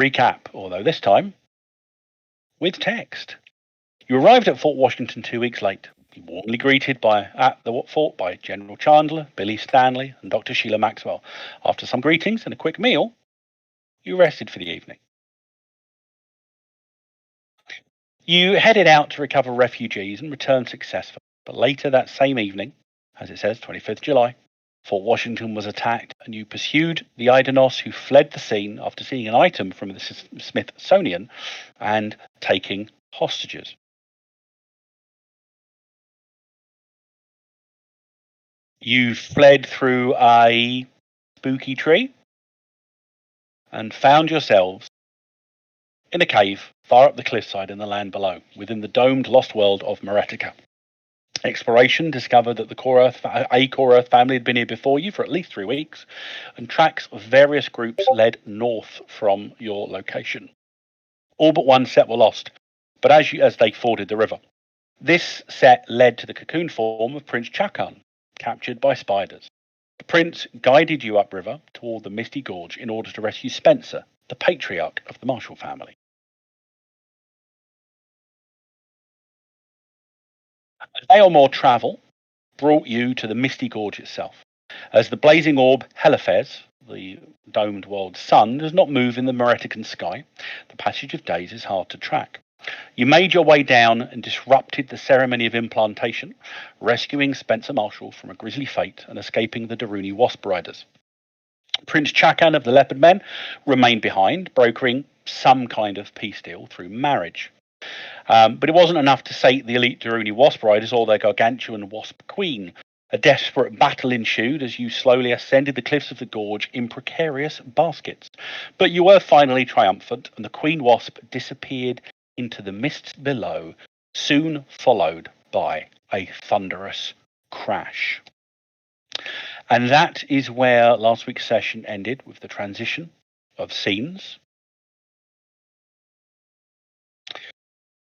Recap, although this time with text. You arrived at Fort Washington 2 weeks late. You were warmly greeted at the fort by General Chandler, Billy Stanley, and Dr. Sheila Maxwell. After some greetings and a quick meal, you rested for the evening. You headed out to recover refugees and returned successfully. But later that same evening, as it says, 25th July, Fort Washington was attacked, and you pursued the Idanos, who fled the scene after seeing an item from the Smithsonian and taking hostages. You fled through a spooky tree and found yourselves in a cave far up the cliffside in the land below, within the domed lost world of Meretica. Exploration discovered that a Core Earth family had been here before you for at least 3 weeks, and tracks of various groups led north from your location. All but one set were lost, but as they forded the river. This set led to the cocoon form of Prince Chakan, captured by spiders. The prince guided you upriver toward the Misty Gorge in order to rescue Spencer, the patriarch of the Marshall family. A day or more travel brought you to the Misty Gorge itself. As the blazing orb Heliphes, the domed world's sun, does not move in the Meretican sky, the passage of days is hard to track. You made your way down and disrupted the ceremony of implantation, rescuing Spencer Marshall from a grisly fate and escaping the Daruni Wasp Riders. Prince Chakan of the Leopard Men remained behind, brokering some kind of peace deal through marriage. But it wasn't enough to sate the elite Daruni Wasp Riders or their gargantuan Wasp Queen. A desperate battle ensued as you slowly ascended the cliffs of the gorge in precarious baskets. But you were finally triumphant, and the Queen Wasp disappeared into the mists below, soon followed by a thunderous crash. And that is where last week's session ended, with the transition of scenes.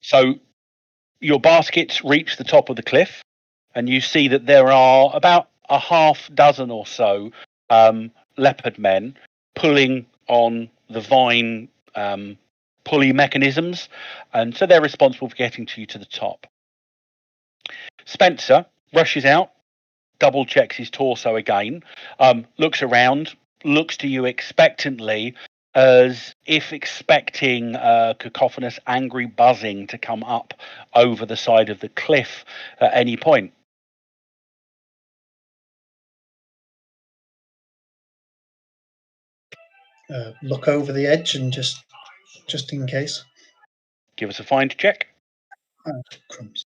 So your baskets reach the top of the cliff, and you see that there are about a half dozen or so leopard men pulling on the vine pulley mechanisms, and so they're responsible for getting you to the top. Spencer rushes out, double checks his torso again, looks around, looks to you expectantly, as if expecting cacophonous, angry buzzing to come up over the side of the cliff at any point. Look over the edge and just in case. Give us a find check. Oh, crumbs.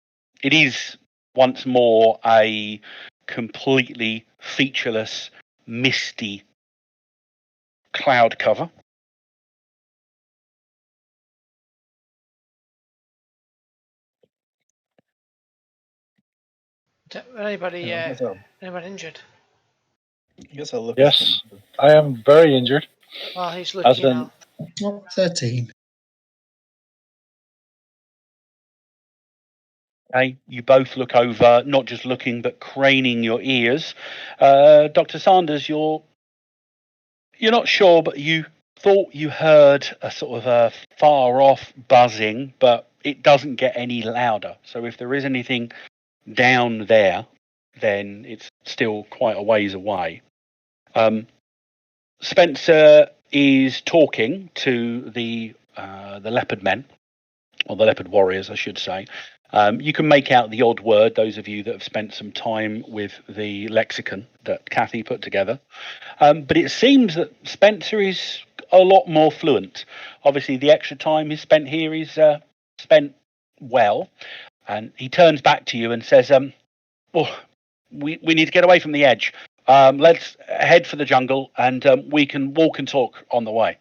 It is once more a completely featureless, misty cloud cover. Anybody injured? I guess I'll look. Yes, I am very injured. Well, he's looking out. 13. Okay, you both look over, not just looking, but craning your ears. Dr. Sanders, you're not sure, but you thought you heard a sort of a far off buzzing, but it doesn't get any louder. So if there is anything down there, then it's still quite a ways away. Spencer is talking to the leopard men, or the leopard warriors, I should say. You can make out the odd word, those of you that have spent some time with the lexicon that Kathy put together. But it seems that Spencer is a lot more fluent. Obviously, the extra time he's spent here is spent well. And he turns back to you and says, well, we need to get away from the edge. Let's head for the jungle, and we can walk and talk on the way.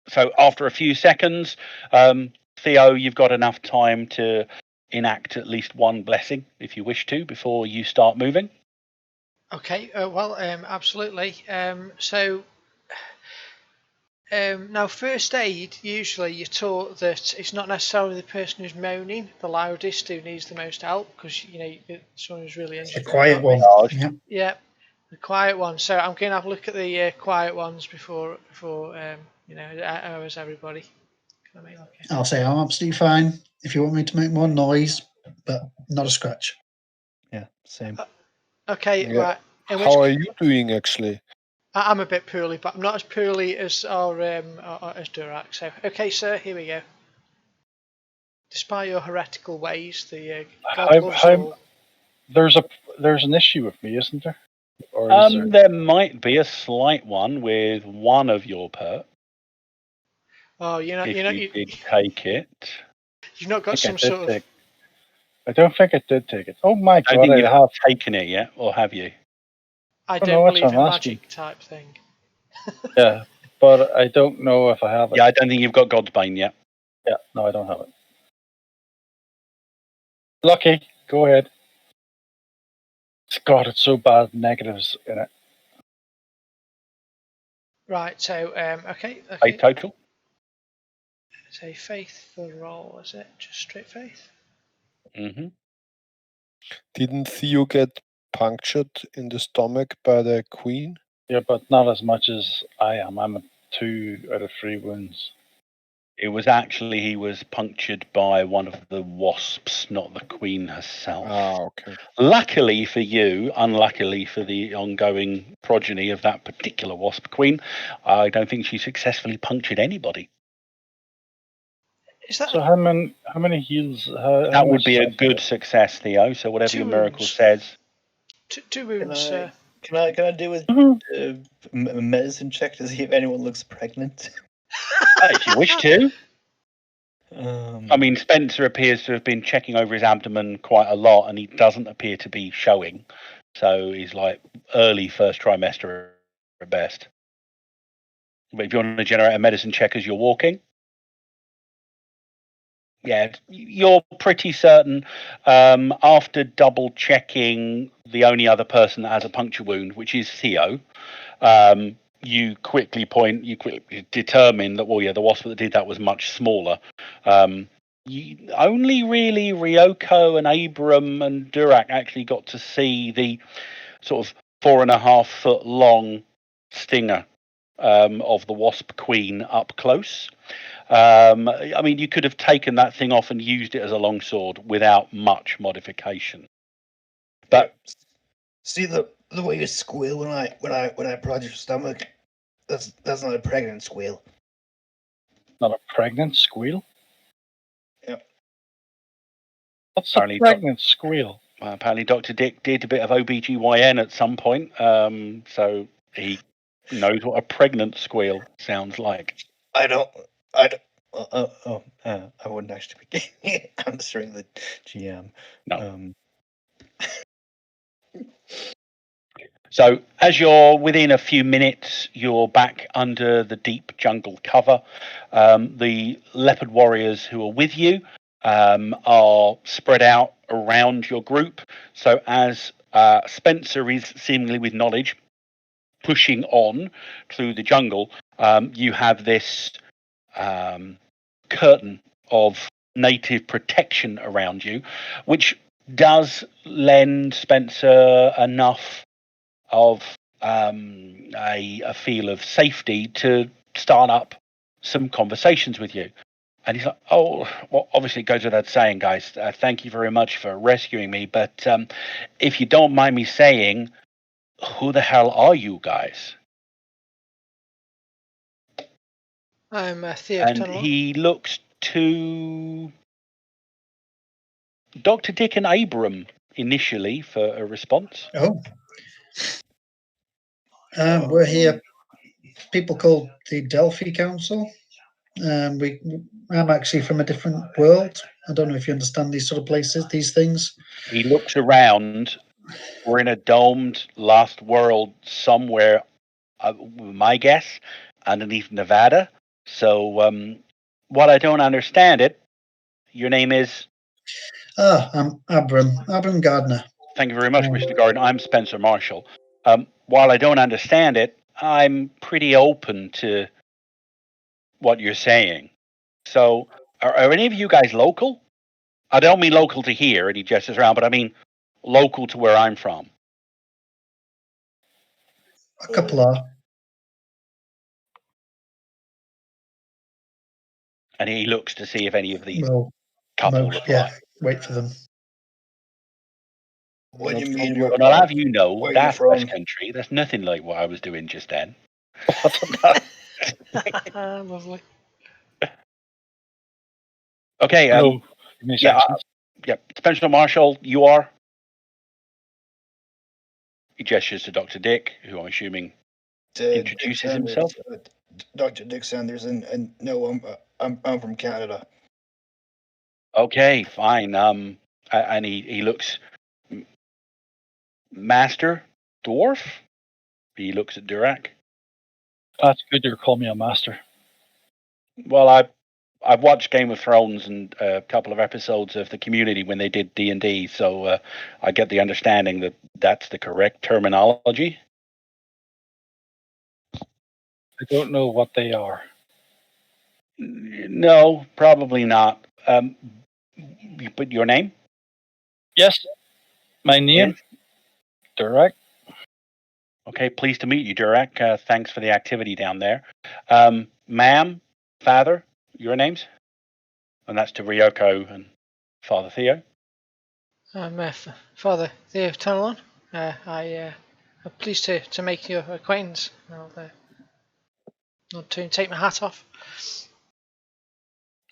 So after a few seconds, Theo, you've got enough time to enact at least one blessing, if you wish to, before you start moving. Okay, absolutely. Now, first aid, usually you're taught that it's not necessarily the person who's moaning the loudest who needs the most help, because, someone who's really injured. The quiet one. Yeah. The quiet ones. So I'm going to have a look at the quiet ones before how is everybody? Can I make like I'll say I'm absolutely fine if you want me to make more noise, but not a scratch. Yeah, same. Okay, Yeah. right. How are you doing, actually? I'm a bit poorly, but I'm not as poorly as as Durak. So, okay, sir, here we go. Despite your heretical ways, the God loves all. There's an issue with me, isn't there? Or is there? There might be a slight one with one of your perks. Oh, If you did take it. You've not got some sort of. I don't think I did take it. Oh my I don't god, think I you've have. taken it yet, or have you? I don't don't know what believe I'm in asking. magic type thing. Yeah, but I don't know if I have it. Yeah, I don't think you've got God's Bane yet. Yeah, no, I don't have it. Lucky, go ahead. God, it's so bad. Negatives in it. Right, so, okay. Faith total? It's a faith for roll, is it? Just straight faith? Mm-hmm. Didn't Theo get punctured in the stomach by the queen? Yeah, but not as much as I am. I'm at 2 out of 3 wounds. It was actually, he was punctured by one of the wasps, not the queen herself. Ah, okay. Luckily for you, unluckily for the ongoing progeny of that particular wasp queen, I don't think she successfully punctured anybody. Is that So how many heals? That would be a good success, Theo. So whatever your miracle says. two wounds, sir? Can I do a medicine check to see if anyone looks pregnant? If you wish to. Um, I mean, Spencer appears to have been checking over his abdomen quite a lot, and he doesn't appear to be showing. So he's like early first trimester at best. But if you want to generate a medicine check as you're walking, yeah, you're pretty certain. After double checking the only other person that has a puncture wound, which is Theo, you quickly determine that, well, yeah, the wasp that did that was much smaller. Only really Ryoko and Abram and Durak actually got to see the sort of 4.5 foot long stinger of the wasp queen up close. I mean, you could have taken that thing off and used it as a longsword without much modification. But see the way you squeal when I prod your stomach. That's not a pregnant squeal. Not a pregnant squeal? Yep. What's a pregnant squeal? Apparently Dr. Dick did a bit of OBGYN at some point, so he knows what a pregnant squeal sounds like. I wouldn't actually be answering the GM. No. So as you're within a few minutes, you're back under the deep jungle cover. The leopard warriors who are with you are spread out around your group. So as Spencer is seemingly with knowledge pushing on through the jungle, you have this curtain of native protection around you, which does lend Spencer enough of a feel of safety to start up some conversations with you. And he's like, oh, well, obviously it goes without saying, guys, thank you very much for rescuing me. But if you don't mind me saying, who the hell are you guys? I'm Theo And Tunnel. he looks to Dr. Dick and Abram initially for a response. Oh. We're here. People called the Delphi Council. I'm actually from a different world. I don't know if you understand these sort of places, these things. He looks around. We're in a domed last world somewhere, my guess, underneath Nevada. So, what I don't understand it, your name is? I'm Abram Gardner. Thank you very much, Mr. Gardner. I'm Spencer Marshall. While I don't understand it, I'm pretty open to what you're saying. So, are any of you guys local? I don't mean local to here, and he gestures around, but I mean local to where I'm from. A couple are. And he looks to see if any of these Well, couple most, reply. yeah. Wait for them. What do you Not mean? from And I'll have you know, Where you that's from? West Country. That's nothing like what I was doing just then. Lovely. Okay, No, give me yeah, sections. yeah. Special Marshal, you are? He gestures to Dr. Dick, who I'm assuming introduces Dick Sanders, himself. Dr. Dick Sanders, and no, I'm from Canada. Okay, fine. And he looks Master Dwarf. He looks at Durak. That's good. You're calling me a master. Well, I've watched Game of Thrones and a couple of episodes of the Community when they did D&D, so I get the understanding that that's the correct terminology. I don't know what they are. No, probably not. But your name? Yes, my name, Durak. Okay, pleased to meet you, Durak. Thanks for the activity down there. Ma'am, Father, your names? And that's to Ryoko and Father Theo. I'm Father Theo Tanalon. I'm pleased to make your acquaintance. I'll not to take my hat off.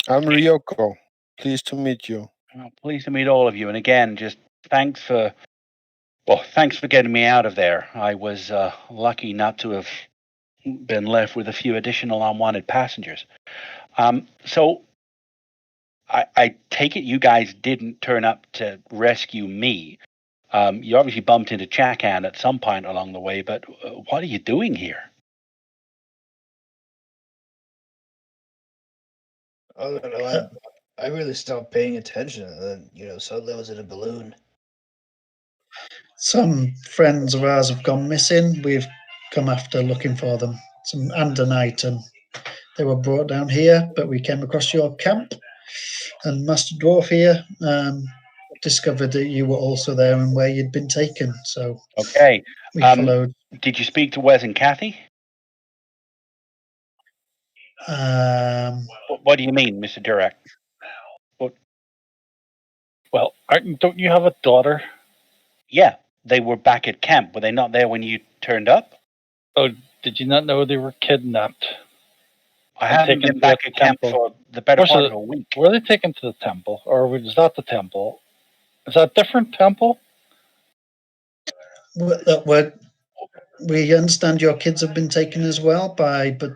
I'm Ryoko. Pleased to meet you. Well, pleased to meet all of you. And again, just thanks for getting me out of there. I was lucky not to have been left with a few additional unwanted passengers. So I take it you guys didn't turn up to rescue me. You obviously bumped into Chakan at some point along the way, but what are you doing here? I don't know. I really stopped paying attention, and then suddenly I was in a balloon. Some friends of ours have gone missing. We've come after looking for them. Some and an item. They were brought down here, but we came across your camp, and Master Dwarf here discovered that you were also there and where you'd been taken. So Okay. we followed. Did you speak to Wes and Kathy? What do you mean, Mr. Durak? Well, don't you have a daughter? Yeah, they were back at camp. Were they not there when you turned up? Oh, did you not know they were kidnapped? I haven't been back at camp for the better part of a week. Were they taken to the temple, or was that the temple? Is that a different temple? We understand your kids have been taken as well but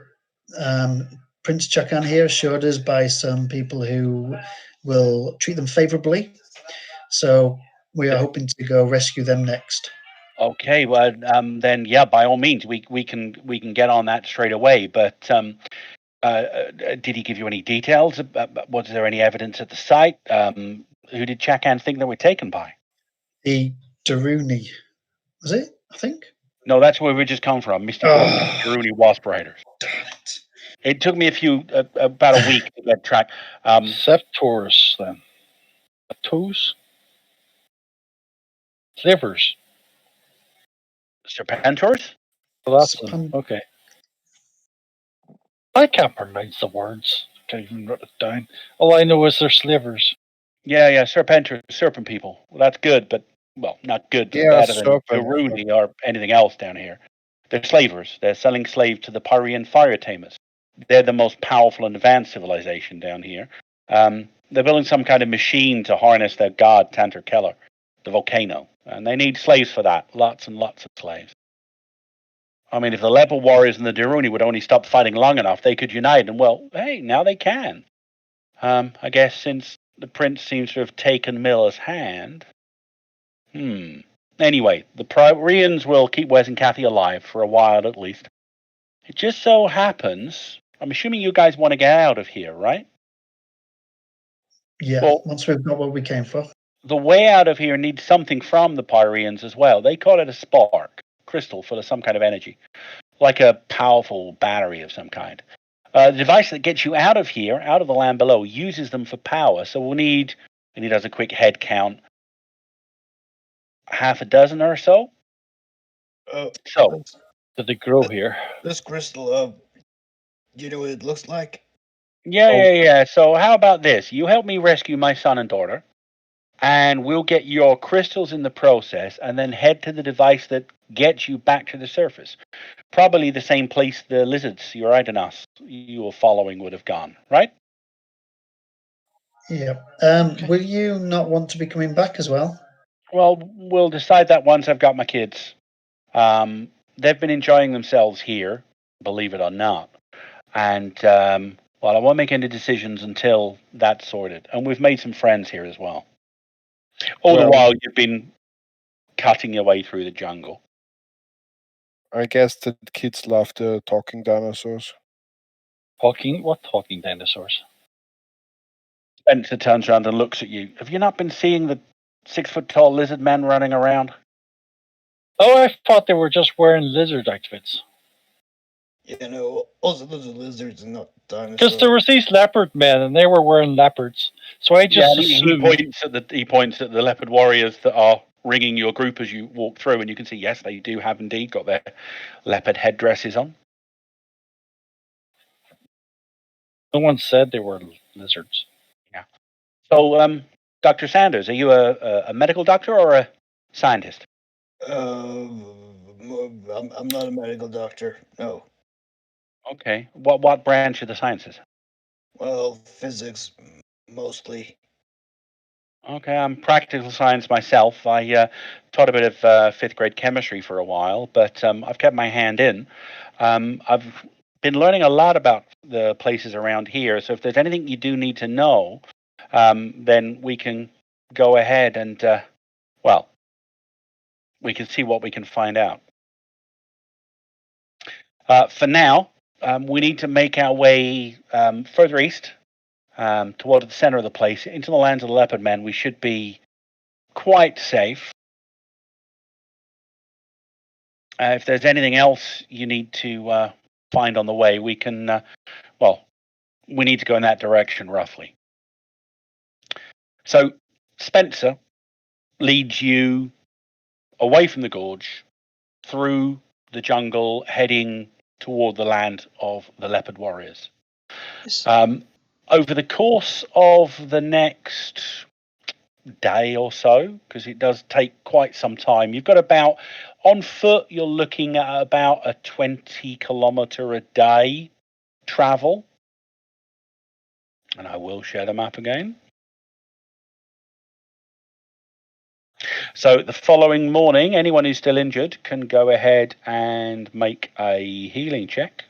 Prince Chakan here assured us by some people who will treat them favorably. So we are hoping to go rescue them next. Okay, well, then yeah, by all means, we can get on that straight away. But did he give you any details? Was there any evidence at the site? Who did Chakan think they were taken by? The Daruni, was it? I think. No, that's where we just come from. Misty Daruni Wasp Riders. Damn it! It took me about a week to get track. Septors, then. Toes? Slivers. Serpentors? So that's them. Okay. I can't pronounce the words. I can't even write it down. All I know is they're slivers. Yeah, Serpentors, serpent people. Well, that's good, but well, not good, but better than Daruni or anything else down here. They're slavers. They're selling slaves to the Pyrian fire tamers. They're the most powerful and advanced civilization down here. They're building some kind of machine to harness their god, Tantor Keller, the volcano. And they need slaves for that. Lots and lots of slaves. I mean, if the Leper warriors and the Daruni would only stop fighting long enough, they could unite. And well, hey, now they can. I guess since the prince seems to have taken Miller's hand. Anyway, the Pyrians will keep Wes and Kathy alive for a while at least. It just so happens, I'm assuming you guys want to get out of here, right? Yeah, well, once we've got what we came for. The way out of here needs something from the Pyrians as well. They call it a spark, crystal full of some kind of energy, like a powerful battery of some kind. The device that gets you out of here, out of the land below, uses them for power. So we'll need, and he does a quick head count, half a dozen or so. Did they grow here? This crystal, do you know what it looks like? Yeah. So how about this? You help me rescue my son and daughter, and we'll get your crystals in the process, and then head to the device that gets you back to the surface. Probably the same place the lizards you were following would have gone, right? Yep. Okay. Will you not want to be coming back as well? Well, we'll decide that once I've got my kids. They've been enjoying themselves here, believe it or not. And, well, I won't make any decisions until that's sorted. And we've made some friends here as well. All the Well- while, you've been cutting your way through the jungle. I guess the kids love the talking dinosaurs. What talking dinosaurs? Spencer turns around and looks at you. Have you not been seeing the 6-foot-tall lizard men running around? Oh, I thought they were just wearing lizard outfits. You know, also those are lizards and not dinosaurs. Because there was these leopard men, and they were wearing leopards. So I just he assumed. points at the leopard warriors that are ringing your group as you walk through, and you can see, yes, they do have indeed got their leopard headdresses on. No one said they were lizards. So, Dr. Sanders, are you a medical doctor or a scientist? I'm not a medical doctor. No. Okay. What branch of the sciences? Well, physics mostly. Okay, I'm practical science myself. I taught a bit of fifth grade chemistry for a while, but I've kept my hand in. I've been learning a lot about the places around here. So if there's anything you do need to know, then we can go ahead and, well, we can see what we can find out. For now, we need to make our way further east toward the center of the place, into the lands of the leopard men. We should be quite safe. If there's anything else you need to find on the way, we can, we need to go in that direction roughly. So Spencer leads you away from the gorge, through the jungle, heading toward the land of the leopard warriors. Yes. Over the course of the next day or so, because it does take quite some time, you've got about, on foot, you're looking at about a 20-kilometer a day travel. And I will share the map again. So the following morning, anyone who's still injured can go ahead and make a healing check.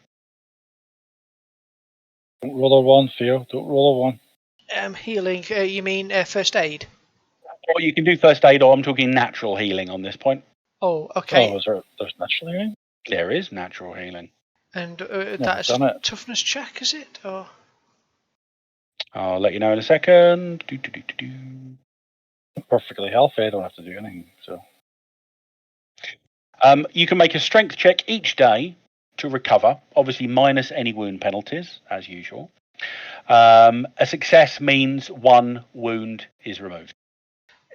Don't roll a 1, Theo. Don't roll a 1. Healing, you mean first aid? Or you can do first aid, or I'm talking natural healing on this point. Oh, okay. Oh, there's natural healing? There is natural healing. And Never that is done a it. toughness check, is it? Or I'll let you know in a second. I'm perfectly healthy. I don't have to do anything. So You can make a strength check each day to recover, obviously minus any wound penalties, as usual. A success means 1 wound is removed.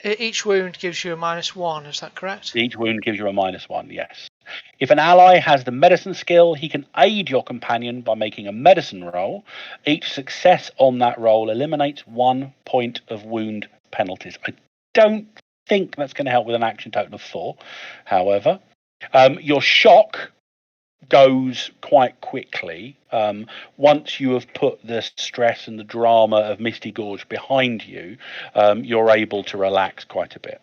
each wound gives you a -1, is that correct? Each wound gives you a -1, yes. If an ally has the medicine skill, he can aid your companion by making a medicine roll. Each success on that roll eliminates 1 point of wound penalties. I don't think that's going to help with an action total of 4. However, your shock goes quite quickly. Once you have put the stress and the drama of Misty Gorge behind you, you're able to relax quite a bit.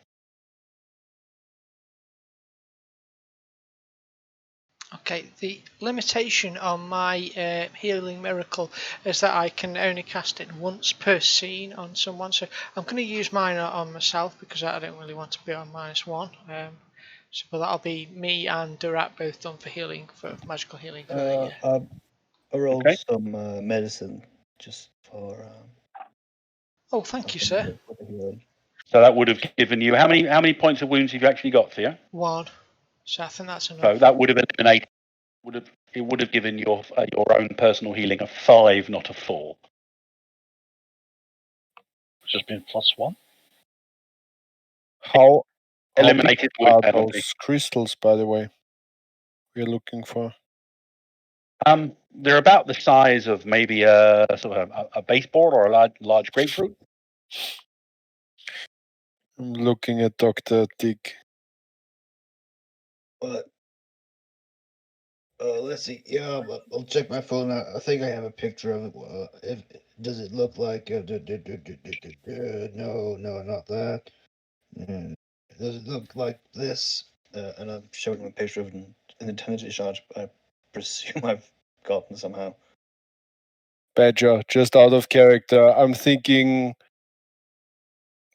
Okay, the limitation on my healing miracle is that I can only cast it once per scene on someone, so I'm going to use mine on myself because I don't really want to be on -1. So that'll be me and Durat both done for healing, for magical healing. For I rolled Okay. some medicine just for. Oh, thank you, sir. For the healing. So that would have given you how many points of wounds have you actually got, Theo? 1. So I think that's enough. So that would have eliminated. It would have given your own personal healing a 5, not a 4. it's just been +1. How big Eliminated wound are penalty. those crystals, by the way? we're looking for? They're about the size of maybe a sort of a baseball or a large grapefruit. I'm looking at Dr. Dick. But let's see. Yeah, I'll check my phone. I think I have a picture of it. Does it look like? No, not that. Does it look like this? And I'm showing him a picture of an intelligence charge. I presume I've gotten somehow. Badger, just out of character. I'm thinking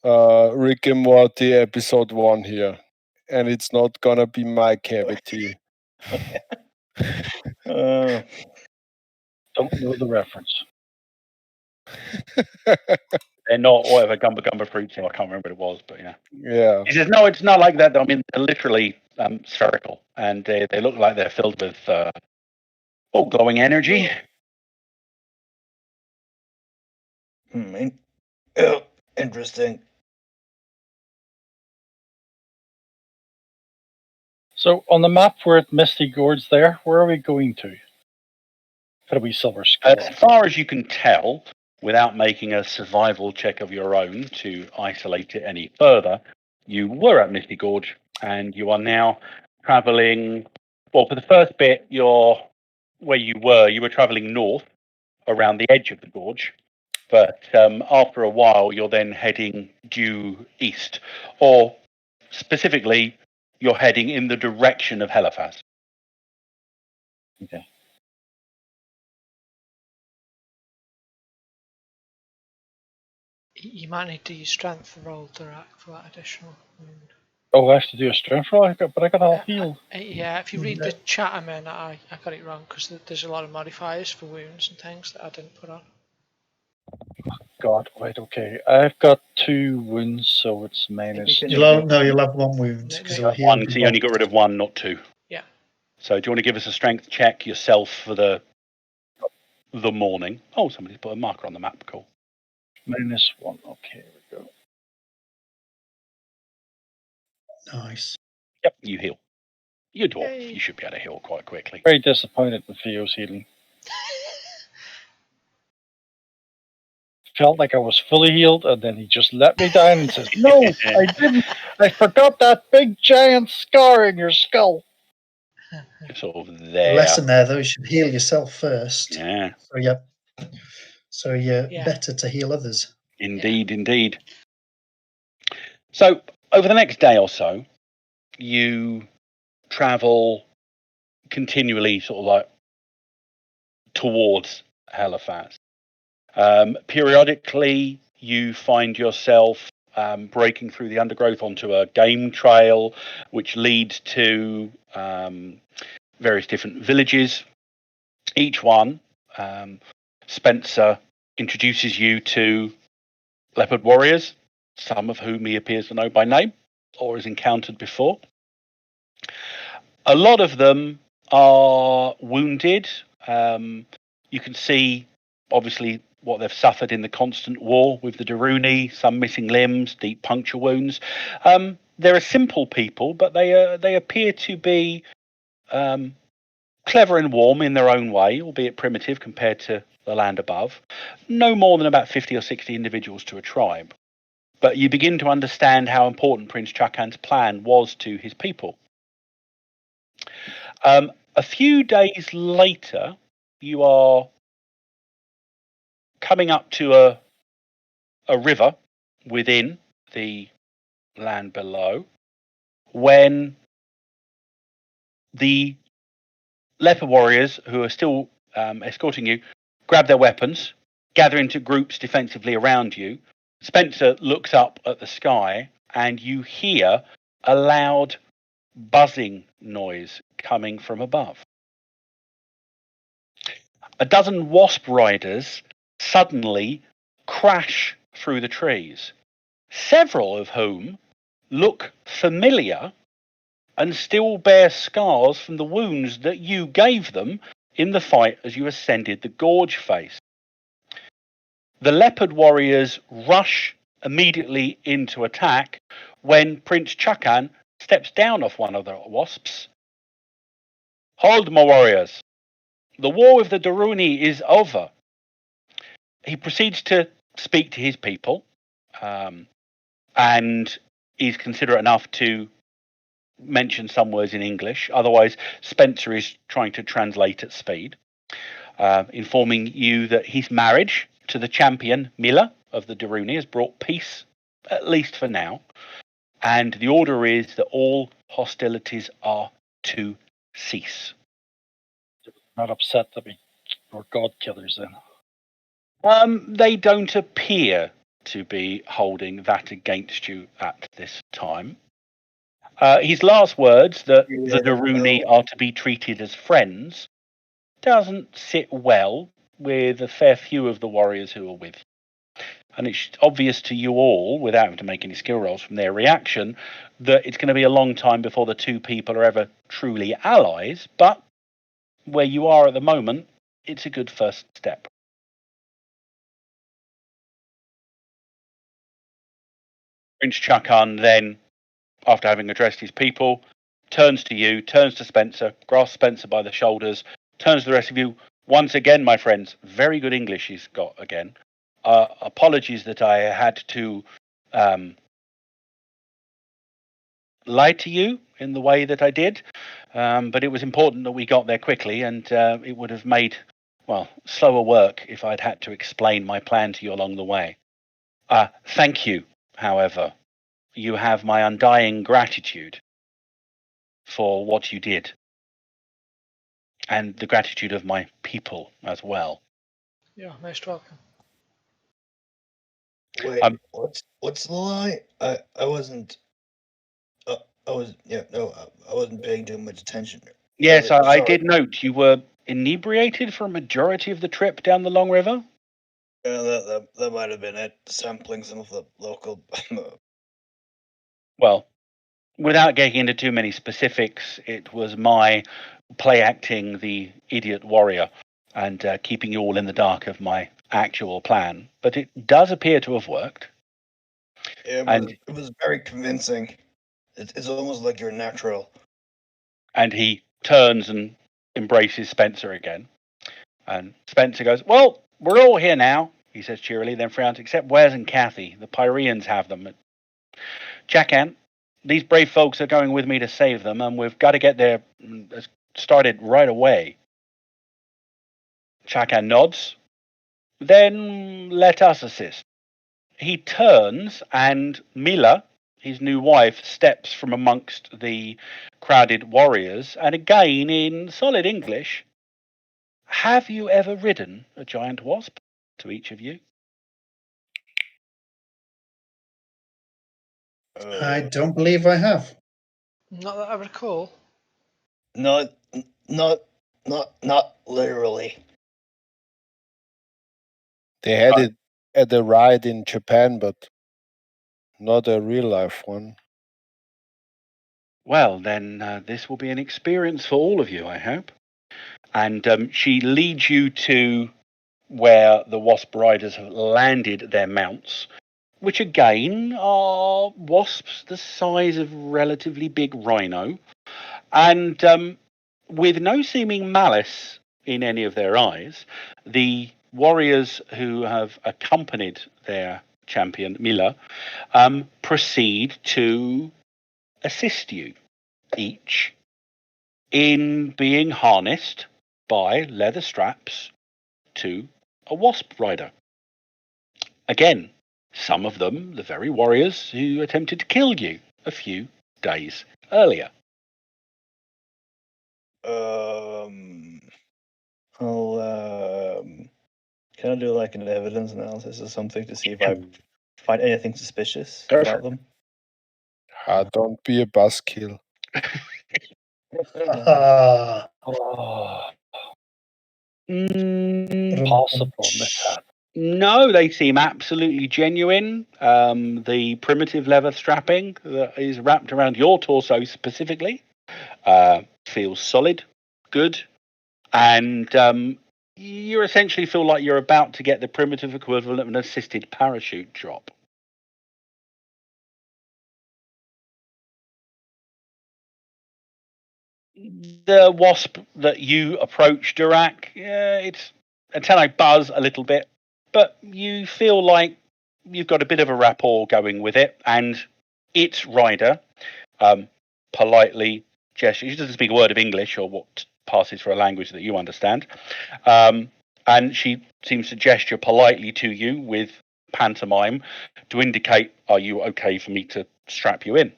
Rick and Morty episode 1 here. And it's not gonna be my cavity. Don't know the reference. They're not whatever gumba fruits. I can't remember what it was, but yeah. Yeah. He says, no, it's not like that. I mean, they're literally spherical, and they look like they're filled with glowing energy. Interesting. So on the map where Misty Gorge there, where are we going to? For a wee silver skull. As far as you can tell, without making a survival check of your own to isolate it any further, you were at Misty Gorge, and you are now traveling. Well, for the first bit, you're where you were traveling north around the edge of the gorge. But after a while, you're then heading due east, or specifically, you're heading in the direction of Heliphaz. Okay. You might need to use strength roll for that additional wound. Oh, I have to do a strength roll, but I got all healed. Yeah, if you read the chat, I got it wrong because there's a lot of modifiers for wounds and things that I didn't put on. God, right, okay. I've got 2 wounds, so it's minus. You'll have 1 wound because No, One, so you only got rid of 1, not 2. Yeah. So do you want to give us a strength check yourself for the morning? Oh, somebody's put a marker on the map. Cool. -1. Okay, here we go. Nice. Yep, you heal. You're dwarf. Yay. You should be able to heal quite quickly. Very disappointed in Theo's healing. Felt like I was fully healed, and then he just let me down and says, "No, I didn't. I forgot that big giant scar in your skull." Sort of there. Lesson there, though, you should heal yourself first. Yeah. So you're better to heal others. Indeed. So over the next day or so, you travel continually sort of like towards Halifax. Periodically, you find yourself breaking through the undergrowth onto a game trail, which leads to various different villages. Each one, Spencer introduces you to leopard warriors, some of whom he appears to know by name or has encountered before. A lot of them are wounded. You can see, obviously, what they've suffered in the constant war with the Daruni, some missing limbs, deep puncture wounds. They're simple people, but they appear to be clever and warm in their own way, albeit primitive compared to the land above. No more than about 50 or 60 individuals to a tribe. But you begin to understand how important Prince Chakan's plan was to his people. A few days later, you are coming up to a river within the land below when the leopard warriors who are still escorting you grab their weapons, gather into groups defensively around you. Spencer looks up at the sky and you hear a loud buzzing noise coming from above. A dozen wasp riders suddenly crash through the trees, several of whom look familiar and still bear scars from the wounds that you gave them in the fight as you ascended the gorge face. The leopard warriors rush immediately into attack when Prince Chakan steps down off one of the wasps Hold, my warriors. The war with the Daruni is over. He proceeds to speak to his people, and is considerate enough to mention some words in English. Otherwise, Spencer is trying to translate at speed, informing you that his marriage to the champion Mila of the Daruni has brought peace, at least for now. And the order is that all hostilities are to cease. Not upset to be or god killers then. They don't appear to be holding that against you at this time. His last words, that the Daruni are to be treated as friends, doesn't sit well with a fair few of the warriors who are with you. And it's obvious to you all, without having to make any skill rolls from their reaction, that it's going to be a long time before the two people are ever truly allies. But where you are at the moment, it's a good first step. Prince Chakan then, after having addressed his people, turns to you, turns to Spencer, grasps Spencer by the shoulders, turns to the rest of you. Once again, my friends, very good English he's got again. Apologies that I had to lie to you in the way that I did, but it was important that we got there quickly, and it would have made, slower work if I'd had to explain my plan to you along the way. Thank you, however. You have my undying gratitude for what you did, and the gratitude of my people as well. You're most welcome. Wait, what's the lie? I wasn't. I wasn't paying too much attention. Yes, I did note you were inebriated for a majority of the trip down the Long River. Yeah, that might have been it. Sampling some of the local. Well, without getting into too many specifics, it was my play acting the idiot warrior and keeping you all in the dark of my actual plan. But it does appear to have worked. Yeah, and it was very convincing. It's almost like you're natural. And he turns and embraces Spencer again. And Spencer goes, "Well, we're all here now," he says cheerily, then frowns, "except Wes and Kathy. The Pyreans have them. Chakan, these brave folks are going with me to save them, and we've got to get there started right away." Chakan nods. "Then let us assist." He turns, and Mila, his new wife, steps from amongst the crowded warriors, and again, in solid English, "Have you ever ridden a giant wasp?" to each of you. I don't believe I have. Not that I recall. Not literally. They had it at a ride in Japan, but not a real life one. Well, then this will be an experience for all of you, I hope. And she leads you to where the wasp riders have landed their mounts, which again are wasps the size of relatively big rhino, and with no seeming malice in any of their eyes, the warriors who have accompanied their champion Mila proceed to assist you each in being harnessed by leather straps to a wasp rider. Again, some of them the very warriors who attempted to kill you a few days earlier. Can I do like an evidence analysis or something to see if I find anything suspicious Go about for them? Don't be a buzzkill. Ah, Oh, possible mishap. No, they seem absolutely genuine. The primitive leather strapping that is wrapped around your torso specifically feels solid, good, and you essentially feel like you're about to get the primitive equivalent of an assisted parachute drop. The wasp that you approach, Durak, it's antennae buzz a little bit, but you feel like you've got a bit of a rapport going with it, and its rider politely gestures. She doesn't speak a word of English or what passes for a language that you understand, and she seems to gesture politely to you with pantomime to indicate, "Are you okay for me to strap you in?"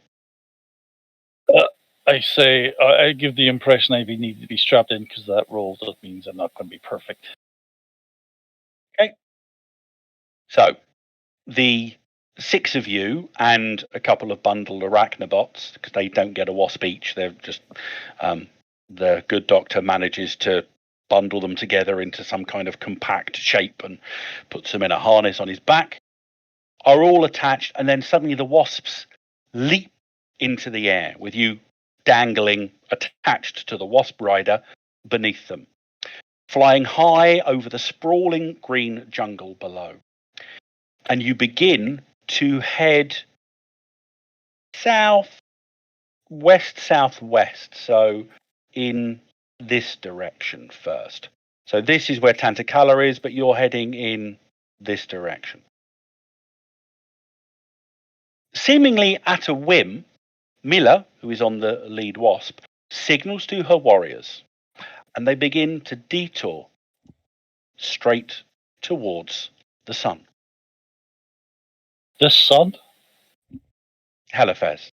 I say, I give the impression I need to be strapped in because that roll just means I'm not going to be perfect. Okay. So, the 6 of you and a couple of bundled arachnobots, because they don't get a wasp each, they're just the good doctor manages to bundle them together into some kind of compact shape and puts them in a harness on his back, are all attached, and then suddenly the wasps leap into the air with you dangling attached to the wasp rider beneath them, flying high over the sprawling green jungle below. And you begin to head southwest, so in this direction first. So this is where Tantacala is, but you're heading in this direction. Seemingly at a whim, Mila, who is on the lead wasp, signals to her warriors, and they begin to detour straight towards the sun. This sun? Helifez.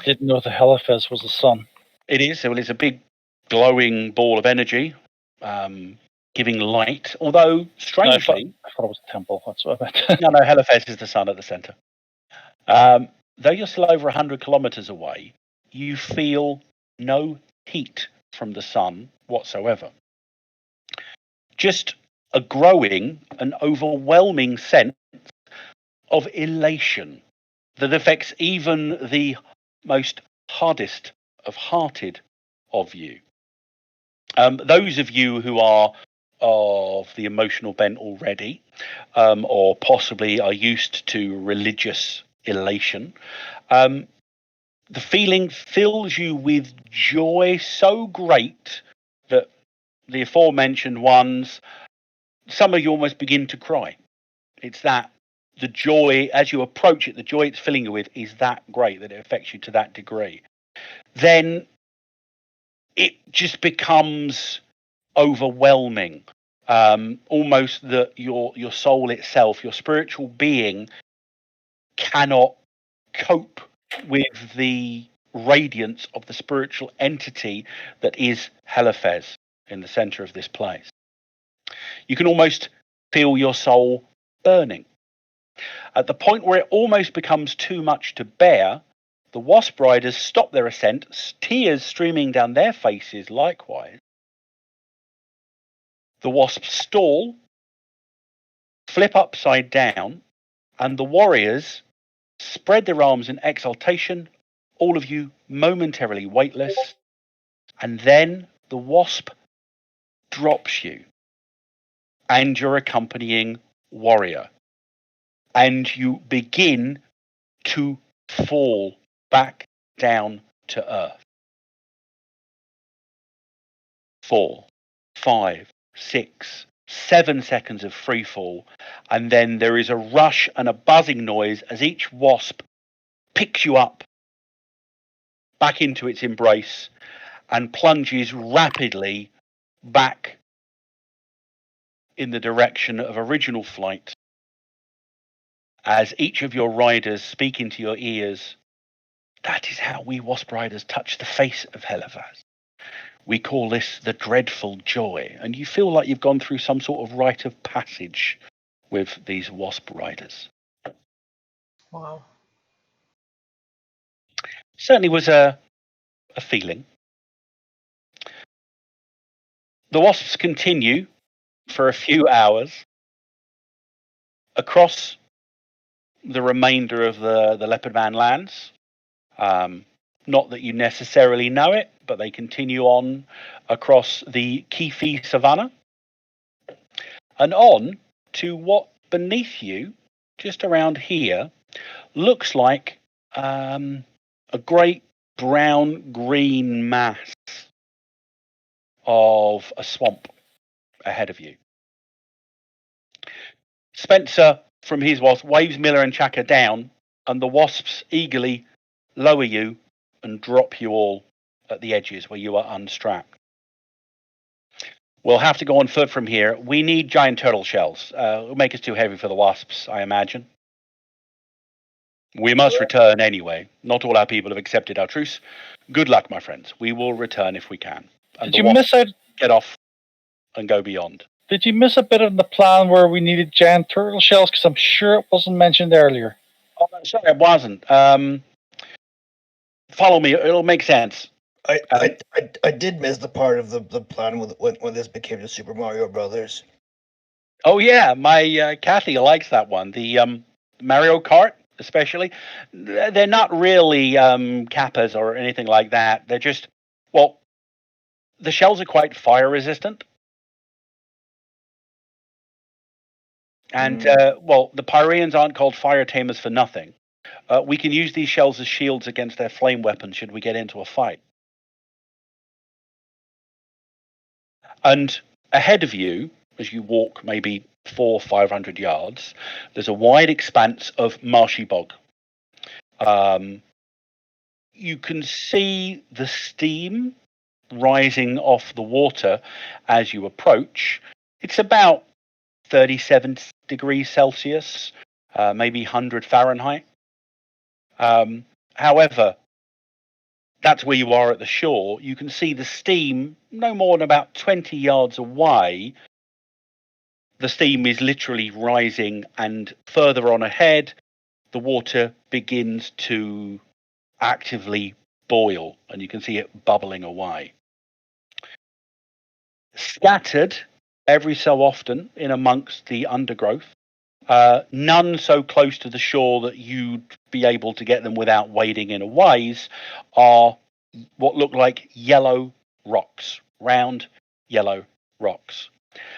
Didn't know the Helifez was a sun. It is. Well, it's a big glowing ball of energy, giving light. Although, strangely... I thought it was a temple. That's what I meant. No, Helifez is the sun at the centre. Though you're still over 100 kilometres away, you feel no heat from the sun whatsoever. Just a growing and overwhelming sense of elation that affects even the most hardest of hearted of you. Those of you who are of the emotional bent already, or possibly are used to religious elation, the feeling fills you with joy so great that the aforementioned ones, some of you almost begin to cry. It's that the joy, as you approach it, the joy it's filling you with is that great that it affects you to that degree. Then it just becomes overwhelming. Almost that your soul itself, your spiritual being, cannot cope with the radiance of the spiritual entity that is Helifez in the center of this place. You can almost feel your soul burning. At the point where it almost becomes too much to bear, the wasp riders stop their ascent, tears streaming down their faces likewise. The wasps stall, flip upside down, and the warriors spread their arms in exultation, all of you momentarily weightless, and then the wasp drops you and your accompanying warrior, and you begin to fall back down to earth. 4, 5, 6, 7 seconds of free fall, and then there is a rush and a buzzing noise as each wasp picks you up back into its embrace and plunges rapidly back in the direction of original flight, as each of your riders speak into your ears, "That is how we wasp riders touch the face of Helifaz. We call this the dreadful joy." And you feel like you've gone through some sort of rite of passage with these wasp riders. Wow. Certainly was a feeling. The wasps continue for a few hours across the remainder of the Leopard Man lands. Not that you necessarily know it, but they continue on across the Keefe Savannah and on to what beneath you, just around here, looks like a great brown-green mass of a swamp ahead of you. Spencer, from his wasp, waves Miller and Chaka down, and the wasps eagerly lower you and drop you all at the edges where you are unstrapped. We'll have to go on foot from here. We need giant turtle shells. It'll make us too heavy for the wasps, I imagine. We must return anyway. Not all our people have accepted our truce. Good luck, my friends. We will return if we can. And Did you miss out? Get off and go beyond. Did you miss a bit of the plan where we needed giant turtle shells? Because I'm sure it wasn't mentioned earlier. Oh, sorry, it wasn't. Follow me. It'll make sense. I did miss the part of the plan when this became the Super Mario Brothers. Oh yeah, my Kathy likes that one. The Mario Kart, especially. They're not really kappas or anything like that. They're just, well, the shells are quite fire resistant. And well, the Pyreans aren't called fire tamers for nothing. We can use these shells as shields against their flame weapons should we get into a fight. And ahead of you, as you walk maybe 400 or 500 yards, there's a wide expanse of marshy bog. You can see the steam rising off the water as you approach. It's about 37 degrees Celsius, maybe 100 Fahrenheit. However, that's where you are at the shore. You can see the steam no more than about 20 yards away. The steam is literally rising, and further on ahead, the water begins to actively boil, and you can see it bubbling away. Scattered every so often in amongst the undergrowth, none so close to the shore that you'd be able to get them without wading in a ways, are what look like yellow rocks, round yellow rocks.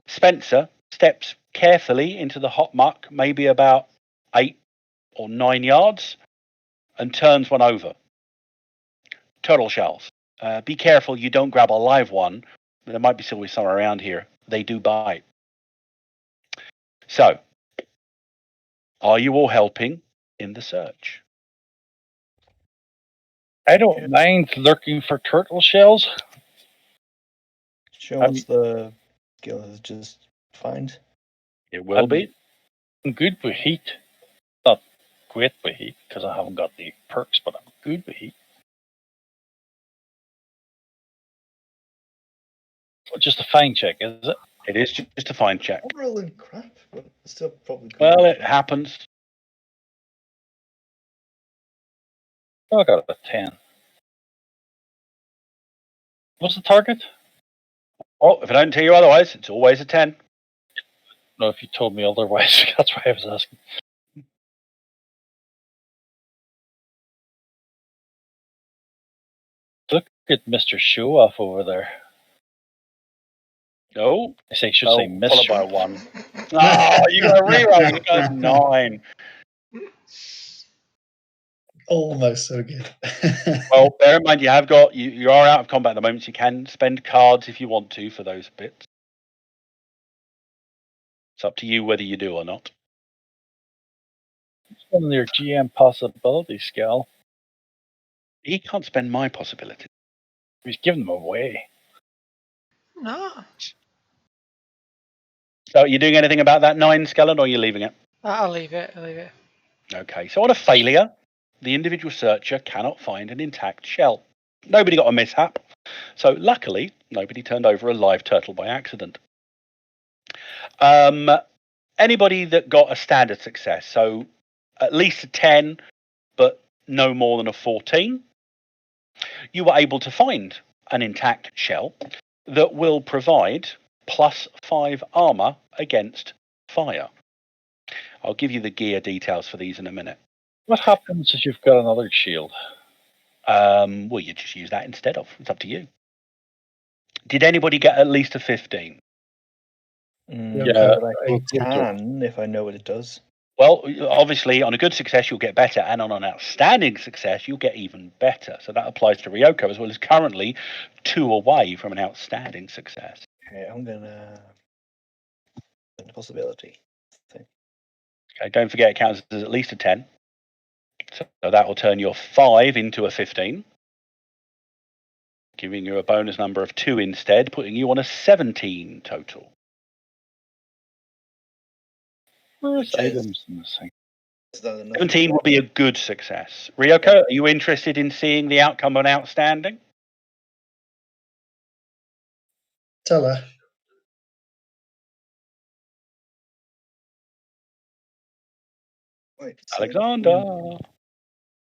Spencer steps carefully into the hot muck, maybe about 8 or 9 yards, and turns one over. Turtle shells. Be careful you don't grab a live one. There might be silly some around here. They do bite. So, are you all helping in the search? I don't mind lurking for turtle shells. Sure, what's the skill? Is it just find? It will be. I'm good with heat. Not great with heat, because I haven't got the perks, but I'm good with heat. Just a fine check, is it? It is just a fine check. I'm rolling crap, but it's still probably good. Well, it happens. Oh, I got a 10. What's the target? Oh, if I don't tell you otherwise, it's always a 10. No, if you told me otherwise, that's why I was asking. Look at Mr. Show Off over there. No. I should say Followed Mr. by a 1. Oh, you got a reroll. You got a 9. Almost so good. Well, bear in mind you have got you are out of combat at the moment. So you can spend cards if you want to for those bits. It's up to you whether you do or not. It's on your GM possibility scale. He can't spend my possibility. He's giving them away. No. So are you doing anything about that 9, Skellen, or are you leaving it? I'll leave it. I'll leave it. Okay, so on a failure, the individual searcher cannot find an intact shell. Nobody got a mishap. So luckily, nobody turned over a live turtle by accident. Anybody that got a standard success, so at least a 10, but no more than a 14, you were able to find an intact shell that will provide +5 armor against fire. I'll give you the gear details for these in a minute. What happens if you've got another shield? Well, you just use that instead of. It's up to you. Did anybody get at least a 15? Yeah, I can if I know what it does. Well, obviously, on a good success, you'll get better, and on an outstanding success, you'll get even better. So that applies to Ryoko as well as currently 2 away from an outstanding success. Okay, I'm gonna. The possibility. Okay, don't forget it counts as at least a 10. So that will turn your 5 into a 15, giving you a bonus number of 2 instead, putting you on a 17 total. Where's Which is- items in this thing? Is that enough? 17 will be a good success. Ryoko, are you interested in seeing the outcome of an outstanding? Tell her. Wait, Alexander.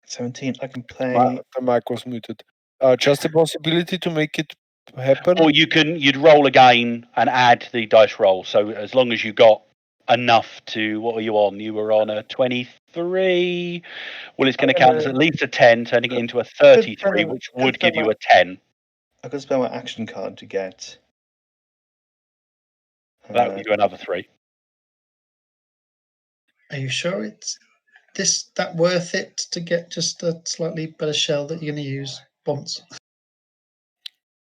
17. I can play. The mic was muted. Just a possibility to make it happen. Or you'd roll again and add the dice roll. So as long as you got enough to, what were you on? You were on a 23. Well, it's going to count as at least a 10, turning it into a 33, which would give you a 10. I could spend my action card to get. That would give you another 3. Are you sure it's that worth it to get just a slightly better shell that you're going to use once?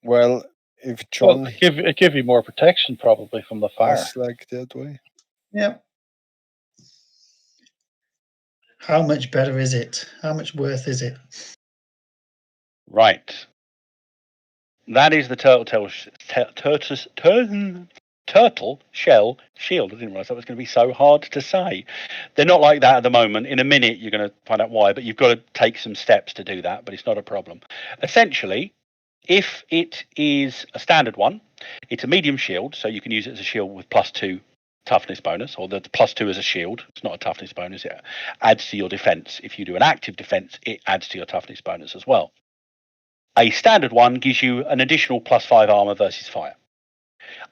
Well, if John Well, it give you more protection probably from the fire. has like that way. Yeah. How much better is it? How much worth is it? Right. That is the turtle shell shield. I didn't realize that was going to be so hard to say. They're not like that at the moment. In a minute, you're going to find out why, but you've got to take some steps to do that, but it's not a problem. Essentially, if it is a standard one, it's a medium shield, so you can use it as a shield with +2 toughness bonus, or the +2 as a shield. It's not a toughness bonus. It adds to your defense. If you do an active defense, it adds to your toughness bonus as well. A standard one gives you an additional +5 armor versus fire.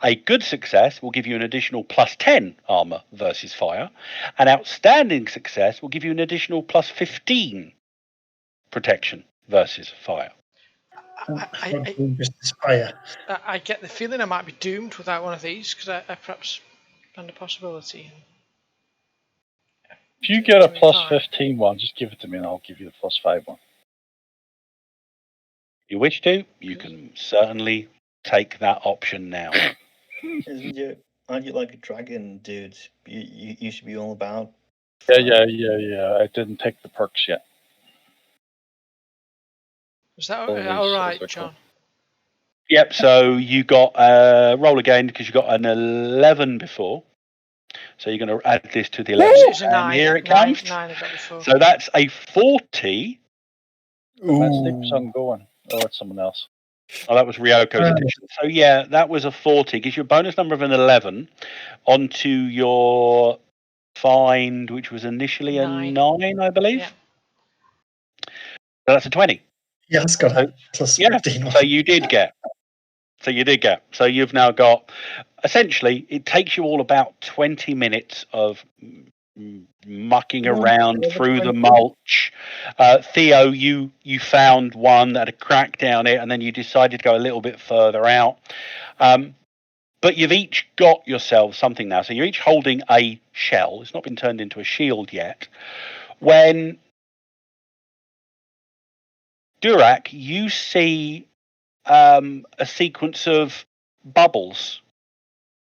A good success will give you an additional +10 armor versus fire. An outstanding success will give you an additional +15 protection versus fire. I get the feeling I might be doomed without one of these because I perhaps found a possibility. If you get a +15 one, just give it to me and I'll give you the +5 one. If you wish to, you can certainly take that option now. Aren't you like a dragon, dude? You should be all about. Yeah. I didn't take the perks yet. Is that all right, John? Yep, so you got roll again because you got an 11 before. So you're going to add this to the 11. It's a 9. Here it comes. 9 I got before. So that's a 40. Sleep's on going. Oh, it's someone else. Oh, that was Ryoko's addition. So yeah, that was a 40. Gives you a bonus number of an 11 onto your find, which was initially a 9, I believe. Yeah. So that's a 20. Yeah, it's got a +15. So you did get. So you've now got. Essentially, it takes you all about 20 minutes of mucking around through the mulch. Theo, you found one that had a crack down it, and then you decided to go a little bit further out. But you've each got yourselves something now. So you're each holding a shell. It's not been turned into a shield yet. When Durak, you see a sequence of bubbles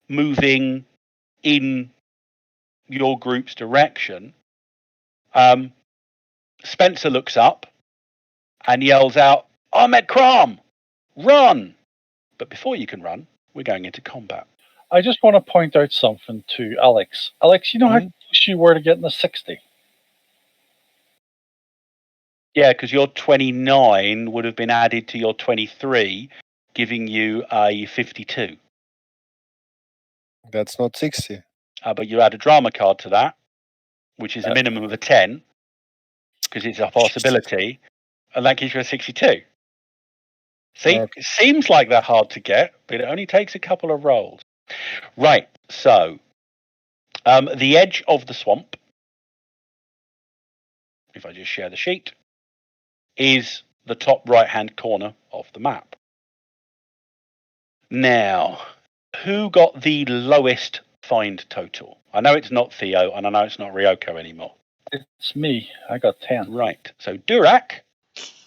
moving in your group's direction. Spencer looks up and yells out, "Ahmed Kram, run!" But before you can run, we're going into combat. I just want to point out something to Alex. Alex, you know how close you were to getting a 60? Yeah, because your 29 would have been added to your 23, giving you a 52. That's not 60. But you add a drama card to that, which is a minimum of a 10, because it's a possibility, and that gives you a 62. See, It seems like they're hard to get, but it only takes a couple of rolls. Right, so the edge of the swamp, if I just share the sheet, is the top right-hand corner of the map. Now, who got the lowest find total? I know it's not Theo, and I know it's not Ryoko anymore. It's me. I got 10. Right. So Durak,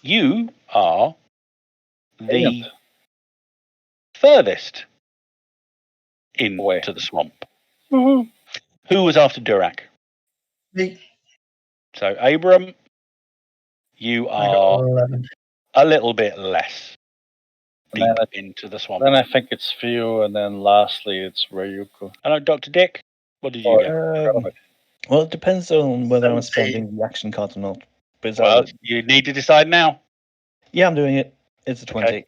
you are the Brilliant. furthest into Away. the swamp. Woohoo. Who was after Durak? Me, So Abram, you I got are 11. a little bit less And deep then into the swamp. Then I think it's Theo, and then lastly it's Ryuko. Hello, Dr. Dick. What did you Or- get? Well, it depends on whether I'm 17. spending the action card or not. But it's Well, either- you need to decide now. yeah, I'm doing it. It's a 20. Okay.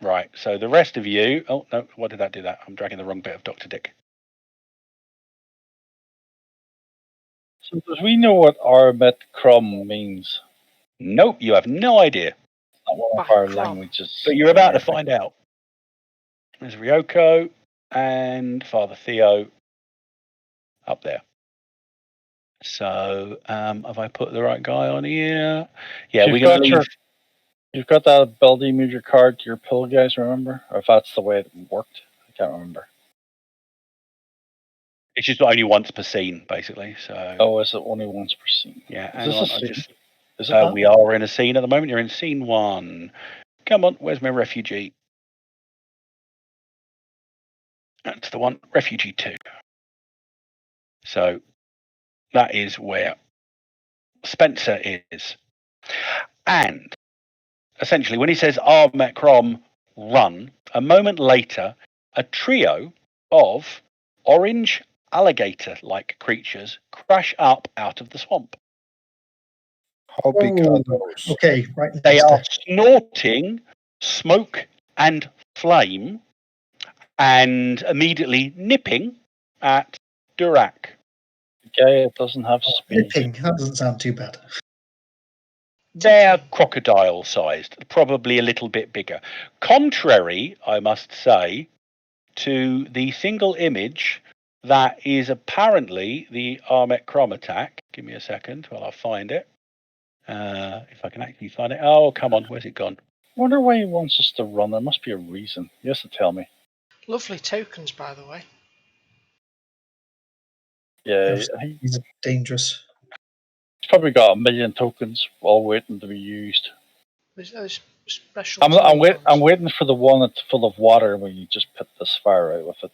Right. So the rest of you. Oh no! What did that do? That I'm dragging the wrong bit of Dr. Dick. So does we know what Armet Crum means? Nope. You have no idea. It's not one of By our Crum. languages. But you're about to find out. There's Ryoko and Father Theo up there. So have I put the right guy on here? Yeah, You've we're going to got leave. You've got that ability, move your card to your pill, guys, remember? Or if that's the way it worked. I can't remember. It's just only once per scene, basically. So Oh, is it only once per scene? yeah, Is hang this on. a I scene? just Is it not? we are in a scene at the moment. You're in scene 1. Come on, where's my refugee? That's the one, refugee 2. So that is where Spencer is. And essentially, when he says Armet Crom run, a moment later, a trio of orange alligator-like creatures crash up out of the swamp. How big are Oh, those? okay, right. They next are step. snorting smoke and flame and immediately nipping at Durak. Okay, it doesn't have speed. Nipping. That doesn't sound too bad. They're crocodile-sized, probably a little bit bigger. Contrary, I must say, to the single image that is apparently the Armet Crom attack. Give me a second while I find it. If I can actually find it. Oh, come on, where's it gone? I wonder why he wants us to run. There must be a reason. He has to tell me. Lovely tokens, by the way. Yeah, he's These are dangerous. probably got 1 million tokens all waiting to be used. There's those special. I'm waiting for the one that's full of water where you just put this fire out with it.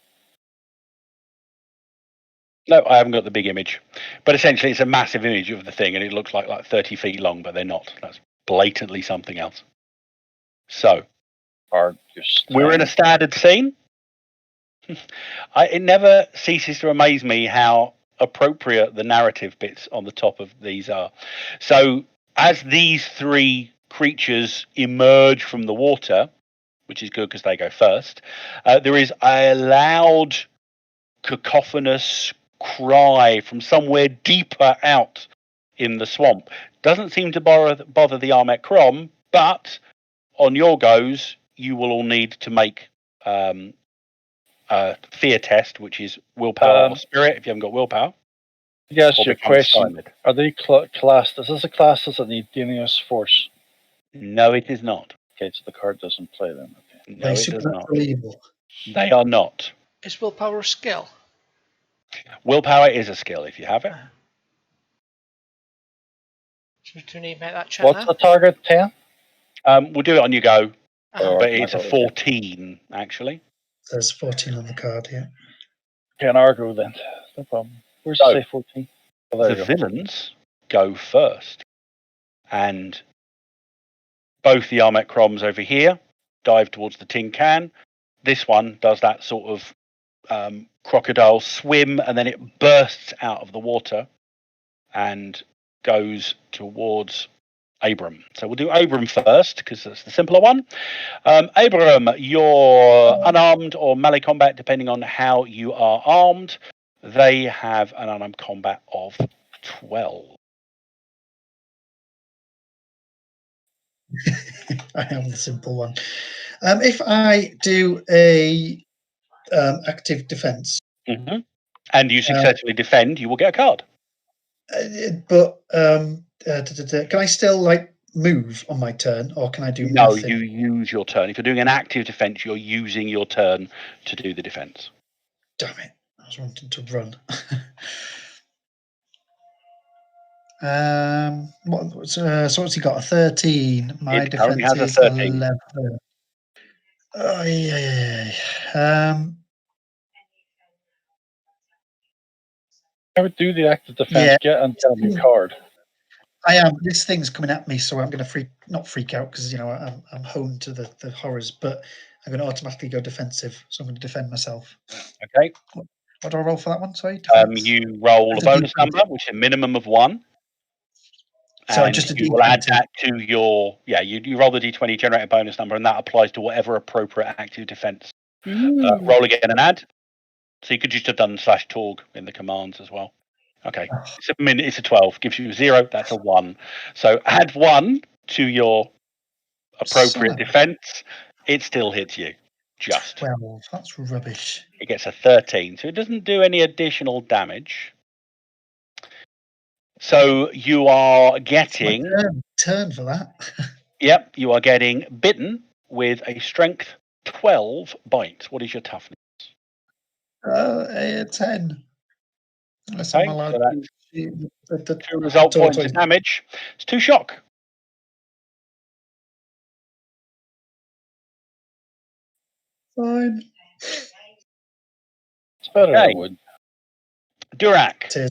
No, I haven't got the big image. But essentially, it's a massive image of the thing, and it looks like 30 feet long, but they're not. That's blatantly something else. So, Or just we're in a standard scene. It never ceases to amaze me how appropriate the narrative bits on the top of these are. So, as these 3 creatures emerge from the water, which is good because they go first, there is a loud, cacophonous cry from somewhere deeper out in the swamp. Doesn't seem to bother the Armet Crom, but on your goes, you will all need to make a fear test, which is willpower or spirit if you haven't got willpower. Yes, or your become question. stymied. Are they classed? Is this a class that need Denius Force? No, it is not. Okay, so the card doesn't play then. Okay. No, Like it does not. supernatural evil. They are not. Is willpower a skill? Willpower is a skill if you have it. So do we need to make that check What's now? the target? 10? We'll do it on your go, Ah, but Or- it's a 14 actually. There's 14 on the card here. Okay, an Argo then. No problem. Where's So, it say 14? Oh, there The you go. villains go first, and both the Armet Croms over here dive towards the tin can. This one does that sort of crocodile swim, and then it bursts out of the water and goes towards Abram. So we'll do Abram first because that's the simpler one. Abram, you're unarmed or melee combat, depending on how you are armed. They have an unarmed combat of 12. I am the simple one. If I do a active defense, Mm-hmm. And you successfully defend, you will get a card. but can I still like move on my turn, or can I do No, nothing? you use your turn. If you're doing an active defense, you're using your turn to do the defense. Damn it! was wanting to run. So what's he got? A 13. My It currently defense has a is 13. 11. Oh, yeah. I would do the active defense, Yeah. get a new card. I am. This thing's coming at me, so I'm going to not freak out because I'm honed to the horrors, but I'm going to automatically go defensive. So I'm going to defend myself. Okay. What do I roll for that one? Sorry, defense. You roll a Just a bonus D20. number, which is a minimum of 1. So And just a you will add D20. that to your you roll the d20, generate a bonus number, and that applies to whatever appropriate active defense. Roll again and add. So you could just have done /torg in the commands as well. Okay, it's a 12, gives you a 0. That's a 1. So add 1 to your appropriate defense. It still hits you. Just 12. That's rubbish. it gets a 13, so it doesn't do any additional damage. So you are getting turn for that. Yep, you are getting bitten with a strength 12 bite. What is your toughness? A 10. Unless Okay, I'm allowed so to that's 2 result points of damage. It's 2 shock. Fine. It's better Okay. than wood. Durak. It is.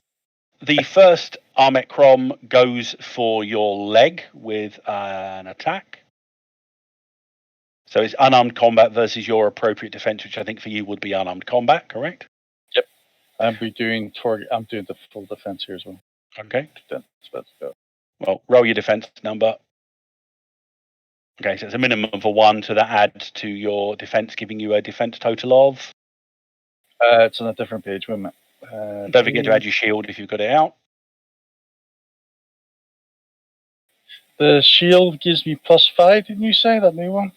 The first Armet Crom goes for your leg with an attack. So it's unarmed combat versus your appropriate defense, which I think for you would be unarmed combat, correct? Yep. I'm doing the full defense here as well. Okay. Then let's go. Well, roll your defense number. Okay, so it's a minimum of a 1, so that adds to your defense, giving you a defense total of. It's on a different page, wait a minute. Don't forget to add your shield if you've got it out. The shield gives me +5, didn't you say, that new one?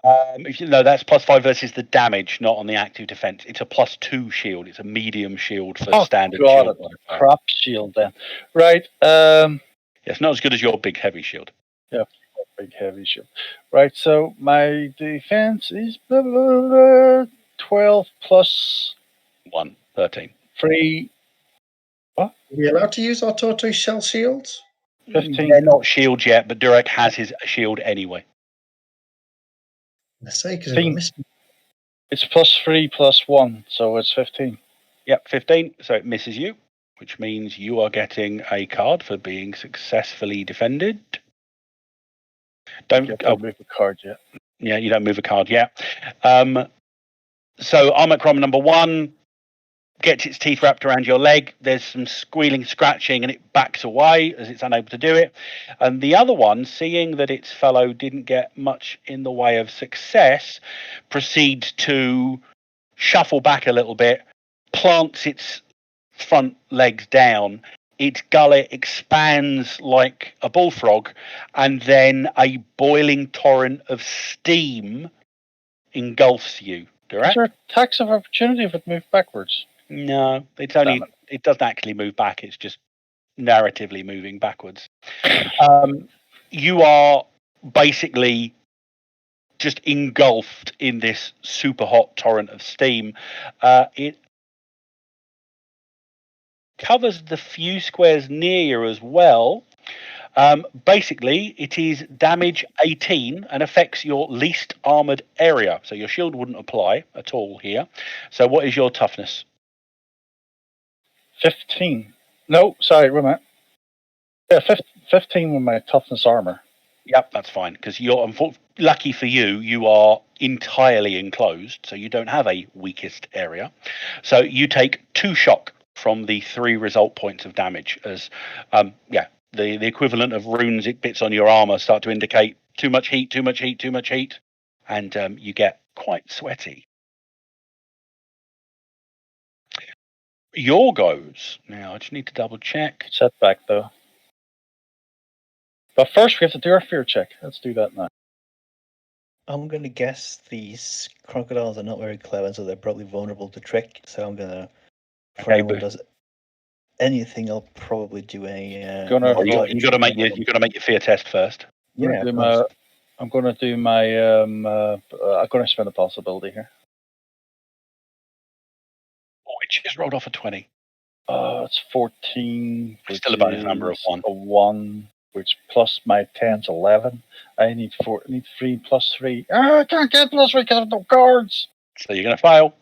That's +5 versus the damage, not on the active defense. It's a +2 shield. It's a medium shield for standard shield. Crap shield then. Right. It's not as good as your big heavy shield. Yeah, big heavy shield. Right, so my defense is 12 plus 1, 13. 3. Are we allowed to use our tortoise shell shields? 15. They're not shields yet, but Durek has his shield anyway. I say because if I miss. It's +3 + 1, so it's 15. Yep, 15. So it misses you, which means you are getting a card for being successfully defended. Don't move a card yet. Yeah, you don't move a card yet. So Armet Crom number 1 gets its teeth wrapped around your leg. There's some squealing, scratching, and it backs away as it's unable to do it. And the other one, seeing that its fellow didn't get much in the way of success, proceeds to shuffle back a little bit, plants its front legs down. Its gullet expands like a bullfrog, and then a boiling torrent of steam engulfs you. Direct? Is there a tax of opportunity if it moved backwards? No, it doesn't actually move back. It's just narratively moving backwards. You are basically just engulfed in this super hot torrent of steam. It covers the few squares near you as well. Basically, it is damage 18 and affects your least armored area. So your shield wouldn't apply at all here. So what is your toughness? 15. No, sorry, wait a minute. Yeah, 15 with my toughness armor. Yep, that's fine, because you're lucky for you, you are entirely enclosed, so you don't have a weakest area. So you take 2 shock from the 3 result points of damage as the equivalent of runes it bits on your armor start to indicate too much heat, too much heat, too much heat, and you get quite sweaty. Your goes. Now I just need to double check. Setback though. But first we have to do our fear check. Let's do that now. I'm going to guess these crocodiles are not very clever, so they're probably vulnerable to trick. So I'm going to, before anyone does anything, I'll probably do a. You got to make your fear test first. I'm going to do my. I'm going to spend a possibility here. just rolled off a 20. It's 14. Which Still a bonus number of is 1. A 1, which plus my 10's 11. I need 3 plus 3. I can't get plus 3 because I have no cards. So you're going to fail. What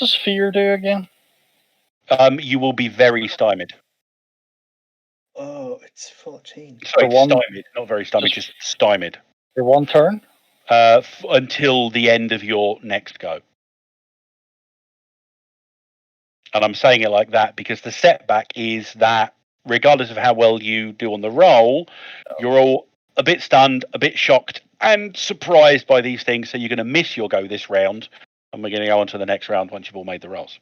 does fear do again? You will be very stymied. Oh, it's 14. Sorry, one- stymied. Not very stymied, just stymied. For 1 turn? Until the end of your next go. And I'm saying it like that because the setback is that regardless of how well you do on the roll, you're all a bit stunned, a bit shocked, and surprised by these things. So you're going to miss your go this round, and we're going to go on to the next round once you've all made the rolls.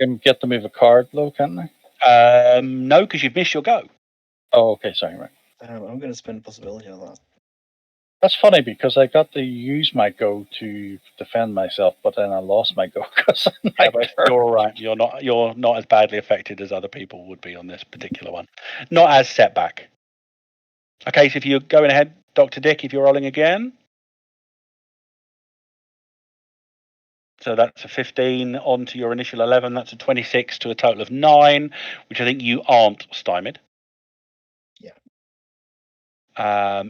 Can get to move a card, though, can't they? No, because you've missed your go. Oh, okay, sorry, right. I'm going to spend a possibility on that. That's funny because I got to use my go to defend myself, but then I lost my go because You're all right. You're not as badly affected as other people would be on this particular one. Not as setback. Okay, so if you're going ahead, Dr. Dick, if you're rolling again. So that's a 15 on to your initial 11. That's a 26 to a total of 9, which I think you aren't stymied. Yeah.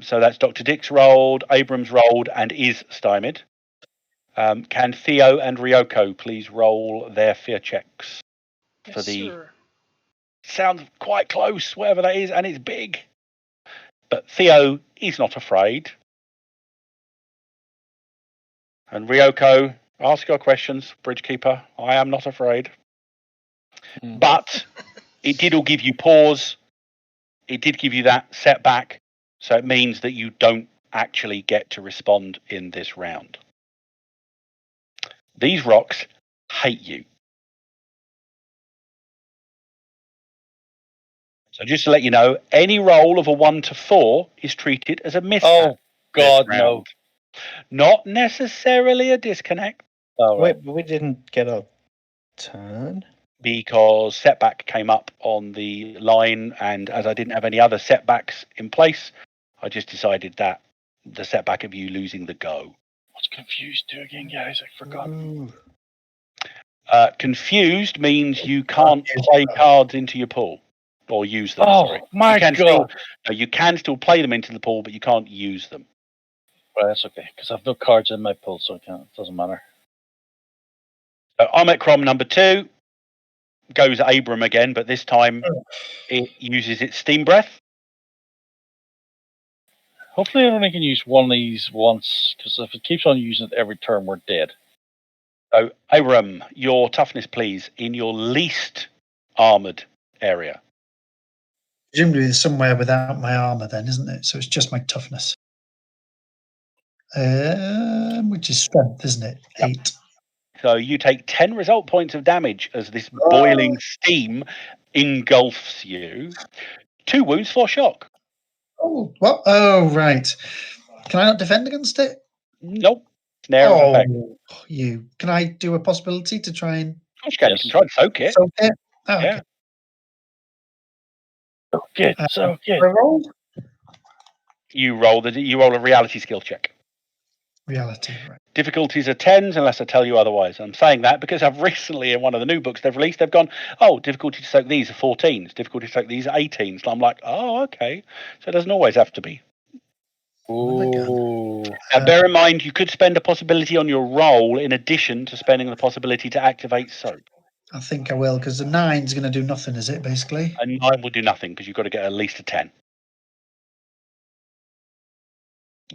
So that's Dr. Dick's rolled, Abram's rolled, and is stymied. Can Theo and Ryoko please roll their fear checks for the... Sir. Sounds quite close, whatever that is, and it's big. But Theo is not afraid. And Ryoko, ask your questions, Bridgekeeper. I am not afraid. But it did all give you pause. It did give you that setback. So it means that you don't actually get to respond in this round. These rocks hate you. So just to let you know, any roll of a 1 to 4 is treated as a mishap. Oh, God, no. Not necessarily a disconnect. Oh, right. Wait, but we didn't get a turn? Because setback came up on the line, and as I didn't have any other setbacks in place, I just decided that the setback of you losing the go. What's confused to again, guys? I forgot. Ooh. Confused means you can't play cards into your pool or use them. Oh, sorry. my you can God. you can still play them into the pool, but you can't use them. Well, that's okay, because I have no cards in my pool, so it doesn't matter. So Omicron number 2 goes Abram again, but this time it uses its steam breath. Hopefully I only can use one of these once, because if it keeps on using it every turn, we're dead. So, Abram, your toughness, please, in your least armoured area. Presumably there's somewhere without my armour then, isn't it? So it's just my toughness. Which is strength, isn't it? Yep. 8. So you take 10 result points of damage as this boiling steam engulfs you. 2 wounds for shock. Oh, what? Oh, right. Can I not defend against it? Nope. Snare of effect. You. Can I do a possibility to try and... Of course you can. Yes. You can try and soak it. soak it? Oh, Yeah. okay. So good. I roll? You roll a reality skill check. Reality, right. Difficulties are 10s unless I tell you otherwise. I'm saying that because I've recently, in one of the new books they've released, they've gone, oh, difficulty to soak these are 14s. Difficulty to soak these are 18s. And I'm like, oh, okay. So it doesn't always have to be. Ooh. Now, bear in mind, you could spend a possibility on your roll in addition to spending the possibility to activate soak. I think I will, because the 9's going to do nothing, is it, basically? A 9 will do nothing because you've got to get at least a 10.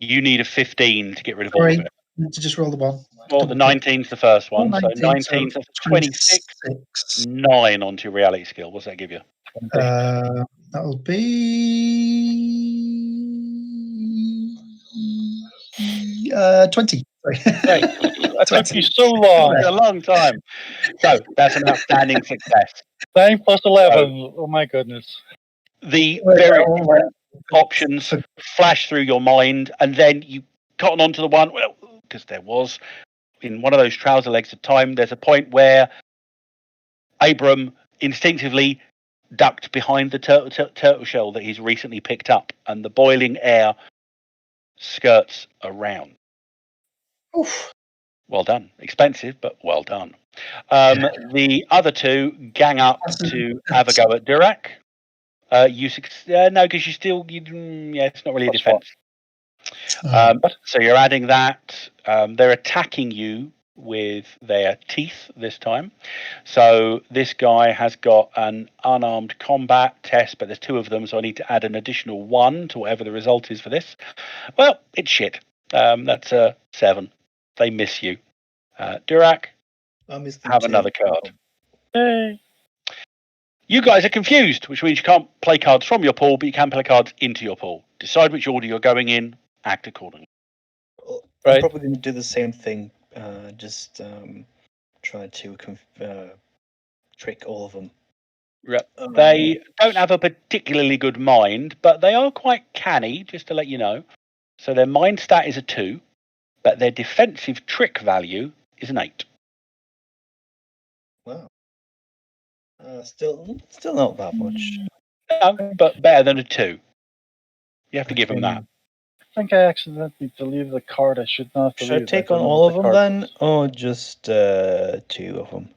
You need a 15 to get rid of all of it. To just roll the 1. Well, the 19's the first one. Oh, so 19, 19's 26. 26. 9 onto your reality skill. What's that give you? That'll be 20. Sorry. That took you so long. A long time. So that's an outstanding success. 9 plus 11. Oh my goodness. The various options flash through your mind, and then you cotton onto the one. Well, because there was in one of those trouser legs of time. There's a point where Abram instinctively ducked behind the turtle shell that he's recently picked up, and the boiling air skirts around. Oof. Well done. Expensive, but well done. The other two gang up to have a go at Dirac. No, because it's not really a Plus what? defense. So you're adding that. They're attacking you with their teeth this time. So this guy has got an unarmed combat test, but there's two of them, so I need to add an additional 1 to whatever the result is for this. Well, it's shit. That's a 7. They miss you. Dirac, have another card. Hey. You guys are confused, which means you can't play cards from your pool, but you can play cards into your pool. Decide which order you're going in, act accordingly. I'm probably going to do the same thing. Just try to trick all of them. They don't have a particularly good mind, but they are quite canny, just to let you know. So their mind stat is a 2, but their defensive trick value is an 8. Wow. Still not that much. No, but better than a 2. You have to give them that. I think I accidentally deleted the card I should not have Should deleted. I take on all of them then, or just 2 of them?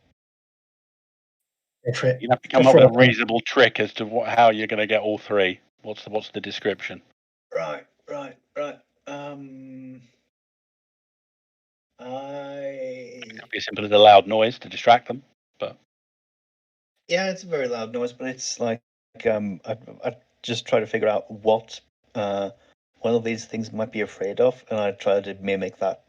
You have to come up with a reasonable trick as to how you're going to get all 3. What's the description? Right. It could be as simple as a loud noise to distract them, but yeah, it's a very loud noise, but it's like I just try to figure out what one of these things might be afraid of, and I try to mimic that.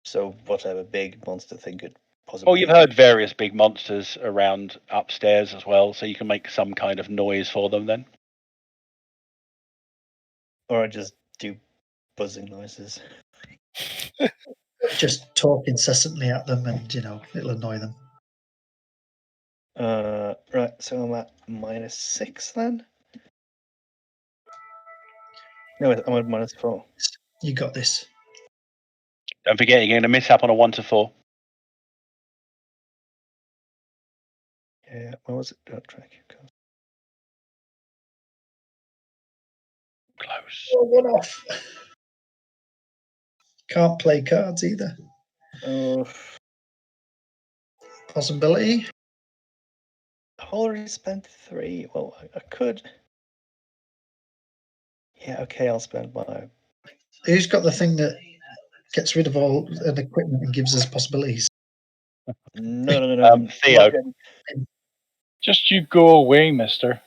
So whatever big monster thing could possibly. Oh, you've heard various big monsters around upstairs as well, so you can make some kind of noise for them then. Or I just do buzzing noises. Just talk incessantly at them, and it'll annoy them. Right, so I'm at -6 then. No, I'm at -4. You got this. Don't forget, you're going to miss up on a 1 to 4. Yeah, where was it? Don't track your card. Close. Oh, 1 off. Can't play cards either. Oh. Possibility. I've already spent 3. Well, I could. Yeah, okay, I'll spend my. Who's got the thing that gets rid of all an equipment and gives us possibilities? No. Theo. Just you go away, mister.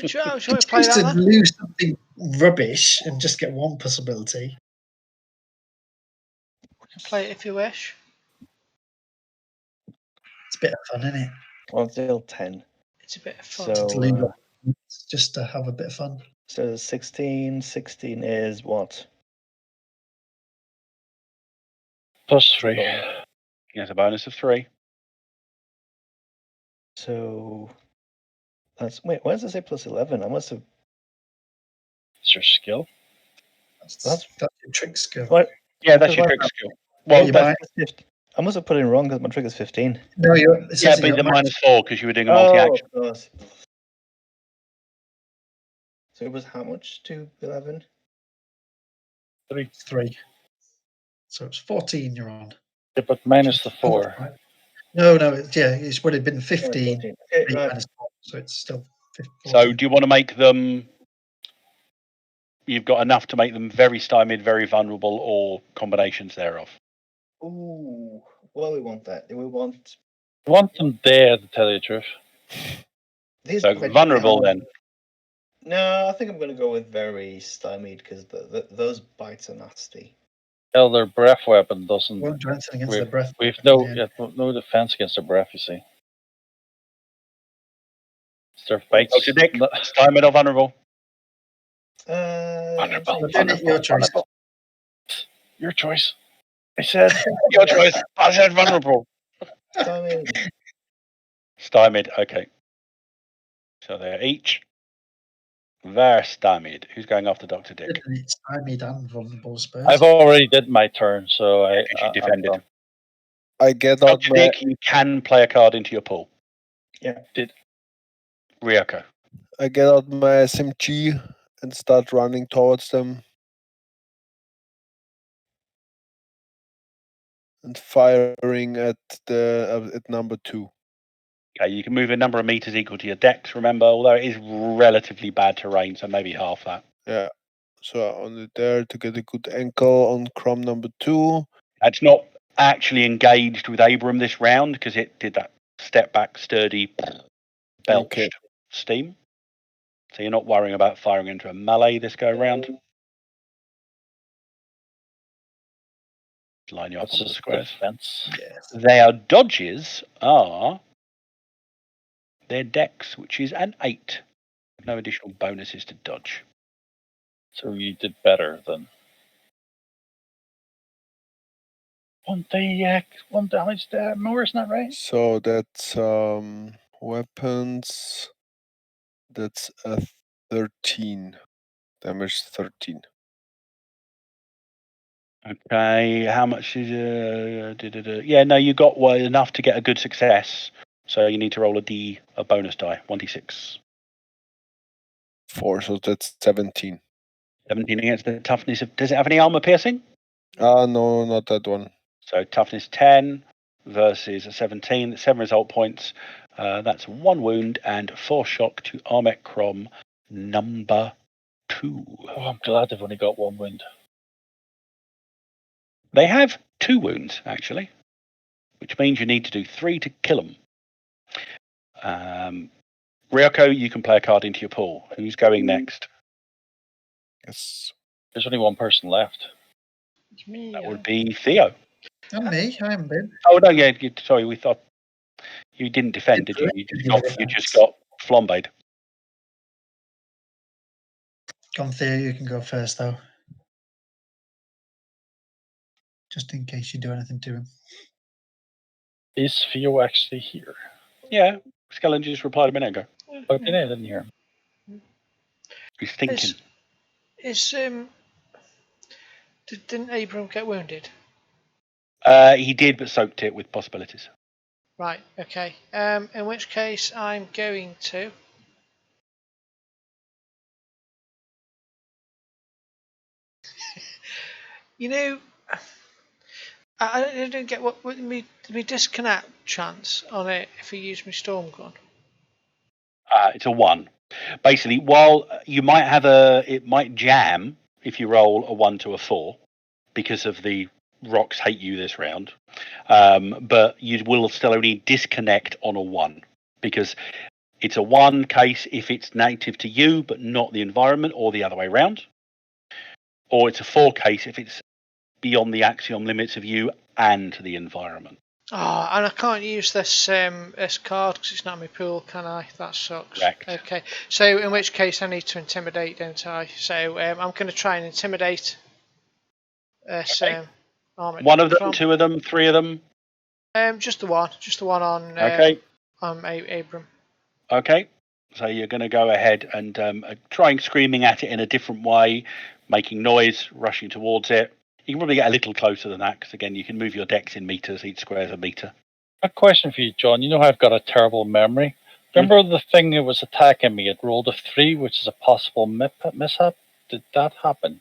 Shall we It's play used to that then? lose something rubbish and just get 1 possibility. We can play it if you wish. It's a bit of fun, isn't it? Well, still 10. It's a bit of fun. So, just to have a bit of fun. So 16 is what? +3. Yes, a bonus of 3. So that's why does it say +11? I must have. It's your skill. That's your trick skill. What? Yeah, that's your trick skill. Well, I must have put it wrong because my trick is 15. No, but it's a -4 because you were doing a multi-action. Of course. So it was how much to 11? 3. So it's 14 you're on. Yeah, but minus the 4. No, it would have been 15. Okay, right. -4, so it's still 15. So do you want to make them... You've got enough to make them very stymied, very vulnerable, or combinations thereof? Ooh, well, we want that. We want them dead, to tell you the truth. So vulnerable then. No, I think I'm going to go with very stymied because those bites are nasty. Well, their breath weapon doesn't. Won't do anything against the breath. We've no defense against their breath, you see. It's their bites. Dr. Dick, stymied or vulnerable? Vulnerable. Your choice. Your choice. I said your choice. I said vulnerable. Stymied. Stymied. Okay. So they're each. They're stymied. Who's going after Dr. Dick? Stymied and vulnerable, I suppose. I've already did my turn, so I defended. I get Dr. Dick, you can play a card into your pool. Yeah. Did. Ryoko. I get out my SMG and start running towards them. and firing at at number 2. Okay, you can move a number of meters equal to your dex, remember, although it is relatively bad terrain, so maybe half that. Yeah. So only there to get a good angle on Crom number 2. It's not actually engaged with Abram this round because it did that step back, sturdy, belched steam. So you're not worrying about firing into a melee this go round. Line you up on the squares. Defense. Yes. Their dodges are their dex, which is an 8. No additional bonuses to dodge. So you did better than one damage more, isn't that right? So that's weapons. That's a 13. Damage 13. Okay, how much is yeah, no, you got enough to get a good success. So you need to roll a bonus die, 1d6. 4, so that's 17. 17 against the toughness of. Does it have any armor piercing? No, not that one. So toughness 10 versus a 17. 7 result points. That's 1 wound and 4 shock to Armek Crom number 2. Oh, I'm glad they've only got 1 wound. They have 2 wounds actually, which means you need to do 3 to kill them. Ryoko, you can play a card into your pool. Who's going next? Yes. There's only one person left. It's me. That would be Theo. And me, I haven't been. Oh no, yeah. Sorry, we thought you didn't defend, did you? You just got flambéed. Go on, Theo, you can go first, though. Just in case you do anything to him. Is Theo actually here? Yeah, Skellen just replied a minute ago. Okay, I didn't hear him. He's thinking. Didn't Abram get wounded? He did, but soaked it with possibilities. Right. Okay. In which case, I'm going to. You know, I don't get what me disconnect chance on it if you use my storm gun. It's a 1. Basically, while you might have it might jam if you roll a 1 to a 4 because of the rocks hate you this round. But you will still only disconnect on a 1 because it's a 1 case if it's native to you but not the environment, or the other way around. Or it's a 4 case if it's beyond the axiom limits of you and the environment. Oh, and I can't use this card because it's not my pool, can I? That sucks. Correct. Okay, so in which case I need to intimidate, don't I? So I'm going to try and intimidate this Armored 1 of them, Crom. 2 of them, 3 of them? Just the one on Okay. Abram. Okay, so you're going to go ahead and trying screaming at it in a different way, making noise, rushing towards it. You can probably get a little closer than that because, again, you can move your dex in meters. Each square is a meter. A question for you, John. You know how I've got a terrible memory. Remember the thing that was attacking me? It rolled a 3, which is a possible mishap. Did that happen?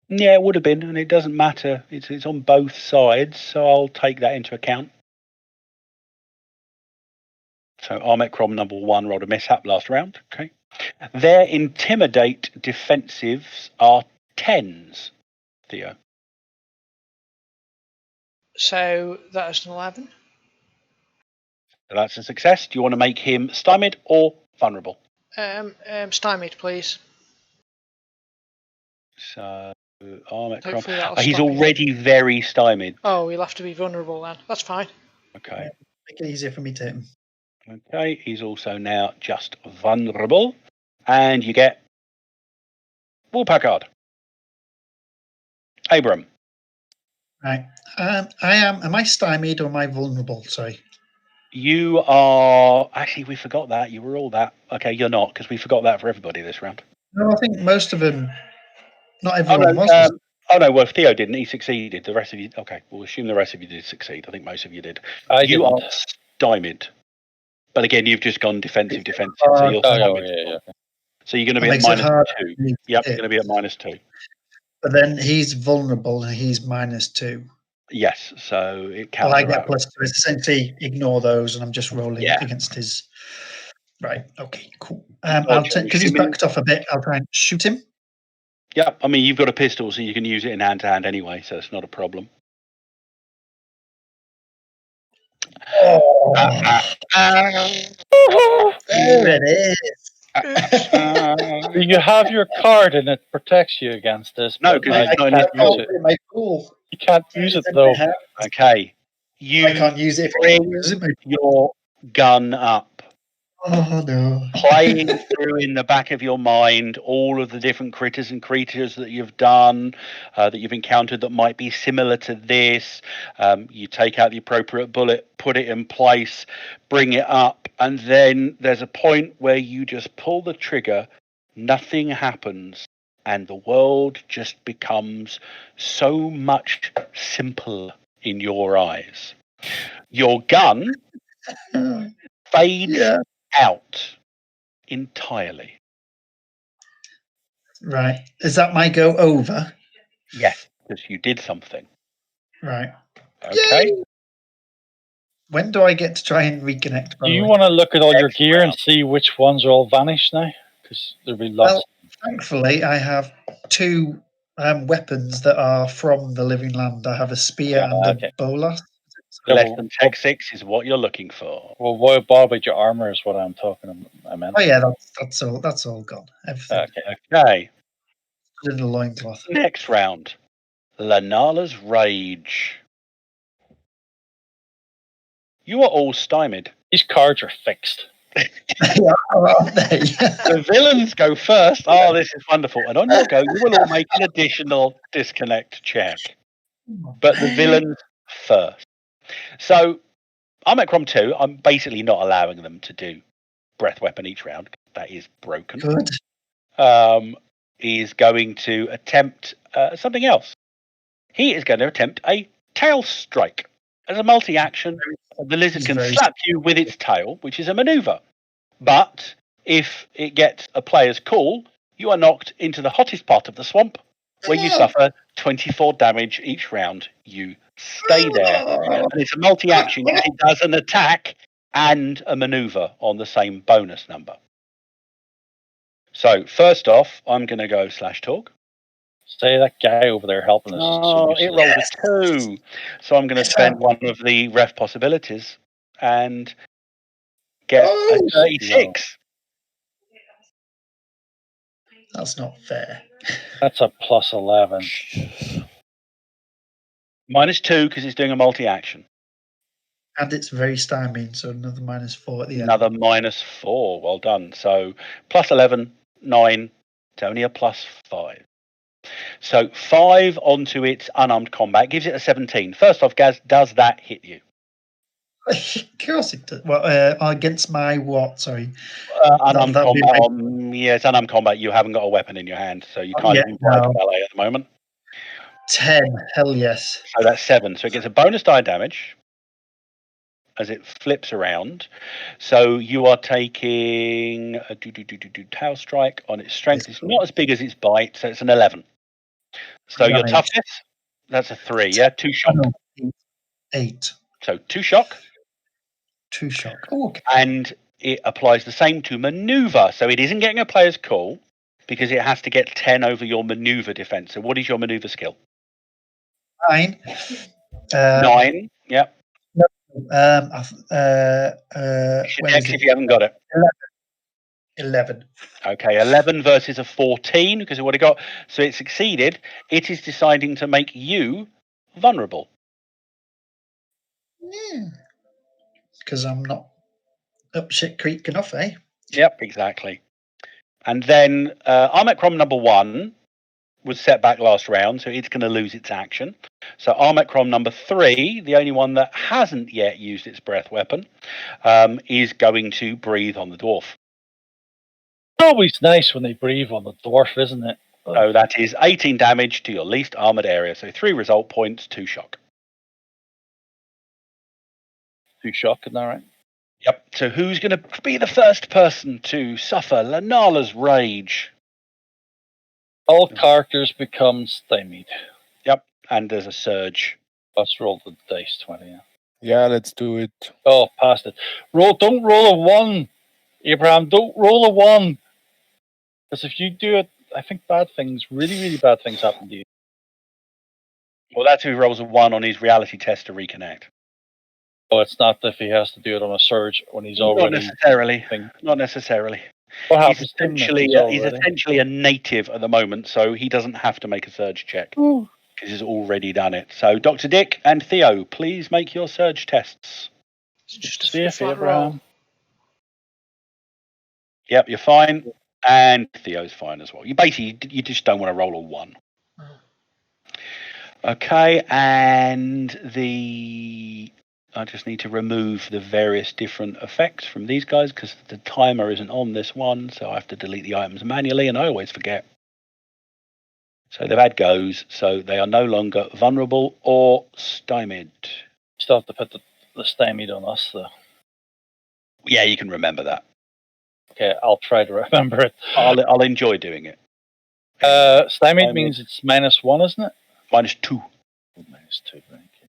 Yeah, it would have been, and it doesn't matter. It's on both sides, so I'll take that into account. So Armet Crom number 1 rolled a mishap last round. Okay. Their intimidate defensives are 10s, Theo. So that is an 11. So that's a success. Do you want to make him stymied or vulnerable? Stymied, please. So Armet Crom. Hopefully that'll He's stop him. already very stymied. Oh, he'll have to be vulnerable then. That's fine. Okay. Make it easier for me to hit him. Okay, he's also now just vulnerable. And you get Willpower card. Abram. Right. Am I stymied or am I vulnerable? Sorry. You are... Actually, we forgot that. You were all that. Okay, you're not, because we forgot that for everybody this round. No, I think most of them, not everyone was. Well, Theo didn't. He succeeded. The rest of you... Okay, we'll assume the rest of you did succeed. I think most of you did. You didn't. Are stymied. But again, you've just gone defensive, so you're Oh, stymied. yeah. So you're going to That be at makes it minus hard. 2. Yep, you're going to be at minus 2. But then he's vulnerable and he's minus 2. Yes, so it Well, I counts get around. plus 2. It's essentially ignore those, and I'm just rolling Yeah. against his. Right. Okay. Cool. Dodge, I'll I'm because he's assuming. backed off a bit. I'll try and shoot him. Yeah, I mean, you've got a pistol, so you can use it in hand to hand anyway, so it's not a problem. Oh, there Oops. it is. Do you have your card and it protects you against this? No, but 'cause now it's you not in can't his use Oh, it. in my pool. You can't use it It's in though. my hand. Okay. I You can't use it. bring Is it my? your gun up, Oh no. playing through in the back of your mind all of the different critters and creatures that you've done, that you've encountered that might be similar to this. You take out the appropriate bullet, put it in place, bring it up, and then there's a point where you just pull the trigger, nothing happens, and the world just becomes so much simpler in your eyes. Your gun fades Yeah. out entirely. Right. Is that my go over? Yes, because you did something. Right. Okay. Yay! When do I get to try and reconnect? By Do the you way? want to look at all your Next gear and round. see which ones are all vanished now? Because there'll be lots. Well, thankfully, I have 2 weapons that are from the living land. I have a spear and okay. a bolas. Yeah, Less well, than Tech 6 is what you're looking for. well, what about your armor is what I'm talking about. I meant. Oh yeah, that's all. That's all gone. Everything Okay. Okay. in the loincloth. Next round. Lanala's Rage. You are all stymied. These cards are fixed. Aren't they? The villains go first. Oh, this is wonderful. And on your go, you will all make an additional disconnect check. But the villains first. So I'm at Crom 2. I'm basically not allowing them to do breath weapon each round. That is broken. Good. Is going to attempt something else. He is going to attempt a tail strike. As a multi-action, the lizard He's can very- slap you with its tail, which is a maneuver. But if it gets a player's call, you are knocked into the hottest part of the swamp, where you suffer 24 damage each round. You stay there. And it's a multi-action. It does an attack and a maneuver on the same bonus number. So first off, I'm going to go /TORG. Say that guy over there helping us. Oh, it rolled a 2. So I'm going to spend one of the ref possibilities and get a 36. That's not fair. That's a plus 11. Minus 2 because it's doing a multi-action. And it's very stymied, so another -4 at the end. Another -4. Well done. So plus 11, 9. It's only a plus 5. So 5 onto its unarmed combat gives it a 17. First off, Gaz, does that hit you? Of course it does. Well, against my what? Sorry. Unarmed that'd be combat. Yeah, it's unarmed combat. You haven't got a weapon in your hand, so you can't yeah, even fly no. to melee at the moment. 10. Hell yes. So that's 7. So it gets a bonus die damage as it flips around. So you are taking a tail strike on its strength. It's not as big as its bite, so it's an 11. So your Damage. toughness, that's a 3. Yeah, 2 shock. No, 8. So 2 shock. 2 shock. Oh, okay. And it applies the same to maneuver. So it isn't getting a player's call because it has to get 10 over your maneuver defense. So what is your maneuver skill? 9. 9. Yeah. It's your dex if you haven't got it. 11. Okay, 11 versus a 14 because of what it got. So it succeeded. It is deciding to make you vulnerable. Because I'm not up shit creek enough, eh? Yep, exactly. And then Armacrom number 1 was set back last round, so it's going to lose its action. So Armacrom number 3, the only one that hasn't yet used its breath weapon, is going to breathe on the dwarf. Always nice when they breathe on the dwarf, isn't it? So that is 18 damage to your least armored area. So 3 result points, 2 shock. 2 shock, isn't that right? Yep. So who's going to be the first person to suffer Lanala's rage? All characters become stymied. Yep. And there's a surge. Let's roll the dice 20. Yeah. Yeah, let's do it. Oh, past it. Don't roll a 1. Abraham, don't roll a 1. Because if you do it, I think really, really bad things happen to you. Well, that's who rolls a 1 on his reality test to reconnect. Oh, it's not if he has to do it on a surge when he's already. Not necessarily. What happens He's to him if he's essentially a native at the moment, so he doesn't have to make a surge check because he's already done it. So, Dr. Dick and Theo, please make your surge tests. It's just See a if flat Abraham. roll. Yep, you're fine, and Theo's fine as well. You just don't want to roll a 1. Okay, and I just need to remove the various different effects from these guys because the timer isn't on this one, so I have to delete the items manually, and I always forget. So they've had goes, so they are no longer vulnerable or stymied. Still have to put the stymied on us, though. Yeah, you can remember that. Okay, I'll try to remember it. I'll enjoy doing it. Stymied means it's -1, isn't it? -2. -2, thank you.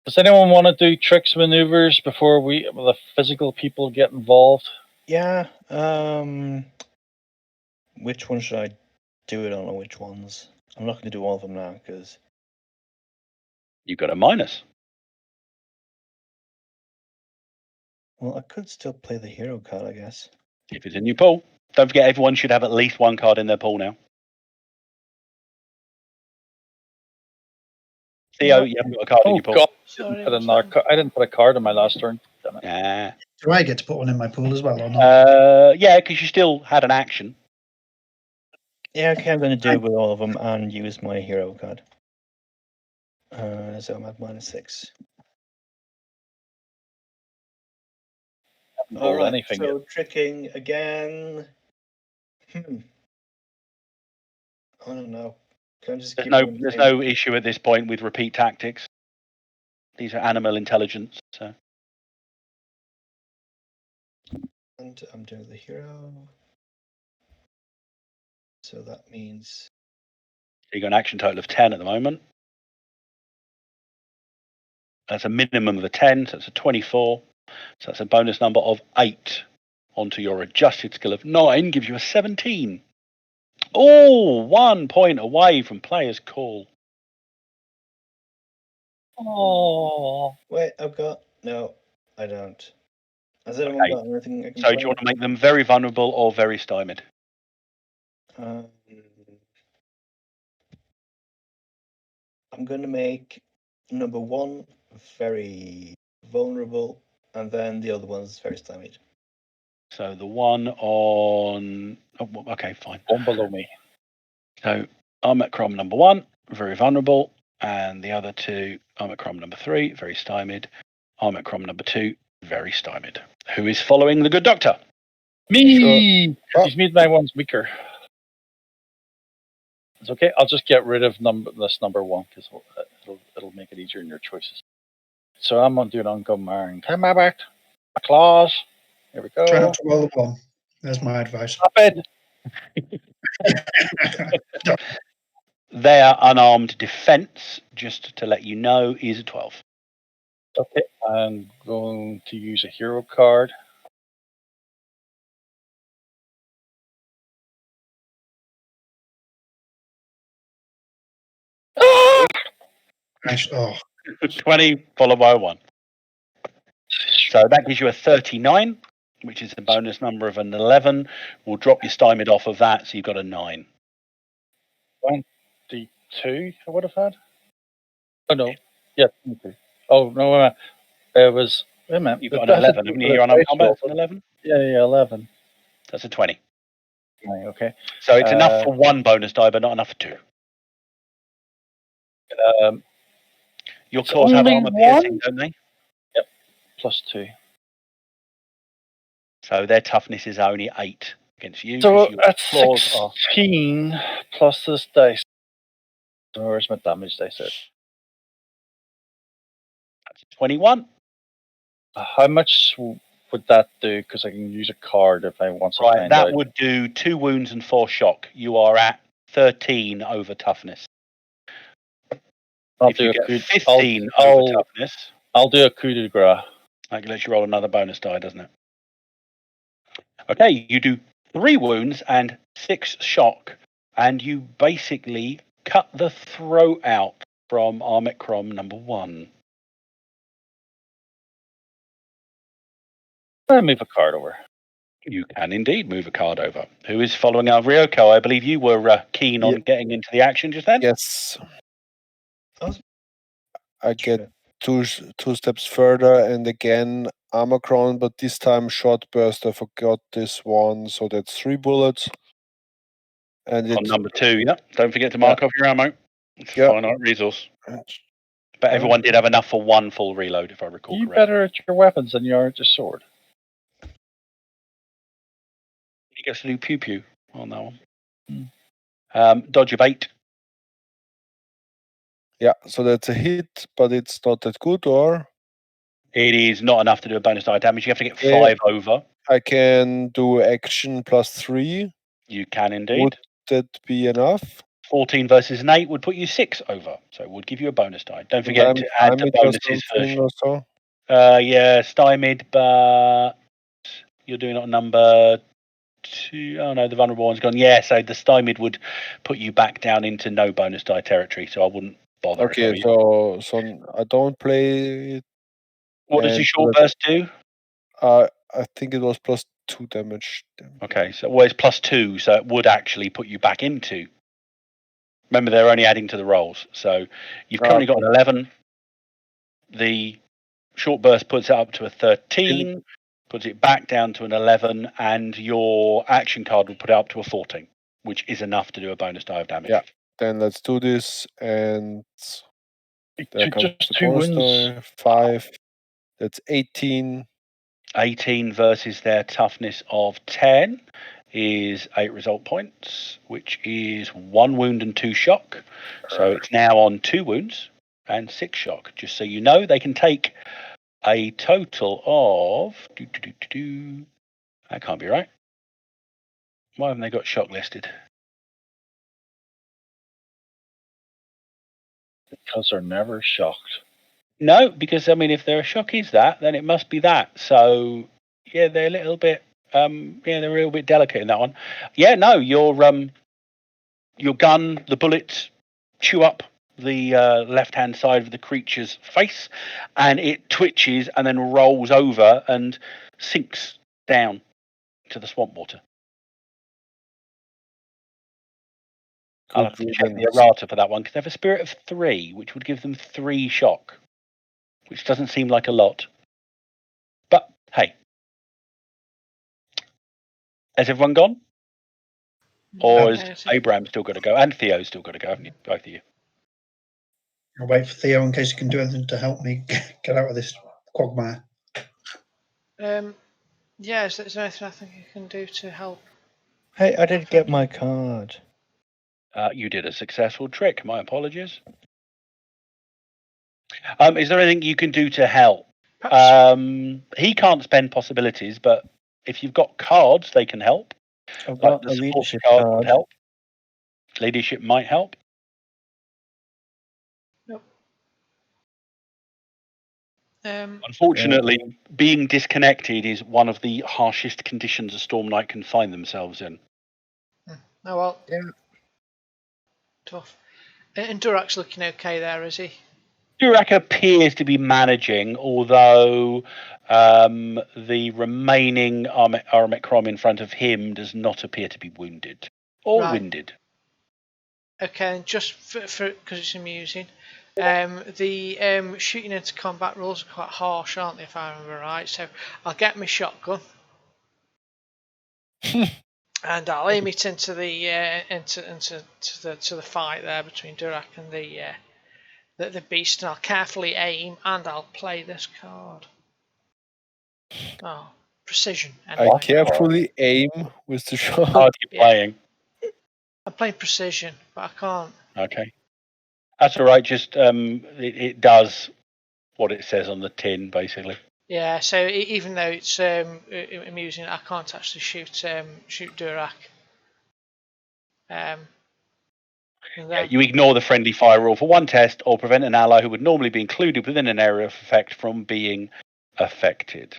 Does anyone want to do tricks, maneuvers before the physical people get involved? Yeah. Which one should I do it on, or which ones? I'm not going to do all of them now because You've got a minus. well, I could still play the hero card, I guess. If it's in your pool. Don't forget, everyone should have at least one card in their pool now. Theo, you haven't got a card in your pool. God. Sorry, I didn't put a card in my last turn. Damn it. Yeah. Do I get to put one in my pool as well or not? Yeah, because you still had an action. Yeah, okay, I'm going to do it with all of them and use my hero card. So I'm at -6. All right, anything so tricking again. I don't know. Can I just keep There's no issue at this point with repeat tactics. These are animal intelligence. So. And I'm doing the hero. So that means You got an action total of 10 at the moment. That's a minimum of a 10, so it's a 24. So that's a bonus number of 8 onto your adjusted skill of 9, gives you a 17. Oh, 1 point away from player's call. Oh. wait, no, I don't. Has anyone got anything I can So do you want to make them very vulnerable or very stymied? I'm going to make number 1 very vulnerable, and then the other one's very stymied. So the one on... Oh, okay, fine. One below me. So Omicron number 1, very vulnerable. And the other 2, Omicron number 3, very stymied. Omicron number 2, very stymied. Who is following the good doctor? Me! Sure. He's made my ones weaker. It's okay. I'll just get rid of this number 1 because it'll make it easier in your choices. So I'm going to do it on Gumar. Come back. My claws. Here we go. Try not to roll a 1. There's my advice. Stop it. Their unarmed defense, just to let you know, is a 12. Okay. I'm going to use a hero card. Nice. Oh, 20 followed by a 1. So that gives you a 39, which is a bonus number of an 11. We'll drop your stymied off of that, so you've got a 9. 22 I would have had. Oh, no. Yeah, 22. Oh, no, wait a minute. It was... Wait a minute. You've got an 11, haven't you? You're on combat, an 11? Yeah, 11. That's a 20. Okay. So it's enough for 1 bonus die, but not enough for 2. Your claws have armor piercing, don't they? Yep, +2. So their toughness is only 8 against you. So your that's claws 16 plus this dice. Where's my damage dice at? That's 21. How much would that do? Because I can use a card if I want to Right, find that out. would do 2 wounds and 4 shock. You are at 13 over toughness. I'll If do you a get coup. 15 over toughness, I'll do a coup de grace. that lets you roll another bonus die, doesn't it? Okay, you do 3 wounds and 6 shock, and you basically cut the throat out from Armicrom number 1. I'll move a card over. You can indeed move a card over. Who is following our Ryoko? I believe you were keen on getting into the action just then. Yes. was- I get two steps further, and again armor crown, but this time short burst. I forgot this one, so that's 3 bullets. And On it's number 2, yeah. Don't forget to mark off your ammo. It's a Yeah. finite resource. But everyone did have enough for 1 full reload, if I recall You correctly. better at your weapons than you are at your sword. He gets to do pew pew on that one. Hmm. Dodge of 8. Yeah, so that's a hit, but it's not that good. Or It is not enough to do a bonus die damage. You have to get Yeah. 5 over. I can do action plus 3. You can indeed. Would that be enough? 14 versus an 8 would put you 6 over. So it would give you a bonus die. Don't forget to add the Stymied or bonuses for something or so. yeah, stymied, but you're doing it on number 2. Oh no, the vulnerable one's gone. Yeah, so the stymied would put you back down into no bonus die territory. So I wouldn't bother. if I were Okay, you. so I don't play it. What does the and short so burst do? I think it was plus 2 damage. Okay, so well, it's plus 2, so it would actually put you back into. Remember, they're only adding to the rolls. So you've currently got an 11. The short burst puts it up to a 13, puts it back down to an 11, and your action card will put it up to a 14, which is enough to do a bonus die of damage. Yeah. Then let's do this, and there comes Just the 2 bonus wounds. die. 5. That's 18. 18 versus their toughness of 10 is 8 result points, which is 1 wound and 2 shock. So it's now on 2 wounds and 6 shock. Just so you know, they can take a total of. That can't be right. Why haven't they got shock listed? Because they're never shocked. No, because I mean, if their shock is that, then it must be that. So yeah, they're a little bit, they're a little bit delicate in that one. Yeah, no, your gun, the bullets chew up the left-hand side of the creature's face, and it twitches and then rolls over and sinks down to the swamp water. I'll have to check the errata for that one because they have a spirit of 3, which would give them 3 shock, which doesn't seem like a lot. But hey, has everyone gone? Or is Abraham still got to go? And Theo's still got to go, haven't you? Both of you. I'll wait for Theo in case he can do anything to help me get out of this quagmire. Yeah, is there anything I think you can do to help? Hey, I did get my card. You did a successful trick. My apologies. Is there anything you can do to help? He can't spend possibilities, but if you've got cards, they can help. I've got a leadership card. Would help. Leadership might help. Nope. Unfortunately, being disconnected is one of the harshest conditions a Storm Knight can find themselves in. Oh well. Yeah. Tough. And Durak's looking okay there, is he? Durak appears to be managing, although the remaining Armicrom in front of him does not appear to be wounded or winded. Okay, and just for because it's amusing, the shooting into combat rules are quite harsh, aren't they? If I remember right, so I'll get my shotgun and I'll aim it into the to the fight there between Durak and the beast, and I'll carefully aim and I'll play this card. Oh, precision. Anyway. I carefully aim with the shot. How are you playing? I'm playing precision, but I can't. Okay. That's all right. Just it does what it says on the tin, basically. Yeah, so even though it's amusing, I can't actually shoot Durak. You ignore the friendly fire rule for one test, or prevent an ally who would normally be included within an area of effect from being affected.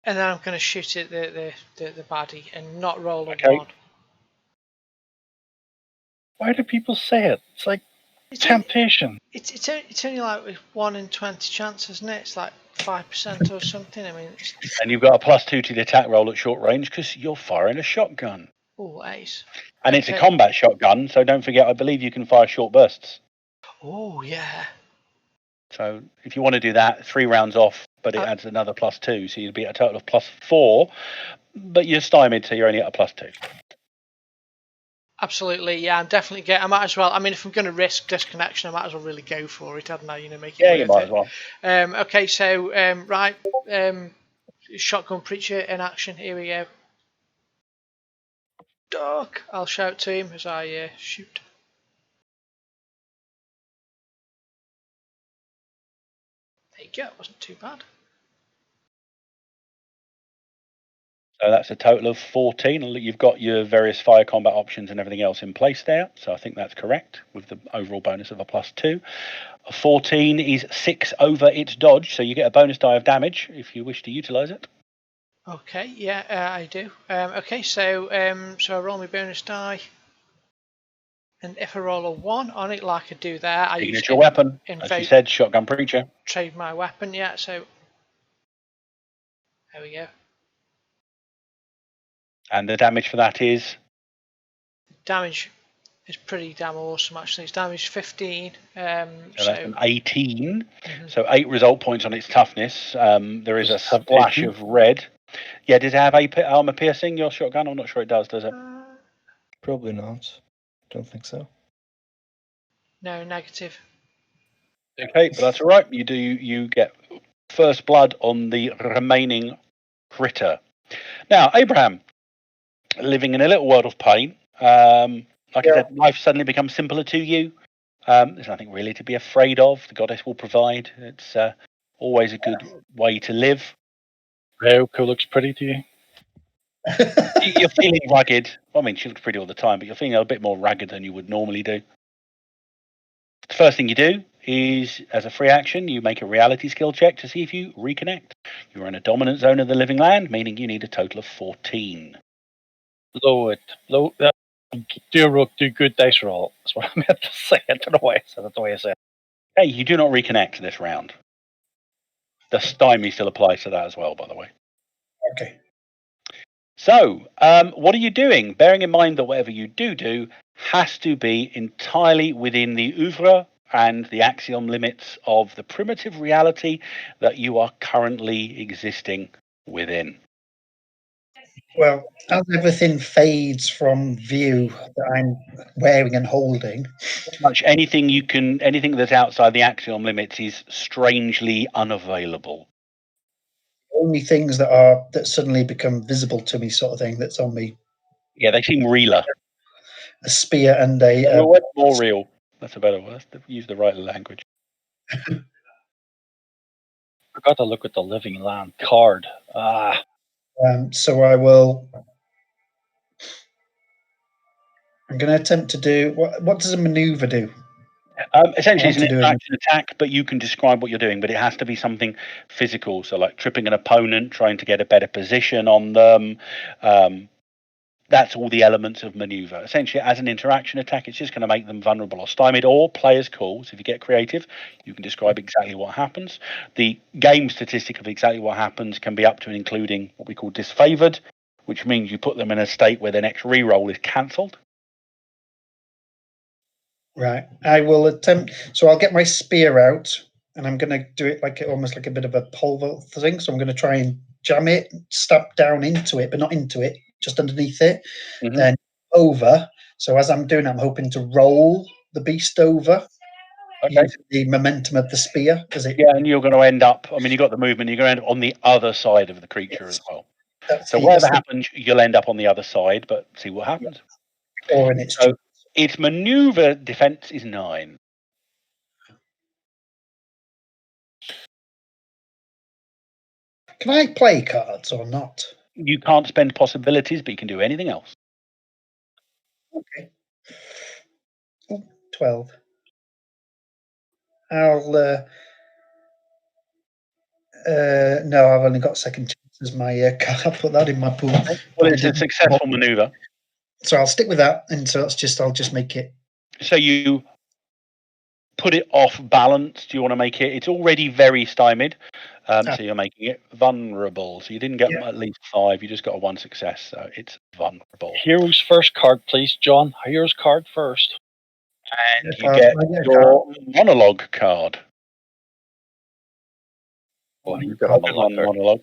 And then I'm going to shoot at the baddie and not roll a Okay. 1. Why do people say it? It's like temptation. It's only like with 1 in 20 chance, isn't it? It's like 5% or something. I mean, and you've got a +2 to the attack roll at short range because you're firing a shotgun. Oh, ace. And it's a combat shotgun, so don't forget, I believe you can fire short bursts. Oh, yeah. So if you want to do that, 3 rounds off, but it adds another +2, so you'd be at a total of +4. But you're stymied, so you're only at a +2. Absolutely, yeah. I might as well. I mean, if I'm going to risk disconnection, I might as well really go for it, hadn't I? Make it worth it. You might as well. Okay, so right, shotgun preacher in action. Here we go. Duck! I'll shout to him as I shoot. There you go. It wasn't too bad. So that's a total of 14. You've got your various fire combat options and everything else in place there. So I think that's correct with the overall bonus of a +2. A 14 is 6 over its dodge, so you get a bonus die of damage if you wish to utilize it. Okay, yeah, I do. Okay, so I roll my bonus die. And if I roll a 1 on it, like I do there, I use your weapon. As you said, shotgun preacher. Trade my weapon, yeah, so there we go. And the damage for that is? Damage is pretty damn awesome, actually. It's damage 15. So that's an 18. So 8 result points on its toughness. There is a splash of red. Yeah, does it have armor piercing, your shotgun? I'm not sure it does it? Probably not. Don't think so. No, negative. Okay, but that's all right. You get first blood on the remaining critter. Now, Abraham, living in a little world of pain. Like I said, life suddenly becomes simpler to you. There's nothing really to be afraid of. The goddess will provide. It's always a good way to live. Ryoko looks pretty to you. You're feeling rugged. I mean, she looks pretty all the time, but you're feeling a bit more rugged than you would normally do. The first thing you do is, as a free action, you make a reality skill check to see if you reconnect. You're in a dominant zone of the living land, meaning you need a total of 14. Blow it. Do good dice roll. That's what I meant to say. I don't know why I said it the way I said it. Hey, you do not reconnect this round. The stymie still applies to that as well, by the way. Okay. So, what are you doing? Bearing in mind that whatever you do has to be entirely within the oeuvre and the axiom limits of the primitive reality that you are currently existing within. Well, as everything fades from view that I'm wearing and holding, Much anything that's outside the axiom limits is strangely unavailable. only things that suddenly become visible to me, sort of thing, that's on me. Yeah, they seem realer. A spear and a more real. That's a better word. Use the right language. Forgot to look at the living land card. So I will. I'm going to attempt to do what does a maneuver do? Essentially, it's an interaction attack, but you can describe what you're doing, but it has to be something physical. So, like tripping an opponent, trying to get a better position on them. That's all the elements of maneuver. Essentially, as an interaction attack, it's just going to make them vulnerable or stymied, or players' calls. If you get creative, you can describe exactly what happens. The game statistic of exactly what happens can be up to and including what we call disfavored, which means you put them in a state where their next reroll is cancelled. Right. I will attempt. So I'll get my spear out, and I'm going to do it almost like a bit of a pulver thing. So I'm going to try and jam it, stab down into it, but not into it, just underneath it, then over. So as I'm doing, I'm hoping to roll the beast over. Using the momentum of the spear. Yeah, and you're going to end up. I mean, you got the movement. You're going to end up on the other side of the creature as well. So whatever happens, you'll end up on the other side. But see what happens. Or in its its maneuver defense is 9. Can I play cards or not? You can't spend possibilities, but you can do anything else. Okay. Oh, 12. I'll. No, I've only got second chance as my card. I'll put that in my pool. Well, it's a successful maneuver. So I'll stick with that, and so I'll just make it. So you put it off balance. Do you want to make it? It's already very stymied. So you're making it vulnerable. So you didn't get at least 5. You just got a 1 success. So it's vulnerable. Hero's first card, please, John. Hero's card first. And you get your monologue card. Well, you got a monologue.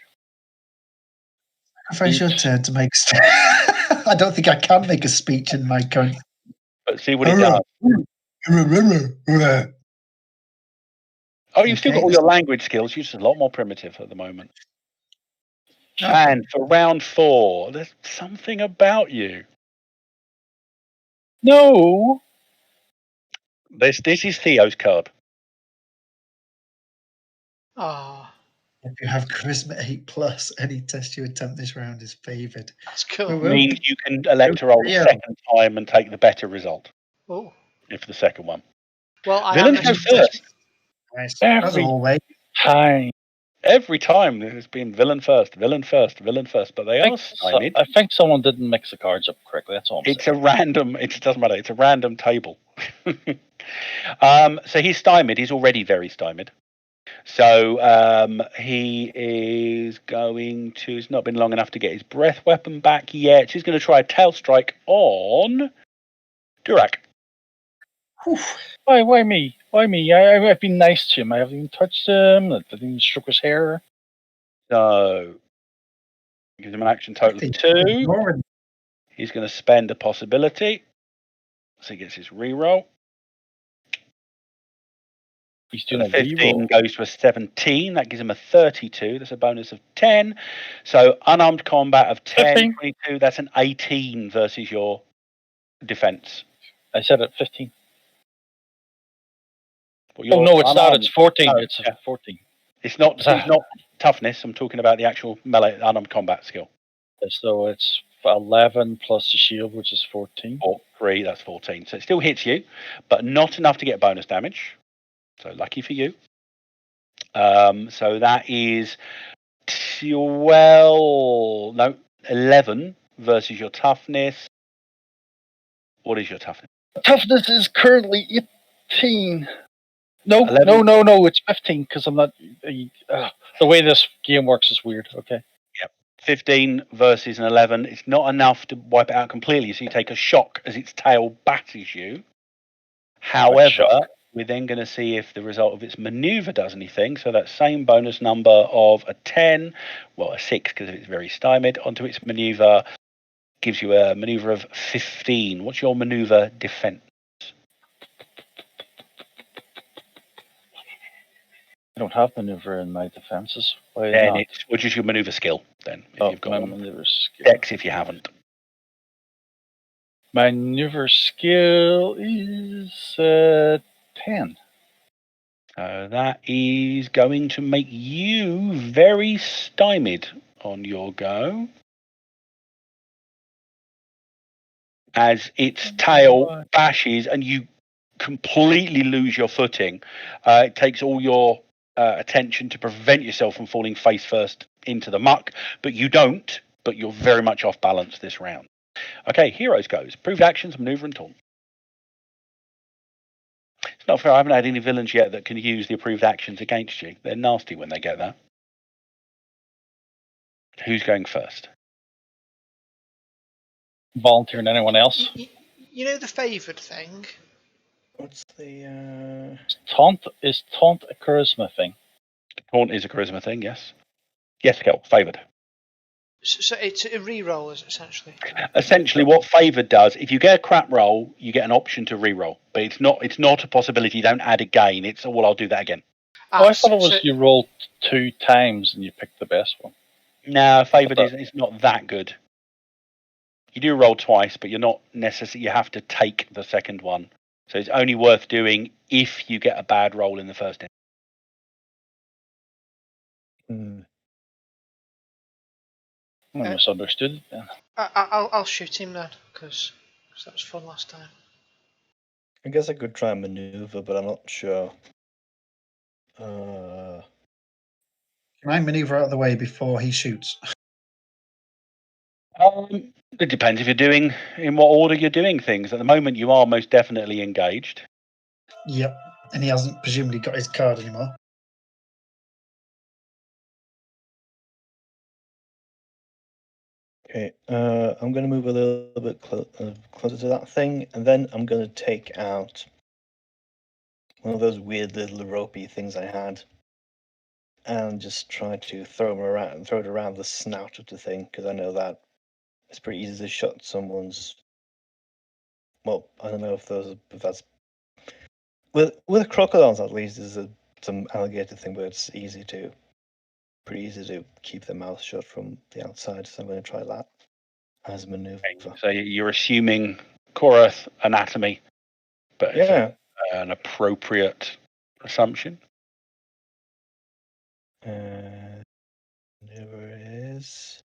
Sacrifice your turn to make. I don't think I can make a speech in my current. But see what it does. Oh, you've still got all your language skills. You're just a lot more primitive at the moment. And for round 4, there's something about you. No. This is Theo's card. Oh, If you have charisma 8+, any test you attempt this round is favoured. that's cool. Means you can elect to roll a second time and take the better result. Oh. If the second one. Well, Villains go first. Nice. As always. Every time there's been villain first, villain first, villain first, but they are stymied. I think someone didn't mix the cards up correctly. That's all I'm It's saying. a random. It doesn't matter. It's a random table. So he's stymied. He's already very stymied. So he is going to. It's not been long enough to get his breath weapon back yet. He's going to try a tail strike on Durak. Why me? Why me? I've been nice to him. I haven't even touched him. I didn't even stroke his hair. So gives him an action total of 2. He's going to spend a possibility. So he gets his reroll. He's doing a 15 reroll. Goes to a 17. That gives him a 32. That's a bonus of 10. So unarmed combat of 10, 15. 22. That's an 18 versus your defense. I said at 15. Well, no, it's not. It's 14. No, it's 14. It's not toughness. I'm talking about the actual melee unarmed combat skill. So it's 11 plus the shield, which is 14. 3, that's 14. So it still hits you, but not enough to get bonus damage. So lucky for you. So that is 11 versus your toughness. What is your toughness? Toughness is currently 18. No, 11? no, it's 15 because I'm not. The way this game works is weird. Okay. Yep. 15 versus an 11. It's not enough to wipe it out completely, so you take a shock as its tail batters you. However, we're then going to see if the result of its maneuver does anything. So that same bonus number of a 10, well, a 6 because it's very stymied, onto its maneuver gives you a maneuver of 15. What's your maneuver defense? I don't have maneuver in my defenses. Why Then not? Which is your maneuver skill, then, if you've got my one. maneuver skill. Dex if you haven't. My maneuver skill is 10. That is going to make you very stymied on your go. As its tail bashes and you completely lose your footing. It takes all your attention to prevent yourself from falling face first into the muck, but you don't, but you're very much off balance this round. Okay, heroes goes. Proved actions, maneuver and taunt. It's not fair. I haven't had any villains yet that can use the approved actions against you. They're nasty when they get that. Who's going first? Volunteering anyone else? You know the favoured thing? What's the Taunt? Is taunt a charisma thing? Taunt is a charisma thing, yes. Yes, Kel, favoured. So it's a re-roll, essentially. Essentially, what favoured does, if you get a crap roll, you get an option to re-roll. But it's not a possibility. You don't add a gain. It's, well, I'll do that again. I thought it was you rolled 2 times and you picked the best one. No, favoured is not that good. You do roll twice, but you're not necessarily. You have to take the second one. So it's only worth doing if you get a bad roll in the first instance. I misunderstood it then. I'll shoot him then, because that was fun last time. I guess I could try and maneuver, but I'm not sure. Can I maneuver out of the way before he shoots? It depends if you're doing in what order you're doing things. At the moment, you are most definitely engaged. Yep. And he hasn't presumably got his card anymore. Okay, I'm going to move a little bit closer to that thing, and then I'm going to take out one of those weird little ropey things I had, and just try to throw it around the snout of the thing, because I know that it's pretty easy to shut someone's. Well, I don't know if that's with crocodiles at least. There's some alligator thing, but it's pretty easy to keep their mouth shut from the outside. So I'm going to try that as a maneuver. So you're assuming Korath anatomy, but it's Yeah. an appropriate assumption. Maneuver is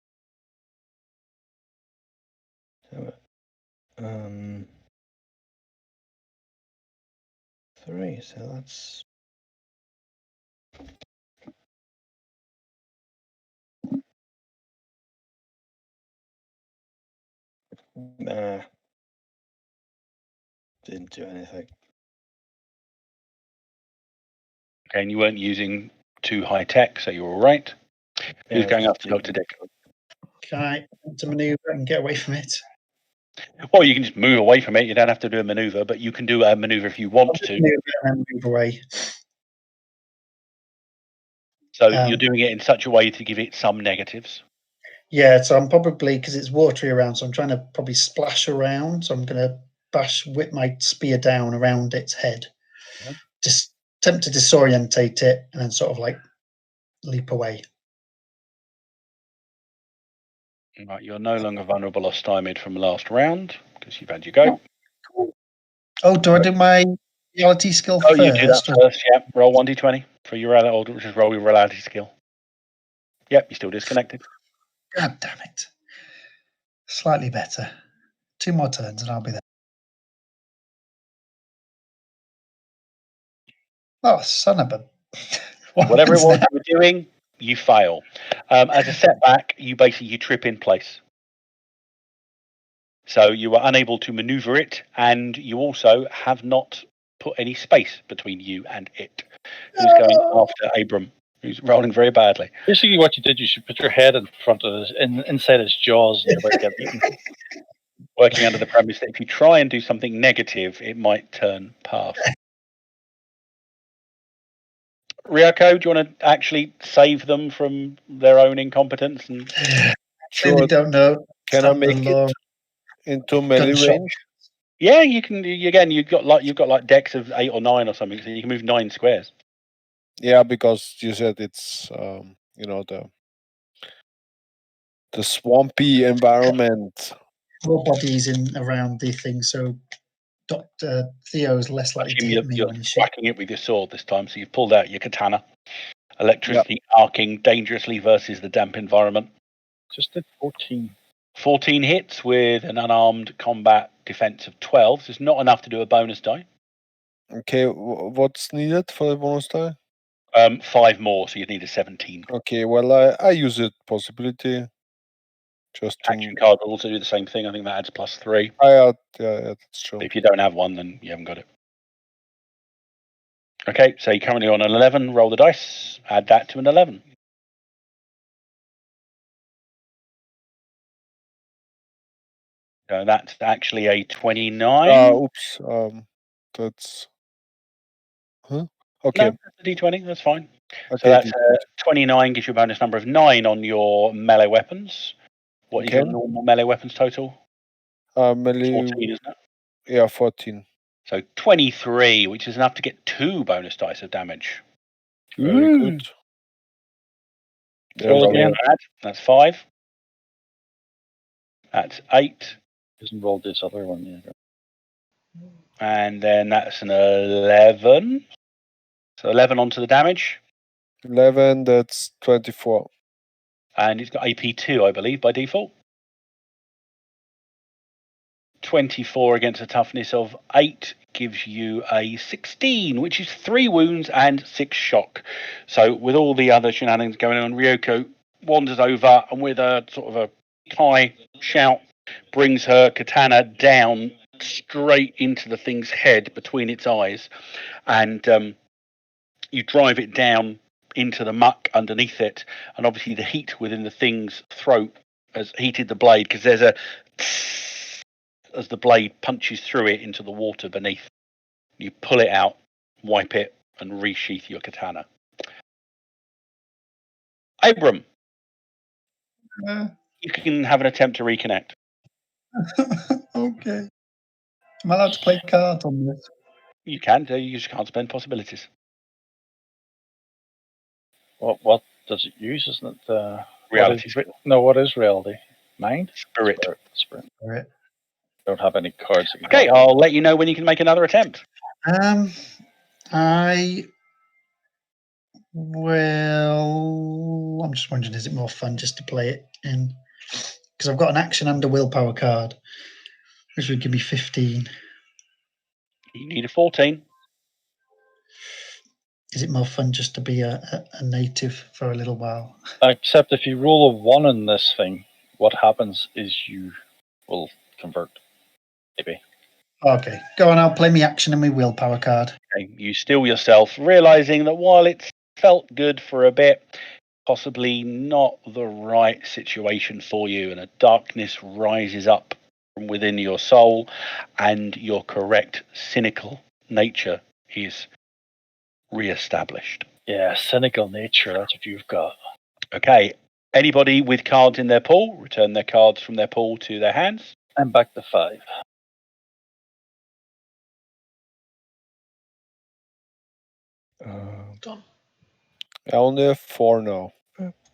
3. So that's. Didn't do anything. Okay, and you weren't using too high tech, so you're all right. Who's going up to Dr. Dick? Can I to maneuver and get away from it? Well, you can just move away from it. You don't have to do a maneuver, but you can do a maneuver if you want to. Maneuver and then move away. So you're doing it in such a way to give it some negatives. Yeah, so I'm probably, because it's watery around, so I'm trying to probably splash around. So I'm going to whip my spear down around its head. Yeah. Just attempt to disorientate it and then sort of like leap away. Right, you're no longer vulnerable or stymied from last round because you've had your go. Oh, do I do my reality skill Oh, first? you do that first, yeah. Roll 1d20 for your reality, or just roll your reality skill. Yep, you're still disconnected. God damn it. Slightly better. 2 more turns and I'll be there. Oh, son of a... Whatever it was you were doing, you fail. As a setback, you trip in place. So you are unable to maneuver it, and you also have not put any space between you and it. Who's going after Abram, who's rolling very badly. Basically, what you did, you should put your head in front of inside his jaws, and you're about to get eaten. Working under the premise that if you try and do something negative, it might turn path. Ryoko, do you want to actually save them from their own incompetence? And Really don't know. Can I make it into melee range? Yeah, you can. Again, you've got like decks of 8 or 9 or something, so you can move 9 squares. Yeah, because you said it's the swampy environment. More bodies in around the thing, so Dr. Theo's less likely to hit me You're when he's whacking it with your sword this time, so you've pulled out your katana. Electricity arcing dangerously versus the damp environment. Just did 14. 14 hits with an unarmed combat defense of 12. So it's not enough to do a bonus die. Okay, what's needed for the bonus die? 5 more, so you'd need a 17. Okay, well, I use it possibility. Just action card will also do the same thing. I think that adds +3. Yeah, that's true. But if you don't have one, then you haven't got it. Okay, so you're currently on an 11. Roll the dice. Add that to an 11. So that's actually a 29. Oops. That's. Huh? Okay. No, that's a D20. That's fine. Okay, so that's 29 gives you a bonus number of 9 on your melee weapons. What is your normal melee weapons total? Melee. 14, isn't it? Yeah, 14. So 23, which is enough to get 2 bonus dice of damage. Very good. Roll again. That's 5. That's 8. Doesn't roll this other one yet. And then that's an 11. So 11 onto the damage. 11, that's 24. And it's got AP 2, I believe, by default. 24 against a toughness of 8 gives you a 16, which is 3 wounds and 6 shock. So with all the other shenanigans going on, Ryoko wanders over and with a sort of a high shout brings her katana down straight into the thing's head between its eyes, and you drive it down into the muck underneath it, and obviously the heat within the thing's throat has heated the blade, because there's a as the blade punches through it into the water beneath. You pull it out, wipe it, and resheath your katana. Abram, you can have an attempt to reconnect. Okay. Am I allowed to play cards on this? You can do. You just can't spend possibilities. What does it use? Isn't it Reality. What is reality? Mind? Spirit. Spirit. All right. Don't have any cards. That can Okay, help. I'll let you know when you can make another attempt. I will. I'm just wondering, is it more fun just to play it in? Because I've got an action and a willpower card, which would give me 15. You need a 14. Is it more fun just to be a native for a little while? Except if you roll a 1 in this thing, what happens is you will convert. Maybe. Okay, go on. I'll play me action and my willpower card. Okay, you still yourself, realizing that while it's felt good for a bit, possibly not the right situation for you, and a darkness rises up from within your soul, and your correct cynical nature is re-established. Yeah, cynical nature. That's what you've got. Okay, anybody with cards in their pool, return their cards from their pool to their hands. I'm back to 5. Done. I only have 4 now.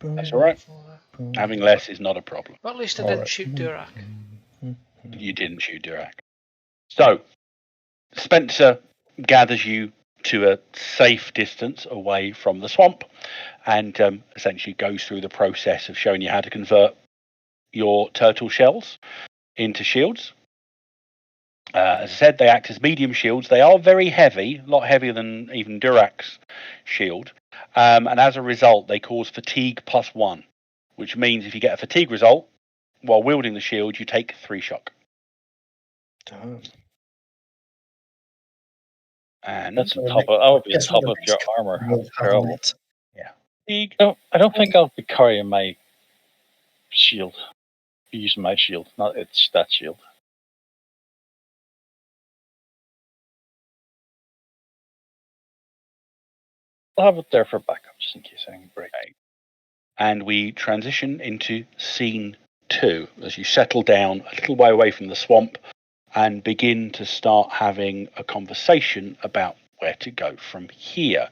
That's all right. Having less is not a problem. Well, at least I All didn't right. shoot Durak. You didn't shoot Durac. So, Spencer gathers you to a safe distance away from the swamp, and essentially goes through the process of showing you how to convert your turtle shells into shields. As I said, they act as medium shields. They are very heavy, a lot heavier than even Durac's shield. And as a result, they cause fatigue +1, which means if you get a fatigue result while wielding the shield, you take 3 shock. Damn. And That's on top of. That would be on Guess what top the of your next armor. will That's have on terrible. it. fatigue. I don't think I'll be carrying my shield. Be using my shield, not it's that shield. I'll have it there for backup, just in case anything breaks. And we transition into scene 2 as you settle down a little way away from the swamp and begin to start having a conversation about where to go from here.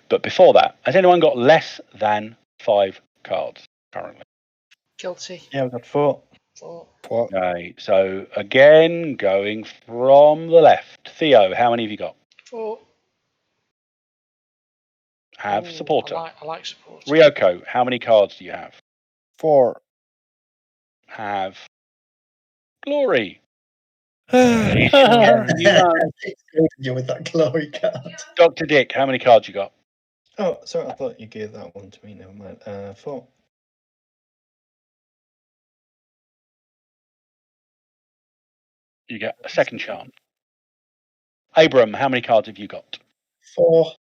But before that, has anyone got less than 5 cards currently? Guilty. Yeah, I've got 4. 4. 4. Okay, so again, going from the left. Theo, how many have you got? 4. Have Ooh, supporter. I like supporter. Ryoko, how many cards do you have? 4. Have glory. You with that glory card. Dr. Dick, how many cards you got? Oh, sorry, I thought you gave that one to me. Never mind. 4. You get a second chance. Abram, how many cards have you got? 4.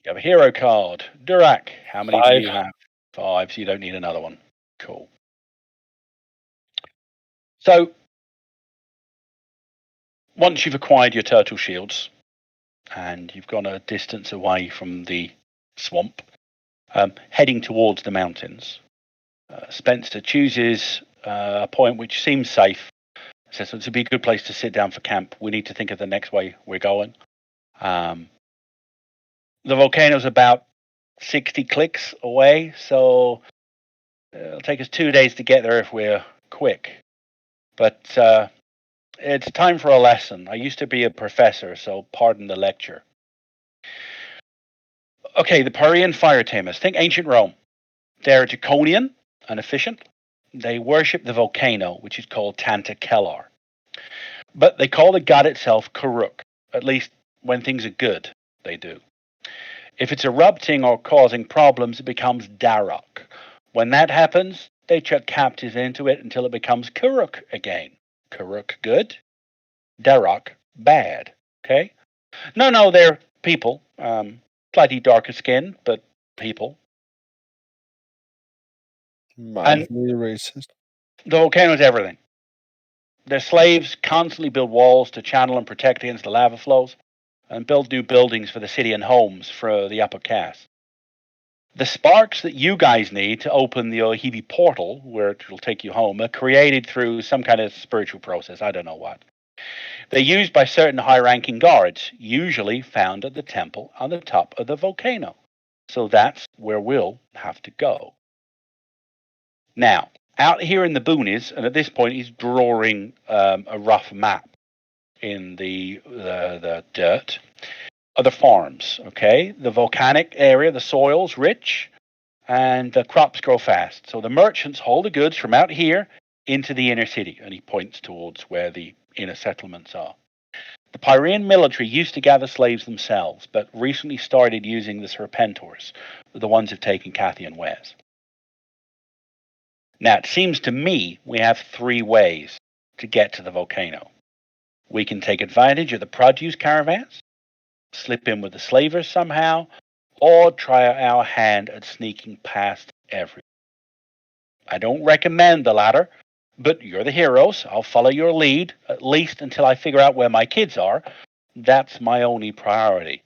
You have a hero card. Durak, how many 5. do you have? 5, so you don't need another one. Cool. So, once you've acquired your turtle shields, and you've gone a distance away from the swamp, heading towards the mountains, Spencer chooses a point which seems safe. Says it would be a good place to sit down for camp. We need to think of the next way we're going. The volcano's about 60 clicks away, so it'll take us 2 days to get there if we're quick. But it's time for a lesson. I used to be a professor, so pardon the lecture. Okay, the Parian fire tamers. Think ancient Rome. They're draconian and efficient. They worship the volcano, which is called Tanta Kellar. But they call the god itself Karuk. At least when things are good, they do. If it's erupting or causing problems, it becomes Darok. When that happens, they chuck captives into it until it becomes Karuk again. Karuk good, Darok bad. Okay? No, they're people. Slightly darker skin, but people. Mildly racist. The volcano's everything. Their slaves constantly build walls to channel and protect against the lava flows, and build new buildings for the city and homes for the upper caste. The sparks that you guys need to open the Ohibi portal, where it will take you home, are created through some kind of spiritual process. I don't know what. They're used by certain high ranking guards, usually found at the temple on the top of the volcano. So that's where we'll have to go. Now, out here in the boonies, and at this point he's drawing a rough map in the dirt, are the farms. Okay, the volcanic area, the soil's rich, and the crops grow fast. So the merchants haul the goods from out here into the inner city, and he points towards where the inner settlements are. The Pyrean military used to gather slaves themselves, but recently started using the Serpentors, the ones who've taken Cathy and Wes. Now, it seems to me we have three ways to get to the volcano. We can take advantage of the produce caravans, slip in with the slavers somehow, or try our hand at sneaking past everyone. I don't recommend the latter, but you're the heroes. I'll follow your lead, at least until I figure out where my kids are. That's my only priority.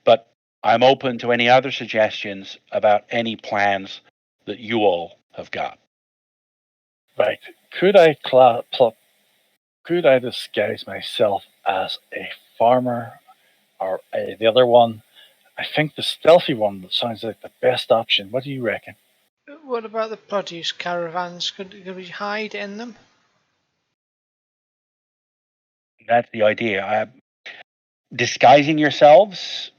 But I'm open to any other suggestions about any plans that you all have got. Right. Could I disguise myself as a farmer or the other one? I think the stealthy one sounds like the best option. What do you reckon? What about the produce caravans? Could we hide in them? That's the idea. Disguising yourselves,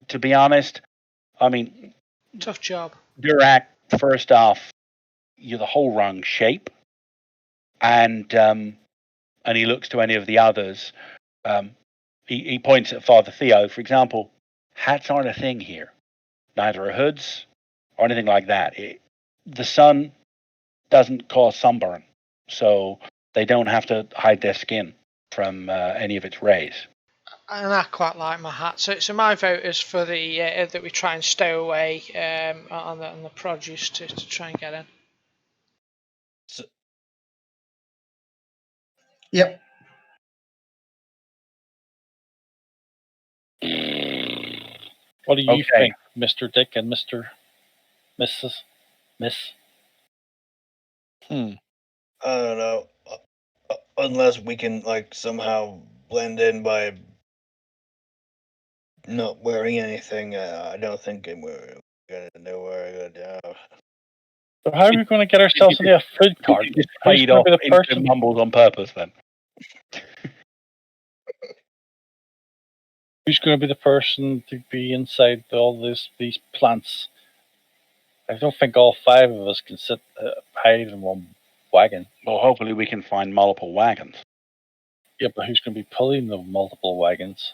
to be honest, I mean, Tough job. Durak, first off, you're the whole wrong shape. And he looks to any of the others. He points at Father Theo, for example. Hats aren't a thing here. Neither are hoods or anything like that. The sun doesn't cause sunburn, so they don't have to hide their skin from any of its rays. And I quite like my hat. So my vote is for the that we try and stow away on the produce to try and get in. Yep. What do you Okay. think, Mr. Dick and Miss? I don't know. Unless we can like somehow blend in by not wearing anything, I don't think we're gonna know where we're gonna go. So how are we going to get ourselves into a food cart? You just Who's played going off to be the into person? mumbles on purpose then. Who's going to be the person to be inside all these plants? I don't think all five of us can sit hide in one wagon. Well, hopefully we can find multiple wagons. Yeah, but who's going to be pulling the multiple wagons?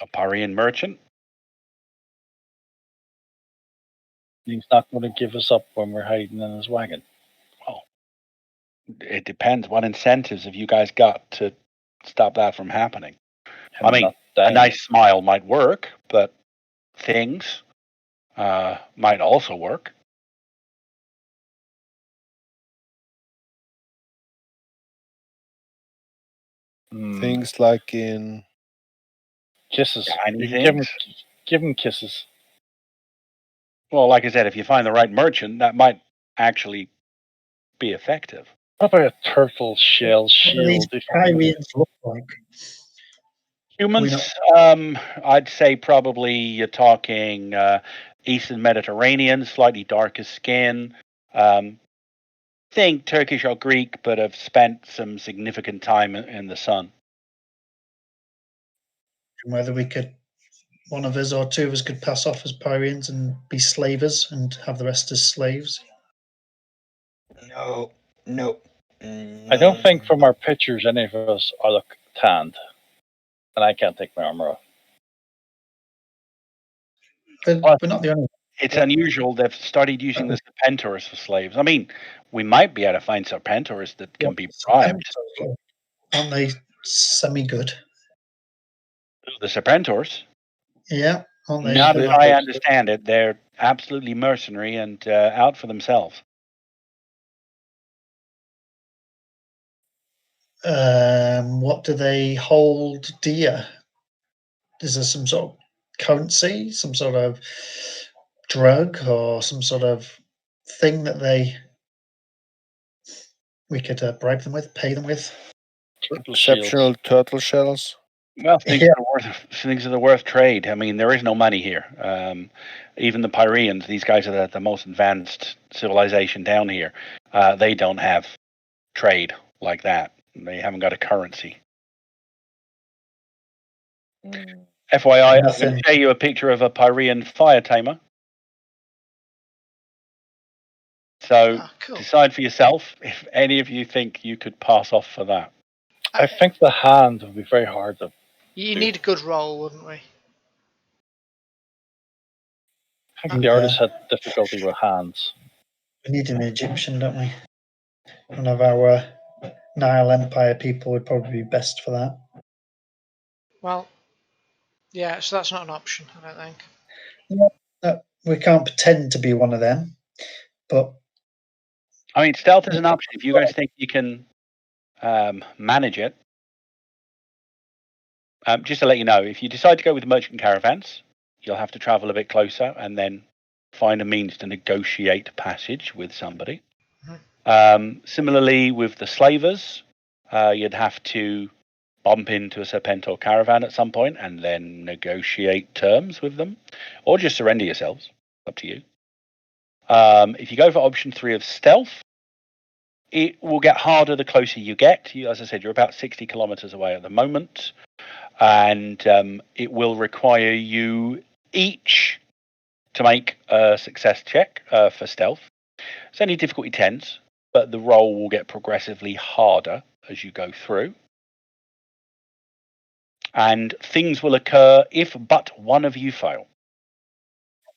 A Parian merchant. He's not going to give us up when we're hiding in his wagon. Well, it depends. What incentives have you guys got to stop that from happening? I mean, a nice smile might work, but things might also work. Things like in Kisses. Tiny You can things. give him kisses. Well, like I said, if you find the right merchant, that might actually be effective. What about a turtle shell What do these shield? Pyreans look like? Humans, I'd say probably you're talking Eastern Mediterranean, slightly darker skin. Think Turkish or Greek, but have spent some significant time in the sun. Whether we could one of us or two of us could pass off as Pyrians and be slavers and have the rest as slaves? No. I don't think from our pictures any of us are look tanned, and I can't take my armor off. But Well, we're not the only. It's unusual they've started using the Serpentors for slaves. I mean, we might be able to find Serpentors that can be bribed. Aren't they semi-good? The Serpentors, Yeah, aren't they? not as I understand it, they're absolutely mercenary and out for themselves. What do they hold dear? Is there some sort of currency, some sort of drug, or some sort of thing that we could bribe them with, pay them with? Exceptional turtle shells. Well, things, Yeah. are the worth trade. I mean, there is no money here. Even the Pyreans, these guys are the most advanced civilization down here. They don't have trade like that. They haven't got a currency. FYI, I'm going to show you a picture of a Pyrean fire tamer. So cool. decide for yourself if any of you think you could pass off for that. I think the hand would be very hard to. You need a good roll, wouldn't we? I think the artist had difficulty with hands. We need an Egyptian, don't we? One of our Nile Empire people would probably be best for that. Well, yeah, so that's not an option, I don't think. No, we can't pretend to be one of them, but I mean, stealth is an option if you guys think you can manage it. Just to let you know, if you decide to go with merchant caravans, you'll have to travel a bit closer and then find a means to negotiate passage with somebody. Similarly, with the slavers, you'd have to bump into a Serpentor caravan at some point and then negotiate terms with them, or just surrender yourselves. Up to you. If you go for option 3 of stealth, it will get harder the closer you get. As I said, you're about 60 kilometers away at the moment, and it will require you each to make a success check for stealth. It's only difficulty 10s, but the roll will get progressively harder as you go through. And things will occur if but one of you fail.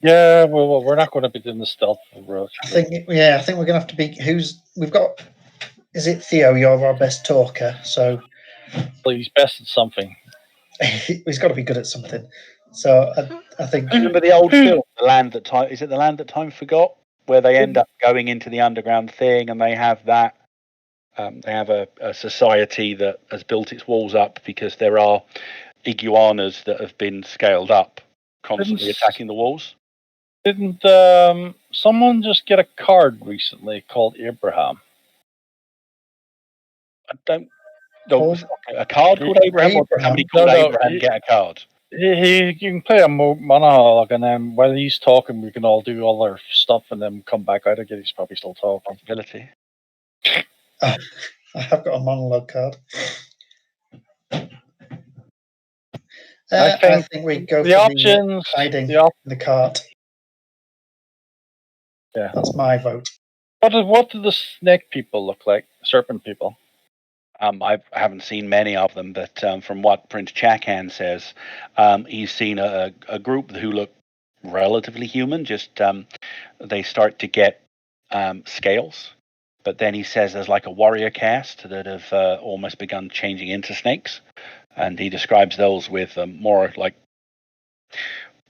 Yeah, well, we're not going to be doing the stealth route. I think we're going to have to be. We've got? Is it Theo? You're our best talker, so Well, he's best at something. he's got to be good at something. So I think. Remember the old film, The Land That Time? Is it The Land That Time Forgot? Where they end up going into the underground thing, and they have that. They have a society that has built its walls up because there are iguanas that have been scaled up, constantly attacking the walls. Didn't someone just get a card recently called Abraham? I don't. A card called Abraham, or somebody called Abraham get a card? You can play a monologue, and then while he's talking, we can all do all our stuff, and then come back out again. He's probably still talking. Possibility. I have got a monologue card. I think we go the for options. the hiding in the cart. Yeah, that's my vote. What do the snake people look like? Serpent people. I haven't seen many of them, but from what Prince Chakan says, he's seen a group who look relatively human. Just they start to get scales, but then he says there's like a warrior caste that have almost begun changing into snakes, and he describes those with more like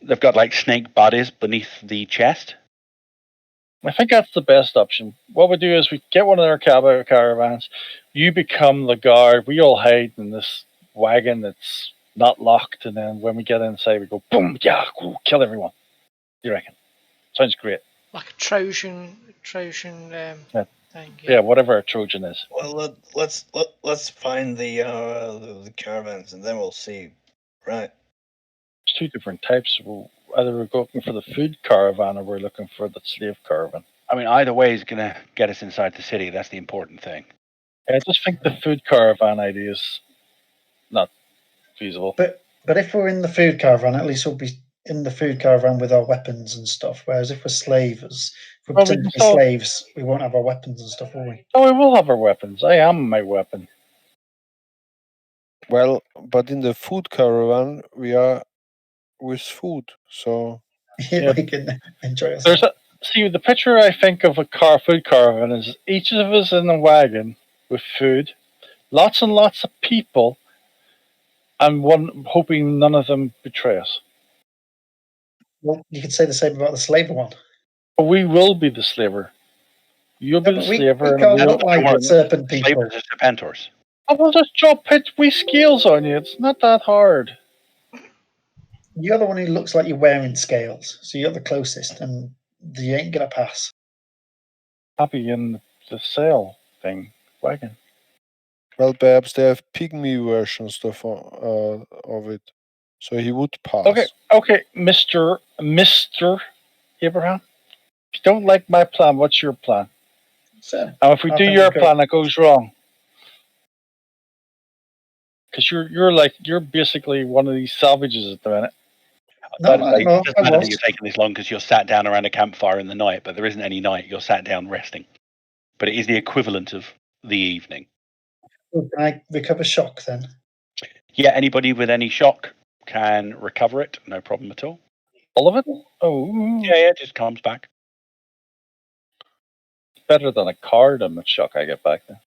they've got like snake bodies beneath the chest. I think that's the best option. What we do is we get one of their caravans. You become the guard. We all hide in this wagon that's not locked, and then when we get inside, we go boom, yeah, kill everyone. What do you reckon? Sounds great. Like a Trojan thing. Yeah, whatever a Trojan is. Well, let's find the caravans, and then we'll see. Right. There's 2 different types. Either we're looking for the food caravan or we're looking for the slave caravan. I mean, either way is going to get us inside the city. That's the important thing. I just think the food caravan idea is not feasible. But But if we're in the food caravan, at least we'll be in the food caravan with our weapons and stuff. Whereas if we're slavers, if we're Well, we pretending can to be still. slaves, we won't have our weapons and stuff, will we? Oh, we will have our weapons. I am my weapon. Well, but in the food caravan, we are with food. So Yeah. We can enjoy There's ourselves. see the picture I think of a food caravan is each of us in a wagon with food, lots and lots of people, and one hoping none of them betray us. Well, you could say the same about the slaver one. But we will be the slaver. You'll be No, the but we slaver, and can't we'll. look like Don't serpent people. Slavers are Serpentors. I will just drop we scales on you. It's not that hard. You're the one who looks like you're wearing scales, so you're the closest, and you ain't gonna pass. Happy in the sail thing wagon. well, perhaps they have pygmy versions of it, so he would pass. Okay, Mister Abraham. If you don't like my plan, what's your plan? So, And if we I do think your we could- plan, it goes wrong. Because you're basically one of these savages at the minute. No, It doesn't I matter that was. you're taking this long because you're sat down around a campfire in the night, but there isn't any night. You're sat down resting. But it is the equivalent of the evening. Can I recover shock then? Yeah, anybody with any shock can recover it, no problem at all. All of it? Oh, Yeah, it just comes back. better than a card on the shock I get back then.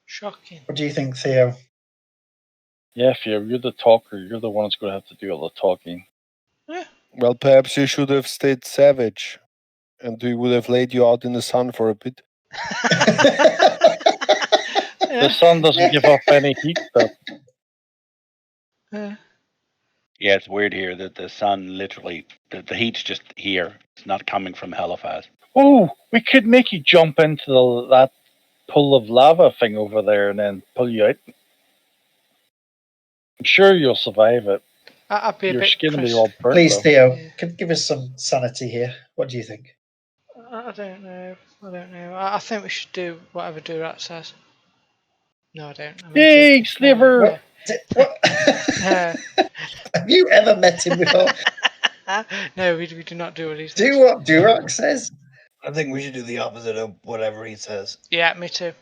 Shocking. What do you think, Theo? Yeah, if you're the talker, you're the one that's going to have to do all the talking. Well, perhaps you should have stayed savage, and we would have laid you out in the sun for a bit. The sun doesn't give off any heat, though. Yeah. Yeah, it's weird here that the sun literally, the heat's just here. It's not coming from Halifax. Oh, we could make you jump into that pool of lava thing over there and then pull you out. I'm sure you'll survive it. I'd be a Your bit skin will be crisp. all burnt, Please, though. Theo, Yeah. give us some sanity here. What do you think? I don't know. I think we should do whatever Durat says. No, I don't. I mean, Yay, slaver! What? Yeah. Have you ever met him before? No, we do not do what he says. Do what Durak says? I think we should do the opposite of whatever he says. Yeah, me too.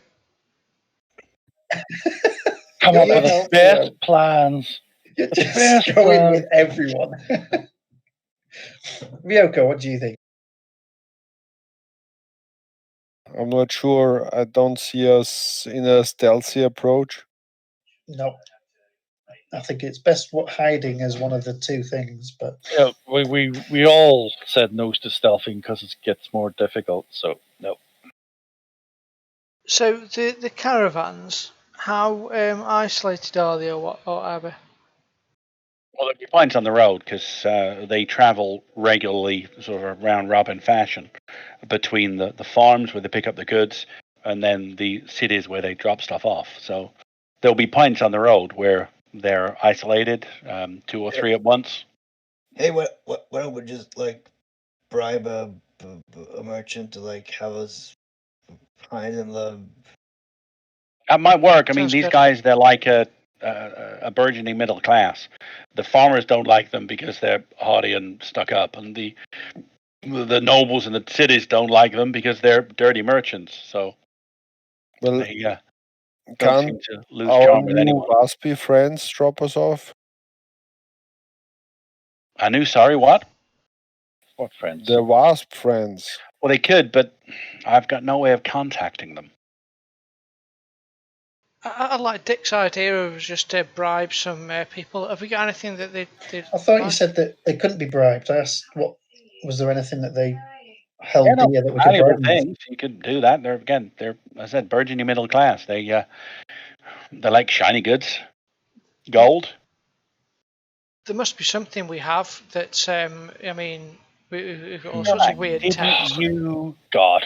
Come You're up with the not, best Theo. plans. You're The just best going plan. with everyone. Ryoko, what do you think? I'm not sure. I don't see us in a stealthy approach. No. I think it's best hiding as one of the two things, but Yeah, we all said no to stealthing because it gets more difficult. So no. So the caravans, how isolated are they, or whatever? Well, there'll be pints on the road because they travel regularly, sort of a round robin fashion, between the farms where they pick up the goods and then the cities where they drop stuff off. So there'll be pints on the road where they're isolated, 2 or 3 at once. Hey, what don't we just like bribe a merchant to like have us hide in the? That might work. I mean, Sounds these good. guys, they're like a burgeoning middle class. The farmers don't like them because they're haughty and stuck up, and the nobles in the cities don't like them because they're dirty merchants. So Well, they don't can't seem to lose our charm with new anyone. waspy friends drop us off? I knew. Sorry, what? What friends? The wasp friends. Well, they could, but I've got no way of contacting them. I like Dick's idea of just to bribe some people. Have we got anything that they? I thought you like? said that they couldn't be bribed. I asked, what was there anything that they held Yeah, no, dear that we could valuable bribe them with? things. You could do that. They're I said burgeoning middle class. They like shiny goods, gold. There must be something we have that's. I mean, we've got all sorts of weird Didn't text. you God.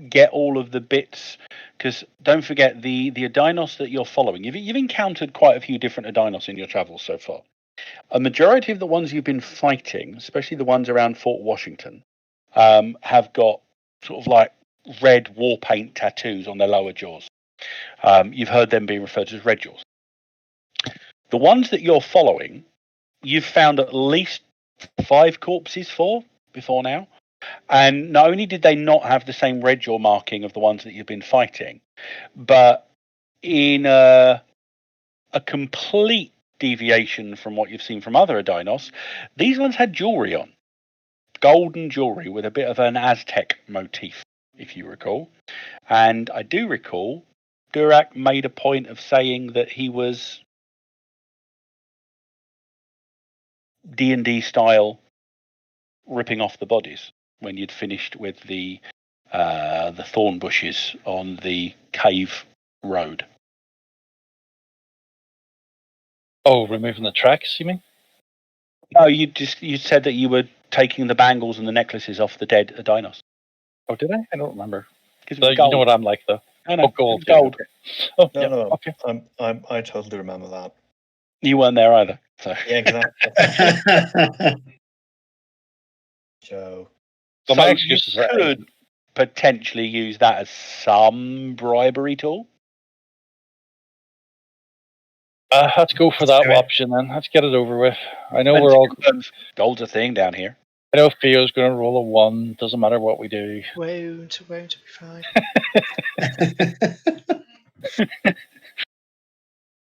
get all of the bits? Because don't forget the Adinos that you're following. You've encountered quite a few different Adinos in your travels so far. A majority of the ones you've been fighting, especially the ones around Fort Washington, have got sort of like red war paint tattoos on their lower jaws. You've heard them being referred to as red jaws. The ones that you're following, you've found at least 5 corpses for before now. And not only did they not have the same red jaw marking of the ones that you've been fighting, but in a complete deviation from what you've seen from other Adinos, these ones had jewelry on. Golden jewelry with a bit of an Aztec motif, if you recall. And I do recall Durak made a point of saying that he was D&D style ripping off the bodies when you'd finished with the thorn bushes on the cave road. Oh, removing the tracks, you mean? No, you said that you were taking the bangles and the necklaces off the dead Adinos. Oh, did I? I don't remember. Because it So was you know gold. what I'm like, though. No, no, Oh, gold. it was gold. Okay. Oh, No, yeah. no, Okay. I totally remember that. You weren't there either. So Yeah, exactly. So So my you excuse is that could potentially use that as some bribery tool. let's go for that do it. option then. Let's get it over with. I know And we're all. gold's a thing down here. I know Theo's going to roll a 1. Doesn't matter what we do. Won't be fine.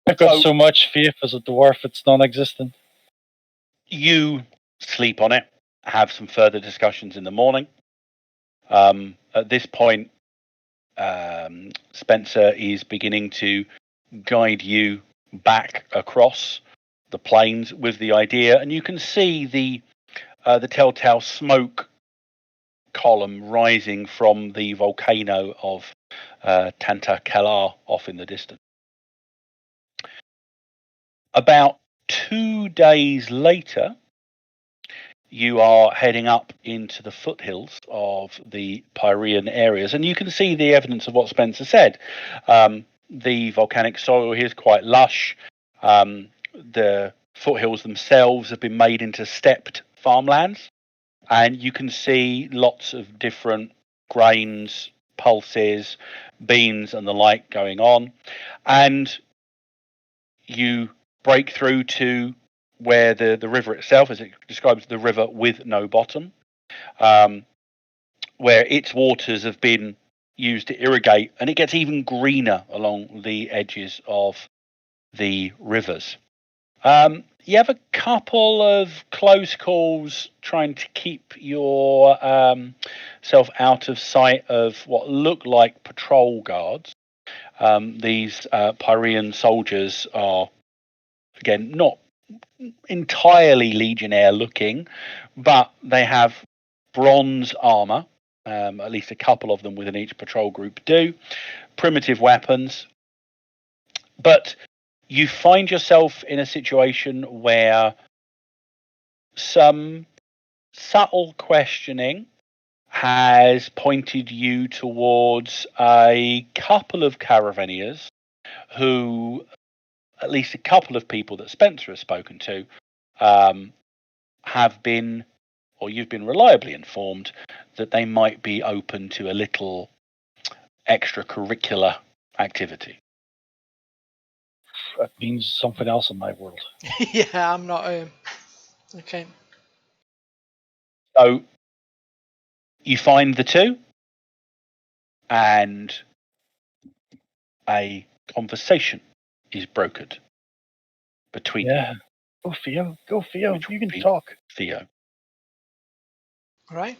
I've got So- so much faith as a dwarf, it's non-existent. You sleep on it, have some further discussions in the morning. At this point, Spencer is beginning to guide you back across the plains with the idea, and you can see the telltale smoke column rising from the volcano of Tanta Kelar off in the distance. About 2 days later, you are heading up into the foothills of the Pyrean areas, and you can see the evidence of what Spencer said. The volcanic soil here is quite lush. The foothills themselves have been made into stepped farmlands, and you can see lots of different grains, pulses, beans, and the like going on. And you break through to where the river itself, as it describes the river with no bottom, where its waters have been used to irrigate, and it gets even greener along the edges of the rivers. You have a couple of close calls trying to keep your self out of sight of what look like patrol guards. These Pyrean soldiers are, again, not entirely legionnaire looking, but they have bronze armor. At least a couple of them within each patrol group do. Primitive weapons. But you find yourself in a situation where some subtle questioning has pointed you towards a couple of caravaniers who, at least a couple of people that Spencer has spoken to, have been, or you've been reliably informed, that they might be open to a little extracurricular activity. That means something else in my world. Yeah, I'm not. Okay. So you find the two, and a conversation is brokered between Yeah. Go Theo. Go Theo. Which You would can be- talk. Theo. All right.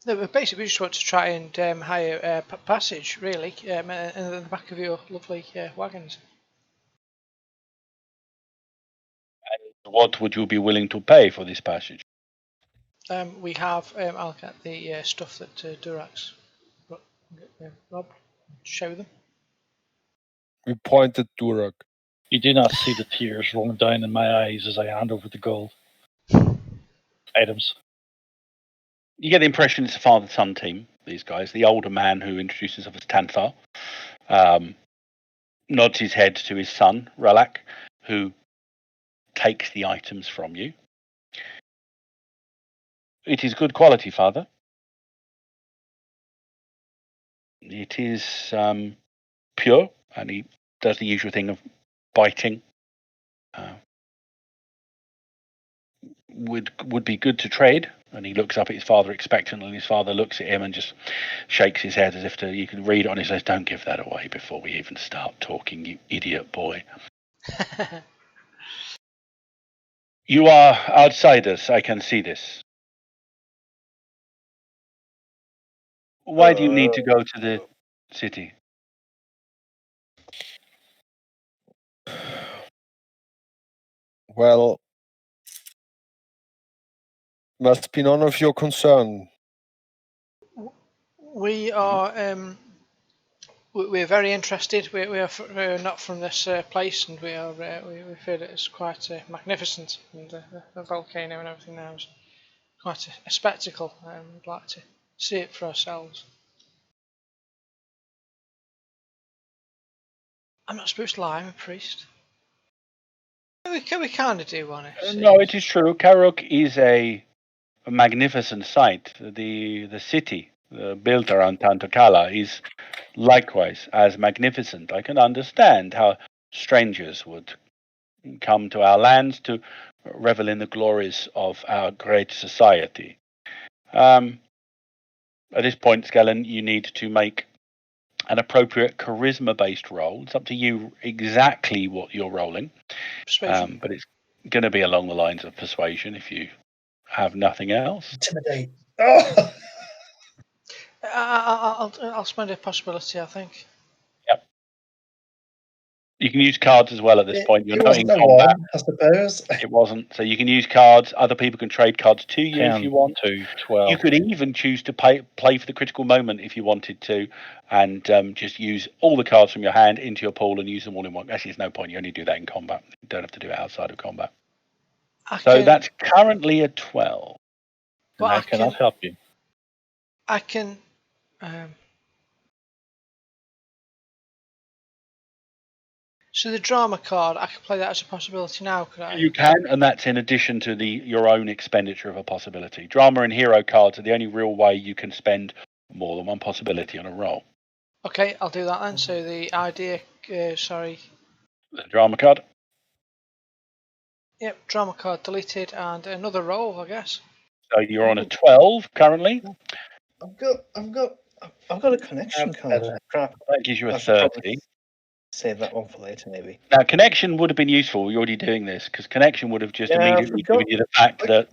No, but basically, we just want to try and hire passage, really, in the back of your lovely wagons. What would you be willing to pay for this passage? We have. I'll get the stuff that Durax. Rob, show them. We pointed Durak. You do not see the tears rolling down in my eyes as I hand over the gold items. You get the impression it's a father-son team, these guys. The older man who introduces himself as Tanthar nods his head to his son, Ralak, who takes the items from you. It is good quality, father. It is pure, and he does the usual thing of biting. Would be good to trade. And he looks up at his father expectantly, and his father looks at him and just shakes his head as if you can read it on his face. Don't give that away before we even start talking, you idiot boy. You are outsiders, I can see this. Why do you need to go to the city? Well, must be none of your concern. We are we're very interested. We're not from this place, and we feel that it's quite magnificent, and the volcano and everything now is quite a spectacle. We'd like to see it for ourselves. I'm not supposed to lie. I'm a priest. We kind of do want to. No, it is true. Karuk is a magnificent sight. The city built around Tantakala is likewise as magnificent. I can understand how strangers would come to our lands to revel in the glories of our great society. At this point, Skellen, you need to make an appropriate charisma-based roll. It's up to you exactly what you're rolling, but it's going to be along the lines of persuasion if you have nothing else. Intimidate. Oh! I'll spend a possibility, I think. Yep. You can use cards as well at this point. You're It not in wasn't a combat. 1, I suppose. It wasn't. So you can use cards. Other people can trade cards to you if 10 you want. to 12. You could even choose to play for the critical moment if you wanted to, and just use all the cards from your hand into your pool and use them all in one. Actually, there's no point. You only do that in combat. You don't have to do it outside of combat. That's currently a 12. Well, I cannot help you. I can. So the drama card, I can play that as a possibility now, could I? You can, and that's in addition to your own expenditure of a possibility. Drama and hero cards are the only real way you can spend more than one possibility on a roll. Okay, I'll do that then. So the idea, The drama card. Yep, drama card deleted, and another roll, I guess. So you're on a 12 currently. I've got a connection card. Crap. That gives you a I should 30. probably save that one for later, maybe. Now, connection would have been useful. You're already doing this because connection would have just immediately given you the fact that